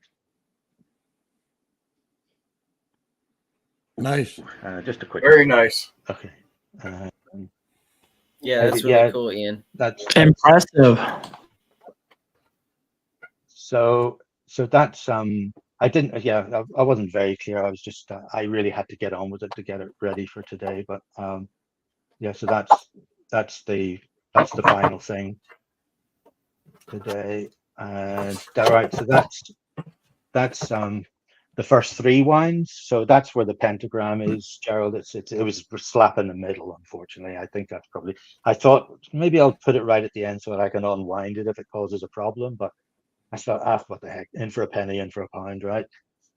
Nice. Just a quick. Very nice. Okay. Yeah, that's really yeah, cool, Ian. That's Impressive. so that's I didn't, I wasn't very clear. I was just I really had to get on with it to get it ready for today. But yeah, so that's the final thing today. And all right, so that's the first 3 winds. So that's where the pentagram is, Gerald. It was slap in the middle, unfortunately. I think that's probably, I thought maybe I'll put it right at the end so that I can unwind it if it causes a problem, but I thought, what the heck, in for a penny, in for a pound, right?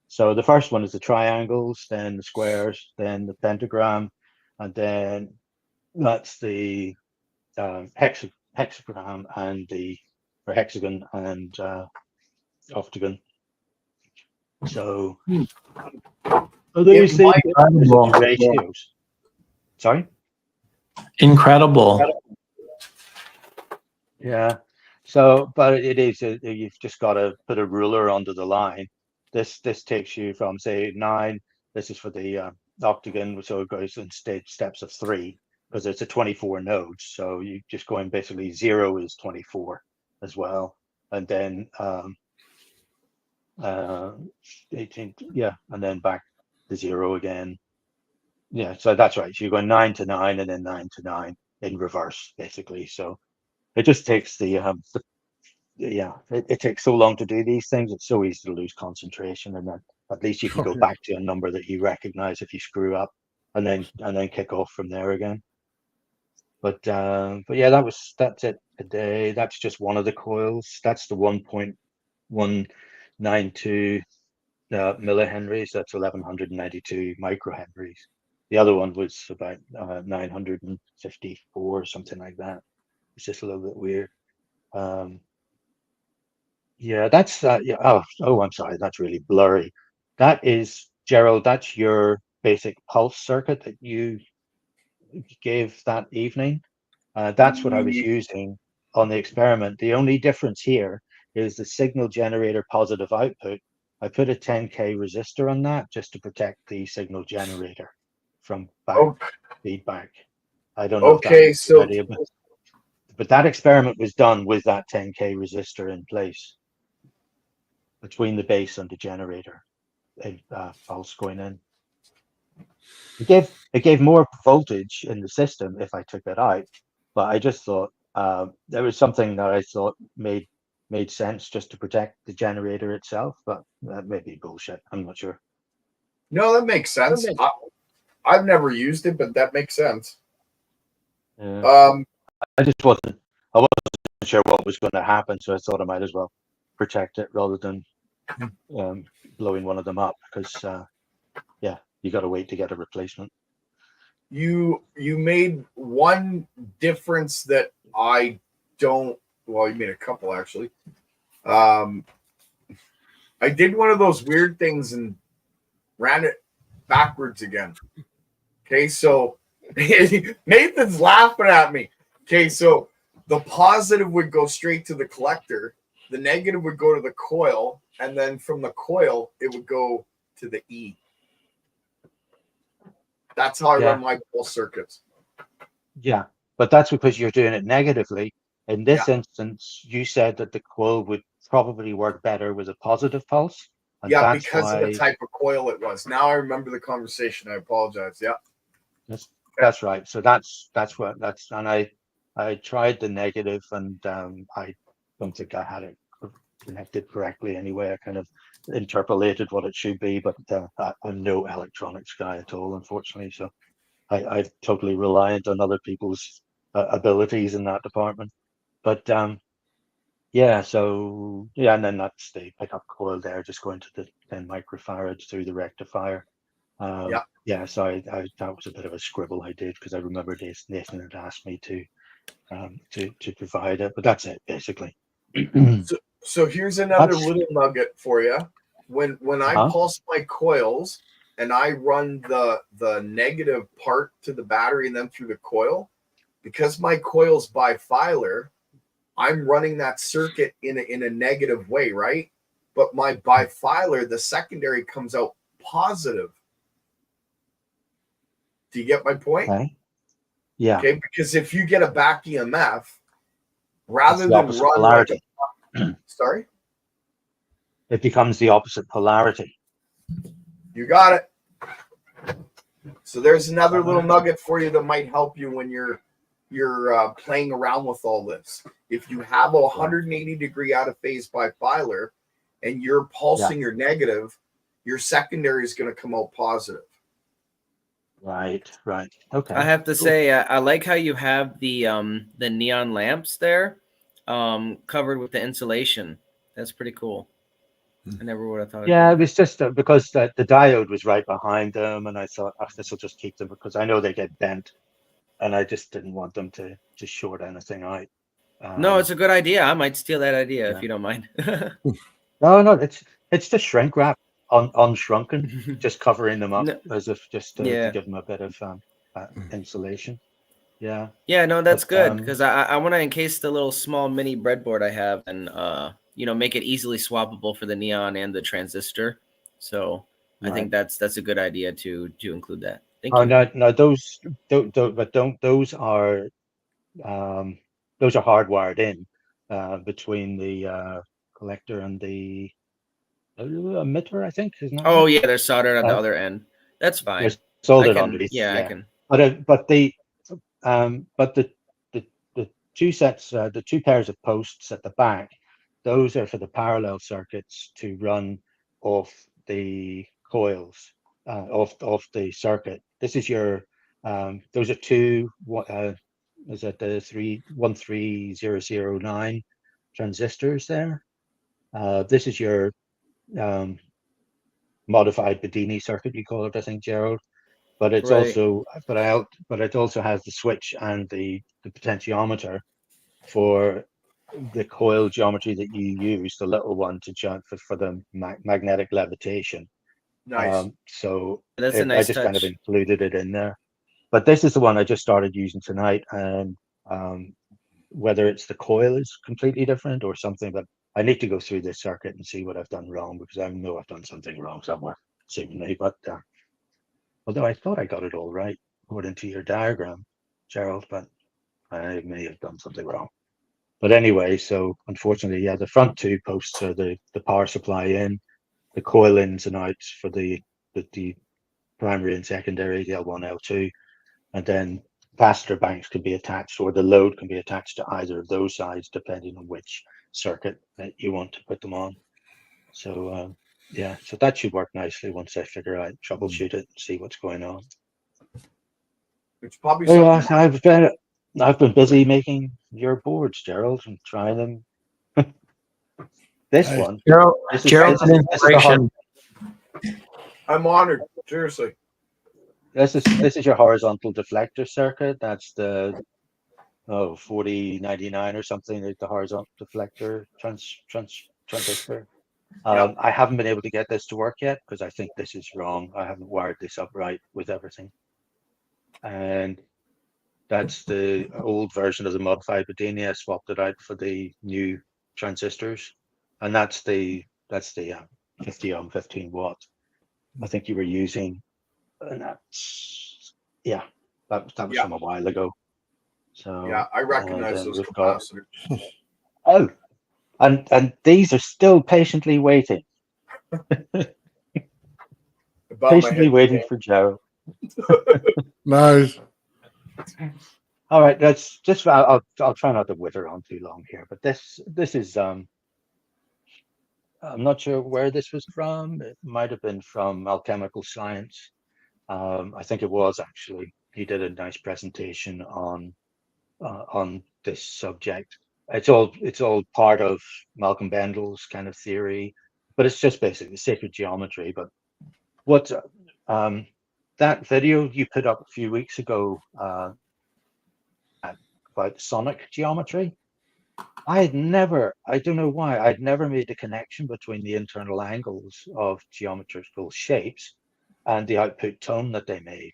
So the first one is the triangles, then the squares, then the pentagram, and then that's the hexagram and or hexagon and octagon. So these things Incredible. ratios. Sorry? Incredible. Yeah. So, but it is, you've just got to put a ruler under the line. This takes you from, say, 9. This is for the octagon, so it goes in steps of 3 because it's a 24 nodes. So you just going basically 0 is 24 as well, and then 18, yeah, and then back to 0 again. Yeah, so that's right. So you're going 9 to 9 and then 9 to 9 in reverse, basically. So it just takes it takes so long to do these things. It's so easy to lose concentration, and then at least you can go back to a number that you recognize if you screw up, and then kick off from there again. But yeah, that's it today. That's just one of the coils. That's the 1.192 millihenries. That's 1192 microhenries. The other one was about 954, something like that. It's just a little bit weird. Yeah, that's yeah. Oh, I'm sorry. That's really blurry. That is, Gerald, that's your basic pulse circuit that you gave that evening. That's what I was using on the experiment. The only difference here is the signal generator positive output. I put a 10K resistor on that just to protect the signal generator from feedback. I don't know if that's ready, but that experiment was done with that 10K resistor in place between the base and the generator, pulse going in. It gave more voltage in the system if I took it out, but I just thought there was something that I thought made sense just to protect the generator itself, but that may be bullshit. I'm not sure. No, that makes sense. I've never used it, but that makes sense. I wasn't sure what was going to happen, so I thought I might as well protect it rather than blowing one of them up, because yeah, you got to wait to get a replacement. You made one difference that I don't. Well, you made a couple actually. I did one of those weird things and ran it backwards again. Okay, so Nathan's laughing at me. Okay, so the positive would go straight to the collector, the negative would go to the coil, and then from the coil it would go to the E. That's how I run my pulse circuits. Yeah, but that's because you're doing it negatively. In this instance, you said that the coil would probably work better with a positive pulse. And yeah, because of the type of coil it was. Now I remember the conversation. I apologize. Yeah. That's right. So and I tried the negative, and I don't think I had it connected correctly anyway. I kind of interpolated what it should be, but I'm no electronics guy at all, unfortunately. So I'm totally reliant on other people's abilities in that department. But yeah, so yeah, and then that's the pickup coil there, just going to the 10 microfarads through the rectifier. Yeah, so I that was a bit of a scribble I did because I remember Nathan had asked me to provide it, but that's it basically. So here's another That's- little nugget for you. When I Uh-huh. pulse my coils and I run the negative part to the battery and then through the coil, because my coil's bifilar, I'm running that circuit in a negative way, right? But my bifilar, the secondary comes out positive. Do you get my point? Okay. Yeah. Okay, because if you get a back EMF, It's rather the than opposite run polarity. sorry, It becomes the opposite polarity. you got it. So there's another little nugget for you that might help you when you're playing around with all this. If you have a 180-degree out of phase bifilar and you're pulsing your negative, your secondary is going to come out positive. Right. Okay. I have to Cool. say, I like how you have the neon lamps there, covered with the insulation. That's pretty cool. I never would have thought. Yeah, it was just because the diode was right behind them, and I thought, oh, this will just keep them because I know they get bent, and I just didn't want them to short anything out. No, it's a good idea. I might steal that idea Yeah. if you don't mind. No, it's just shrink wrap unshrunken, just covering them up No, as if just to yeah. give them a bit of insulation. Yeah. Yeah, no, that's But, good because I want to encase the little small mini breadboard I have and make it easily swappable for the neon and the transistor. So I think that's a good idea to include that. Thank you. No, those those are hardwired in between the collector and the emitter, I think, isn't that Oh right? yeah, they're soldered at the other end. That's fine. They're soldered I can, underneath. yeah, I Yeah, can. but the two sets, the two pairs of posts at the back, those are for the parallel circuits to run off the coils, off the circuit. This is your those are two. Is that the 13009 transistors there? This is your modified Bedini circuit, you call it, I think, Gerald. But it's Right. also, but it also has the switch and the potentiometer for the coil geometry that you use, the little one to jump for the magnetic levitation. Nice. So That's a I nice just kind of touch. included it in there. But this is the one I just started using tonight, and whether it's the coil is completely different or something, but I need to go through this circuit and see what I've done wrong because I know I've done something wrong somewhere, seemingly. But although I thought I got it all right according to your diagram, Gerald, but I may have done something wrong. But anyway, so unfortunately, yeah, the front two posts are the power supply in, the coil ins and outs for the primary and secondary, the L1, L2, and then capacitor banks can be attached, or the load can be attached to either of those sides, depending on which circuit that you want to put them on. So yeah, so that should work nicely once I figure out, troubleshoot it, and see what's going on. It's probably Yeah, something. I've been busy making your boards, Gerald, and trying them. This Nice. one, Gerald, this is an the inspiration. I'm honored. Seriously. this is your horizontal deflector circuit. That's the 4099 or something, like the horizontal deflector transistor. Yep. I haven't been able to get this to work yet because I think this is wrong. I haven't wired this up right with everything. And that's the old version of the modified Bedini. I swapped it out for the new transistors, and that's the 50 ohm 15 watt. I think you were using, and that's that was Yeah. from a while ago. So Yeah, I recognize those we've got capacitors. and these are still patiently waiting. Above my Patiently head. waiting for Gerald. Nice. All right, that's just I'll try not to wither on too long here, but this is I'm not sure where this was from. It might have been from Alchemical Science. I think it was actually. He did a nice presentation on this subject. It's all part of Malcolm Bendel's kind of theory, but it's just basically sacred geometry. But what That video you put up a few weeks ago about sonic geometry, I don't know why, I'd never made the connection between the internal angles of geometrical shapes and the output tone that they made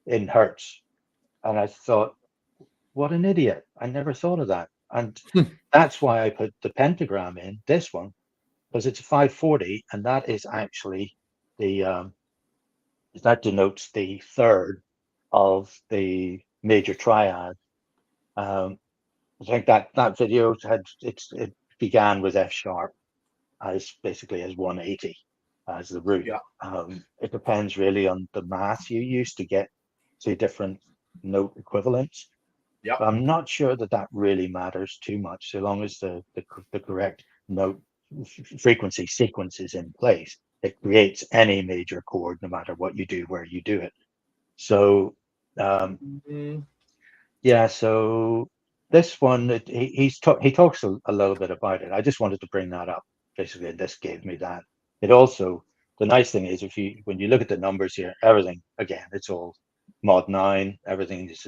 in hertz. And I thought, what an idiot. I never thought of that. And that's why I put the pentagram in, this one, because it's a 540, and that is actually that denotes the third of the major triad. I think that video it began with F sharp as basically as 180 as the root. Yeah. It depends really on the math you use to get to different note equivalents. Yeah. But I'm not sure that really matters too much, so long as the correct note frequency sequence is in place. It creates any major chord, no matter what you do, where you do it. So, yeah. So this one, he talks a little bit about it. I just wanted to bring that up. Basically, this gave me that. It also, the nice thing is, when you look at the numbers here, everything again, it's all mod 9. Everything is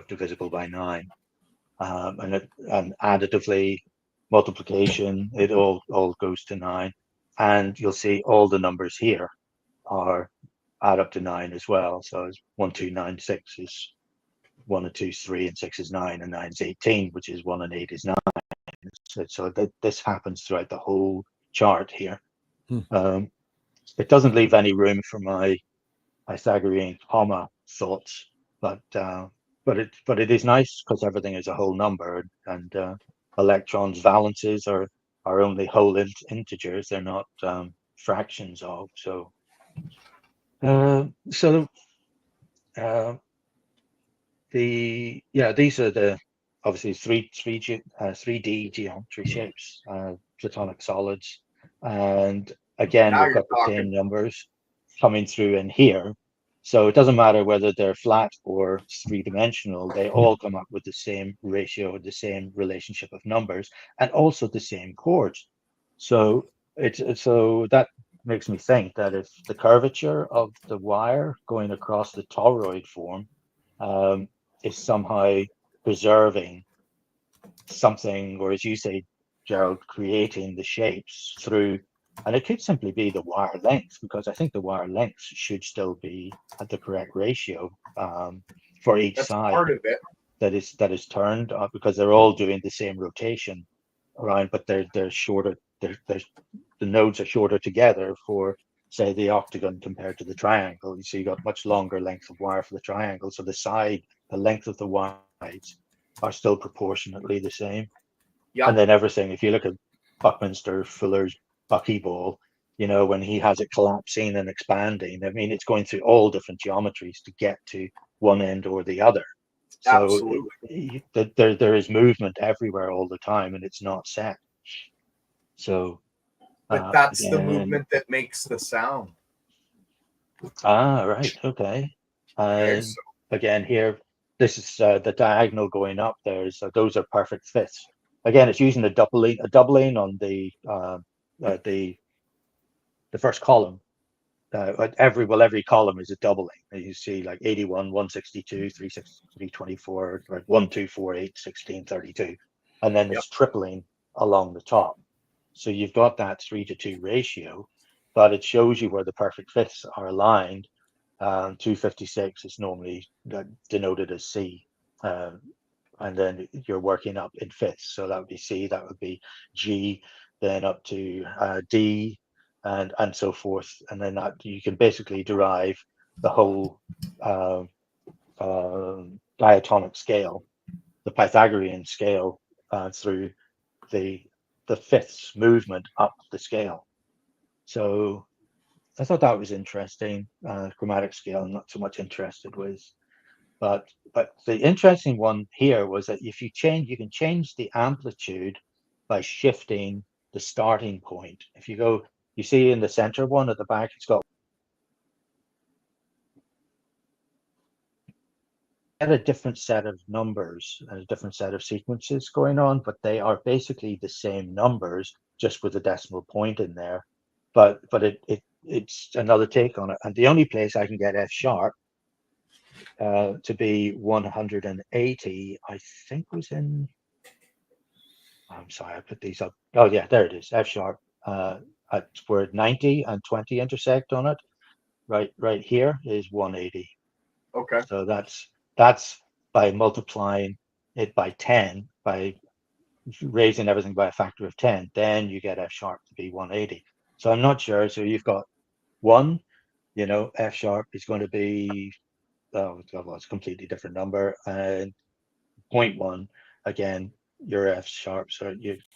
divisible by 9, and additively multiplication, it all goes to 9, and you'll see all the numbers here are add up to 9 as well. So it's 1, 2, 9, 6 is 1 and 2 is 3, and 6 is 9, and 9 is 18, which is 1 and 8 is 9. So this happens throughout the whole chart here. It doesn't leave any room for my Pythagorean comma thoughts, but it is nice because everything is a whole number, and electrons' valences are only whole integers. They're not fractions of. So these are the obviously 3D geometry shapes, platonic solids, and again Now we've you're got the talking. same numbers coming through in here. So it doesn't matter whether they're flat or three-dimensional, they all come up with the same ratio, the same relationship of numbers, and also the same chords. So so that makes me think that if the curvature of the wire going across the toroid form is somehow preserving something, or as you say, Gerald, creating the shapes through, and it could simply be the wire length, because I think the wire length should still be at the correct ratio for each That's side part of it. that is turned, because they're all doing the same rotation around, but they're shorter. The nodes are shorter together for, say, the octagon compared to the triangle. So you got much longer length of wire for the triangle. So the length of the wides are still proportionately the same. Yeah. And then everything, if you look at Buckminster Fuller's buckyball, when he has it collapsing and expanding, I mean, it's going through all different geometries to get to one end or the other. So Absolutely. there is movement everywhere all the time, and it's not set. So, but that's the movement that makes the sound. Right. Okay. Okay, so Again, here, this is the diagonal going up there. So those are perfect fifths. Again, it's using a doubling on the first column. Every column is a doubling. You see like 81, 162, 324, 1, 2, 4, 8, 16, 32, and then it's tripling along the top. So you've got that 3-to-2 ratio, but it shows you where the perfect fifths are aligned. 256 is normally denoted as C, and then you're working up in fifths. So that would be C, that would be G, then up to D, and so forth. And then you can basically derive the whole diatonic scale, the Pythagorean scale, through the fifths movement up the scale. So I thought that was interesting. Chromatic scale, I'm not so much interested with, but the interesting one here was that if you can change the amplitude by shifting the starting point. If you see in the center one at the back, it's got a different set of numbers and a different set of sequences going on, but they are basically the same numbers, just with a decimal point in there. But it's another take on it. And the only place I can get F sharp to be 180, I think was in. I'm sorry, I put these up. Oh yeah, there it is. F sharp. Where 90 and 20 intersect on it. Right here is 180. Okay. So that's by multiplying it by 10, by raising everything by a factor of 10, then you get F sharp to be 180. So I'm not sure. So you've got 1, F sharp is going to be, well, it's a completely different number, and 0.1, again, your F sharps are,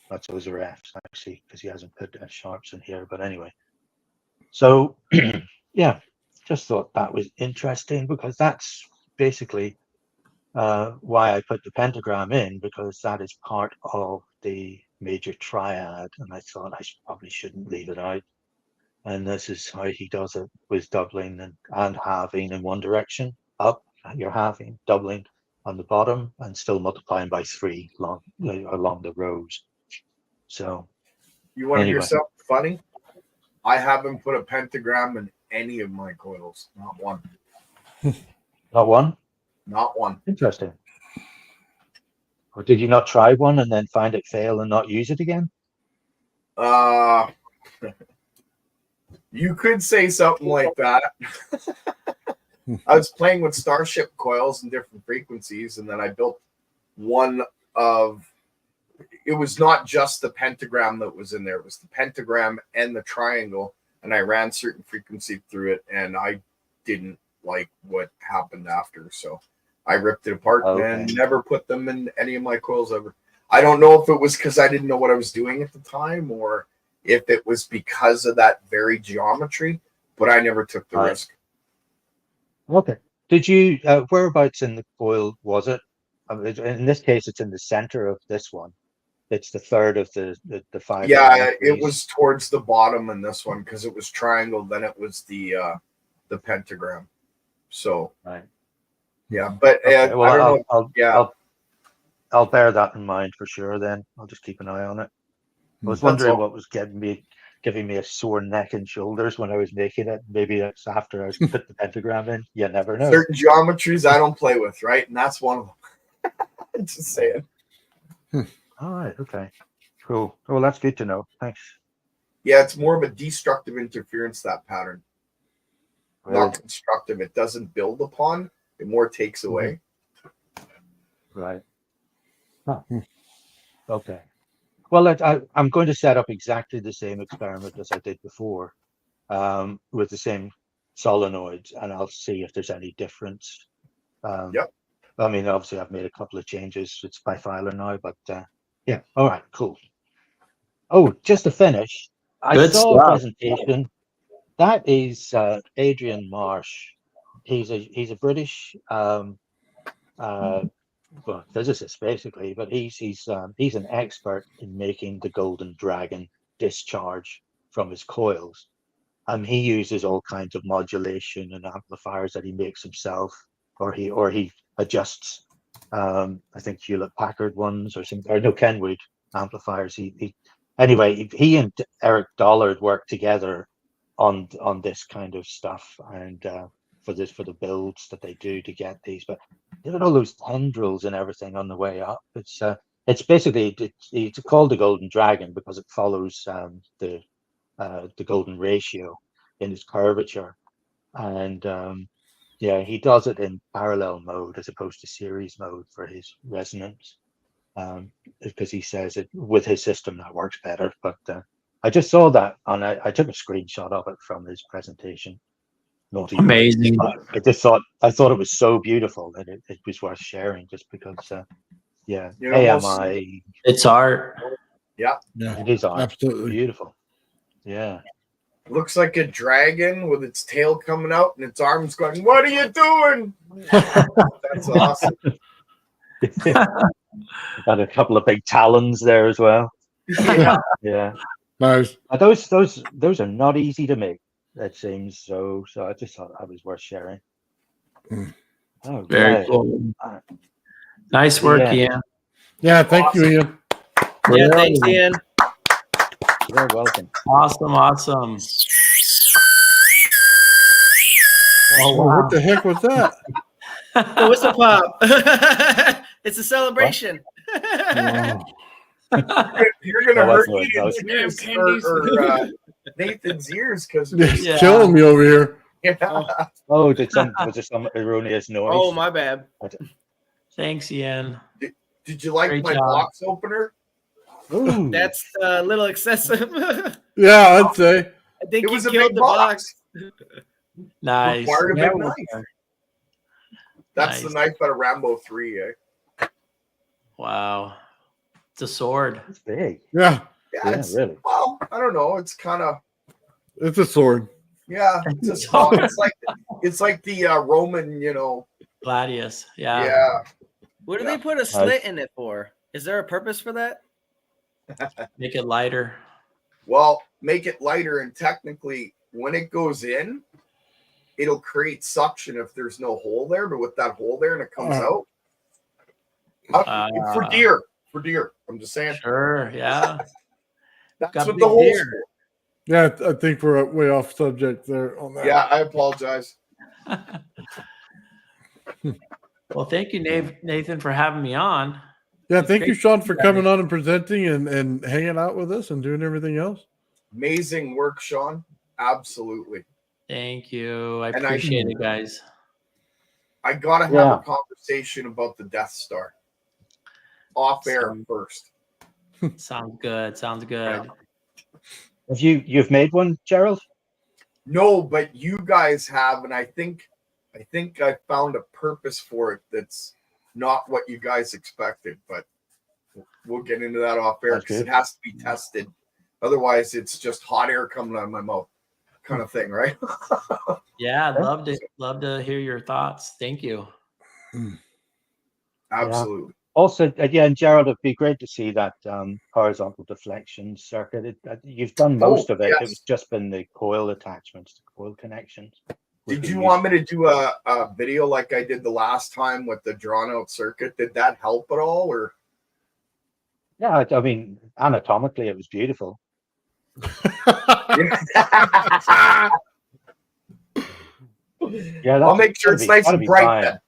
that's those are Fs actually, because he hasn't put F sharps in here, but anyway. So yeah, just thought that was interesting, because that's basically why I put the pentagram in, because that is part of the major triad, and I thought I probably shouldn't leave it out. And this is how he does it, with doubling and halving in one direction, up, you're halving, doubling on the bottom, and still multiplying by 3 along the rows. So You want to hear anyway. something funny? I haven't put a pentagram in any of my coils. Not one. Not one? Not one. Interesting. Or did you not try one and then find it fail and not use it again? You could say something like that. I was playing with Starship coils and different frequencies, and then I built one of. It was not just the pentagram that was in there; it was the pentagram and the triangle, and I ran certain frequency through it, and I didn't like what happened after, so I ripped it apart and never put them in any of my coils ever. I don't know if it was because I didn't know what I was doing at the time, or if it was because of that very geometry, but I never took the risk. Okay. Did you, whereabouts in the coil was it? In this case, it's in the center of this one. It's the third of the 5. Yeah, it was towards the bottom in this one, because it was triangle, then it was the pentagram. So, right. Yeah, but okay. Well, I don't know. I'll bear that in mind for sure. Then I'll just keep an eye on it. I was wondering what was giving me a sore neck and shoulders when I was making it. Maybe it's after I put the pentagram in. You never know. Certain geometries I don't play with, right? And that's one of them. Just saying. All right. Okay. Cool. Well, that's good to know. Thanks. Yeah, it's more of a destructive interference, that pattern. Really? Not constructive. It doesn't build upon. It more takes away. Right. Huh. Okay. Well, I'm going to set up exactly the same experiment as I did before, with the same solenoids, and I'll see if there's any difference. Yep. I mean, obviously, I've made a couple of changes. It's by filer now, but yeah. All right. Cool. Oh, just to finish, I saw a presentation. That is Adrian Marsh. He's a British physicist, basically, but he's an expert in making the Golden Dragon discharge from his coils, and he uses all kinds of modulation and amplifiers that he makes himself, or he adjusts. I think Hewlett-Packard ones or no Kenwood amplifiers. Anyway, he and Eric Dollard work together on this kind of stuff, and for the builds that they do to get these. But look at all those tendrils and everything on the way up. It's basically it's called the Golden Dragon because it follows the golden ratio in its curvature, and yeah, he does it in parallel mode as opposed to series mode for his resonance, because he says it with his system that works better. But I just saw that, and I took a screenshot of it from his presentation. Amazing. I thought it was so beautiful that it was worth sharing, just because yeah, AMI, it's art. Yeah, it is art. Absolutely Beautiful. Yeah. Looks like a dragon with its tail coming out and its arms going, "What are you doing?" That's awesome. Got a couple of big talons there as well. Yeah. Yeah. nice. Those are not easy to make, it seems. So I just thought that was worth sharing. Oh, Very cool. Nice work, Ian. Yeah, thank you, Ian. Yeah, thanks, Ian. You're welcome. Awesome. Oh, what the heck was that? The whistle pop. It's a celebration. Wow. You're gonna That hurt was Ian's nice. ears Damn candies. or Nathan's ears because It's Yeah. killing me over here. Oh, Oh, was there some erroneous noise? oh, my bad. Thanks, Ian. Did you like Great my job. box opener? Ooh, That's a little excessive. Yeah, I'd say. I think It you was a killed big the box. box. Nice. Required a Yeah, big well, knife. That's Nice. the knife out of Rambo 3, eh? Wow. It's a sword. it's big. Yeah, Yeah, Yeah, it's really. well, I don't know. It's kind of it's a sword. yeah. It's a It's, small. sword. It's like the Roman, Gladius. Yeah. Yeah. What do Yeah. they put a slit in it for? Is there a purpose for that? Make it lighter. Well, make it lighter, and technically, when it goes in, it'll create suction if there's no hole there. But with that hole there, and it comes out for deer. I'm just saying. Sure. Yeah. That's Got what big the hole's deer. for. Yeah, I think we're way off subject there on that. Yeah, I apologize. Well, thank you, Nathan, for having me on. Yeah, thank you, Great Shawn, for guys. coming on and presenting and hanging out with us and doing everything else. Amazing work, Shawn. Absolutely. Thank you. I And appreciate it, guys. I gotta have Yeah. a conversation about the Death Star off air first. Sounds good. Sounds good. Have you've made one, Gerald? No, but you guys have, and I think I found a purpose for it that's not what you guys expected, but we'll get into that off air That's because good. it has to be tested. Otherwise, it's just hot air coming out of my mouth, kind of thing, right? Yeah, I'd Okay. love to hear your thoughts. Thank you. Absolutely. Also, again, Gerald, it'd be great to see that horizontal deflection circuit. You've done most of it. Yes. It was just been the coil attachments, the coil connections. Did you want me to do a video like I did the last time with the drawn out circuit? Did that help at all, or? Yeah, I mean, anatomically, it was beautiful. Yeah, I'll make sure it's nice and bright then.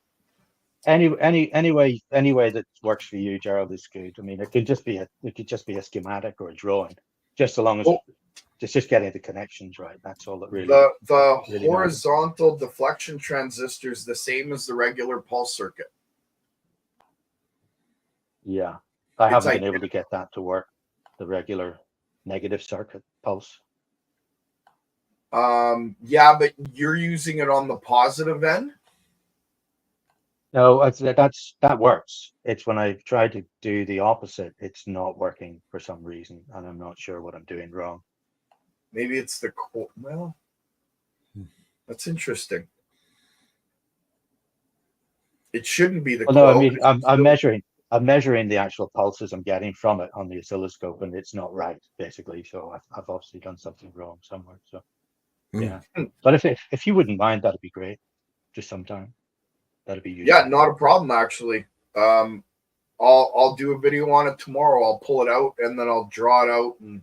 Any way that works for you, Gerald, is good. I mean, it could just be a schematic or a drawing, just so long as it's just getting the connections right. That's all that really. The really horizontal deflection transistor is the same as the regular pulse circuit. Yeah, I haven't like- been able to get that to work. The regular negative circuit pulse. Yeah, but you're using it on the positive end. No, that works. It's when I try to do the opposite, it's not working for some reason, and I'm not sure what I'm doing wrong. Maybe it's the well. That's interesting. It shouldn't be the. Well, no, I coil, mean, but it's I'm still- measuring the actual pulses I'm getting from it on the oscilloscope, and it's not right, basically. So I've obviously done something wrong somewhere. So yeah, but if you wouldn't mind, that'd be great. Just sometime, that'd be useful. Yeah, not a problem actually. I'll do a video on it tomorrow. I'll pull it out and then I'll draw it out, and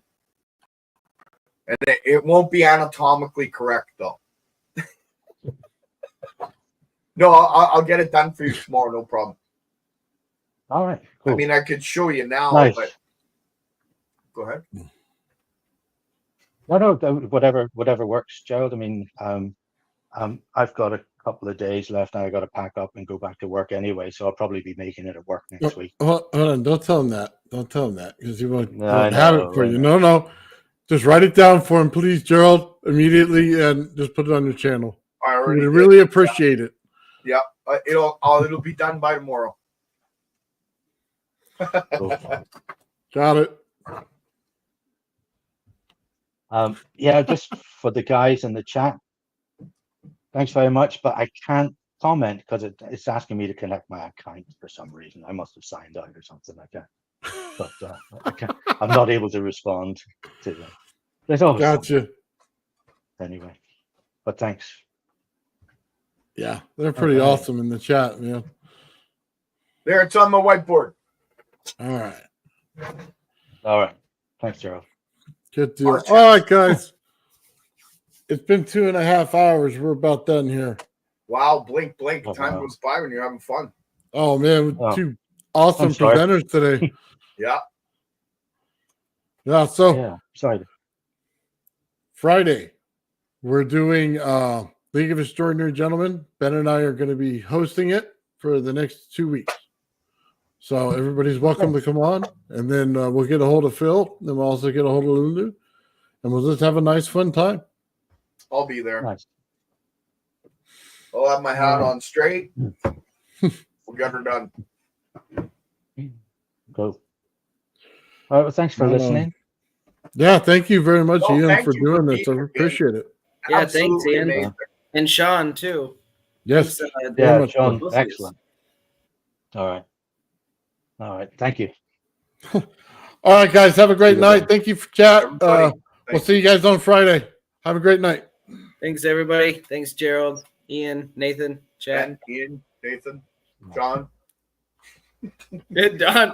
it won't be anatomically correct though. No, I'll get it done for you tomorrow. No problem. All right, cool. I mean, I could show you now, Nice. but go ahead. No, whatever works, Gerald. I mean, I've got a couple of days left. I got to pack up and go back to work anyway, so I'll probably be making it at work next week. Hold on, don't tell him that. Don't tell him that because he won't, No, I won't have know, it for I you. know. No. Just write it down for him, please, Gerald, immediately, and just put it on your channel. I We already would did. really appreciate it. Yeah, it'll be done by tomorrow. Cool. Got it. Yeah, just for the guys in the chat, thanks very much, but I can't comment because it's asking me to connect my account for some reason. I must have signed out or something like that. But I'm not able to respond to them. There's always Gotcha. something. Anyway, but thanks. Yeah, they're pretty Okay. awesome in the chat, man. There, it's on the whiteboard. All right. All right. Thanks, Gerald. Good deal. All right, guys. It's been 2.5 hours. We're about done here. Wow, blink, blink. Oh, Time wow. goes by when you're having fun. Oh man, Oh, two awesome I'm sorry. presenters today. Yeah. Yeah, so Yeah, sorry. Friday, we're doing League of Extraordinary Gentlemen. Ben and I are going to be hosting it for the next 2 weeks. So everybody's welcome to come on, and then we'll get a hold of Phil, and we'll also get a hold of Lulu, and we'll just have a nice, fun time. I'll be there. Nice. I'll have my hat Yeah. on straight. We'll get her done. Cool. All right, well, thanks for No, no. listening. Yeah, thank you very much, Oh, Ian, thank for you for doing this. I being here, appreciate it. Yeah, thanks, Absolutely Ian. amazing. And Shawn too. Yes, He's, very Yeah, much John, so. excellent. All right. All right, thank you. All right, guys, have a great See you night. then. Thank you for chat. Everybody, We'll thank see you guys on Friday. Have a great night. Thanks, everybody. Thanks, Gerald, Ian, Nathan, Chad. Ian, Nathan, John. Good, Don.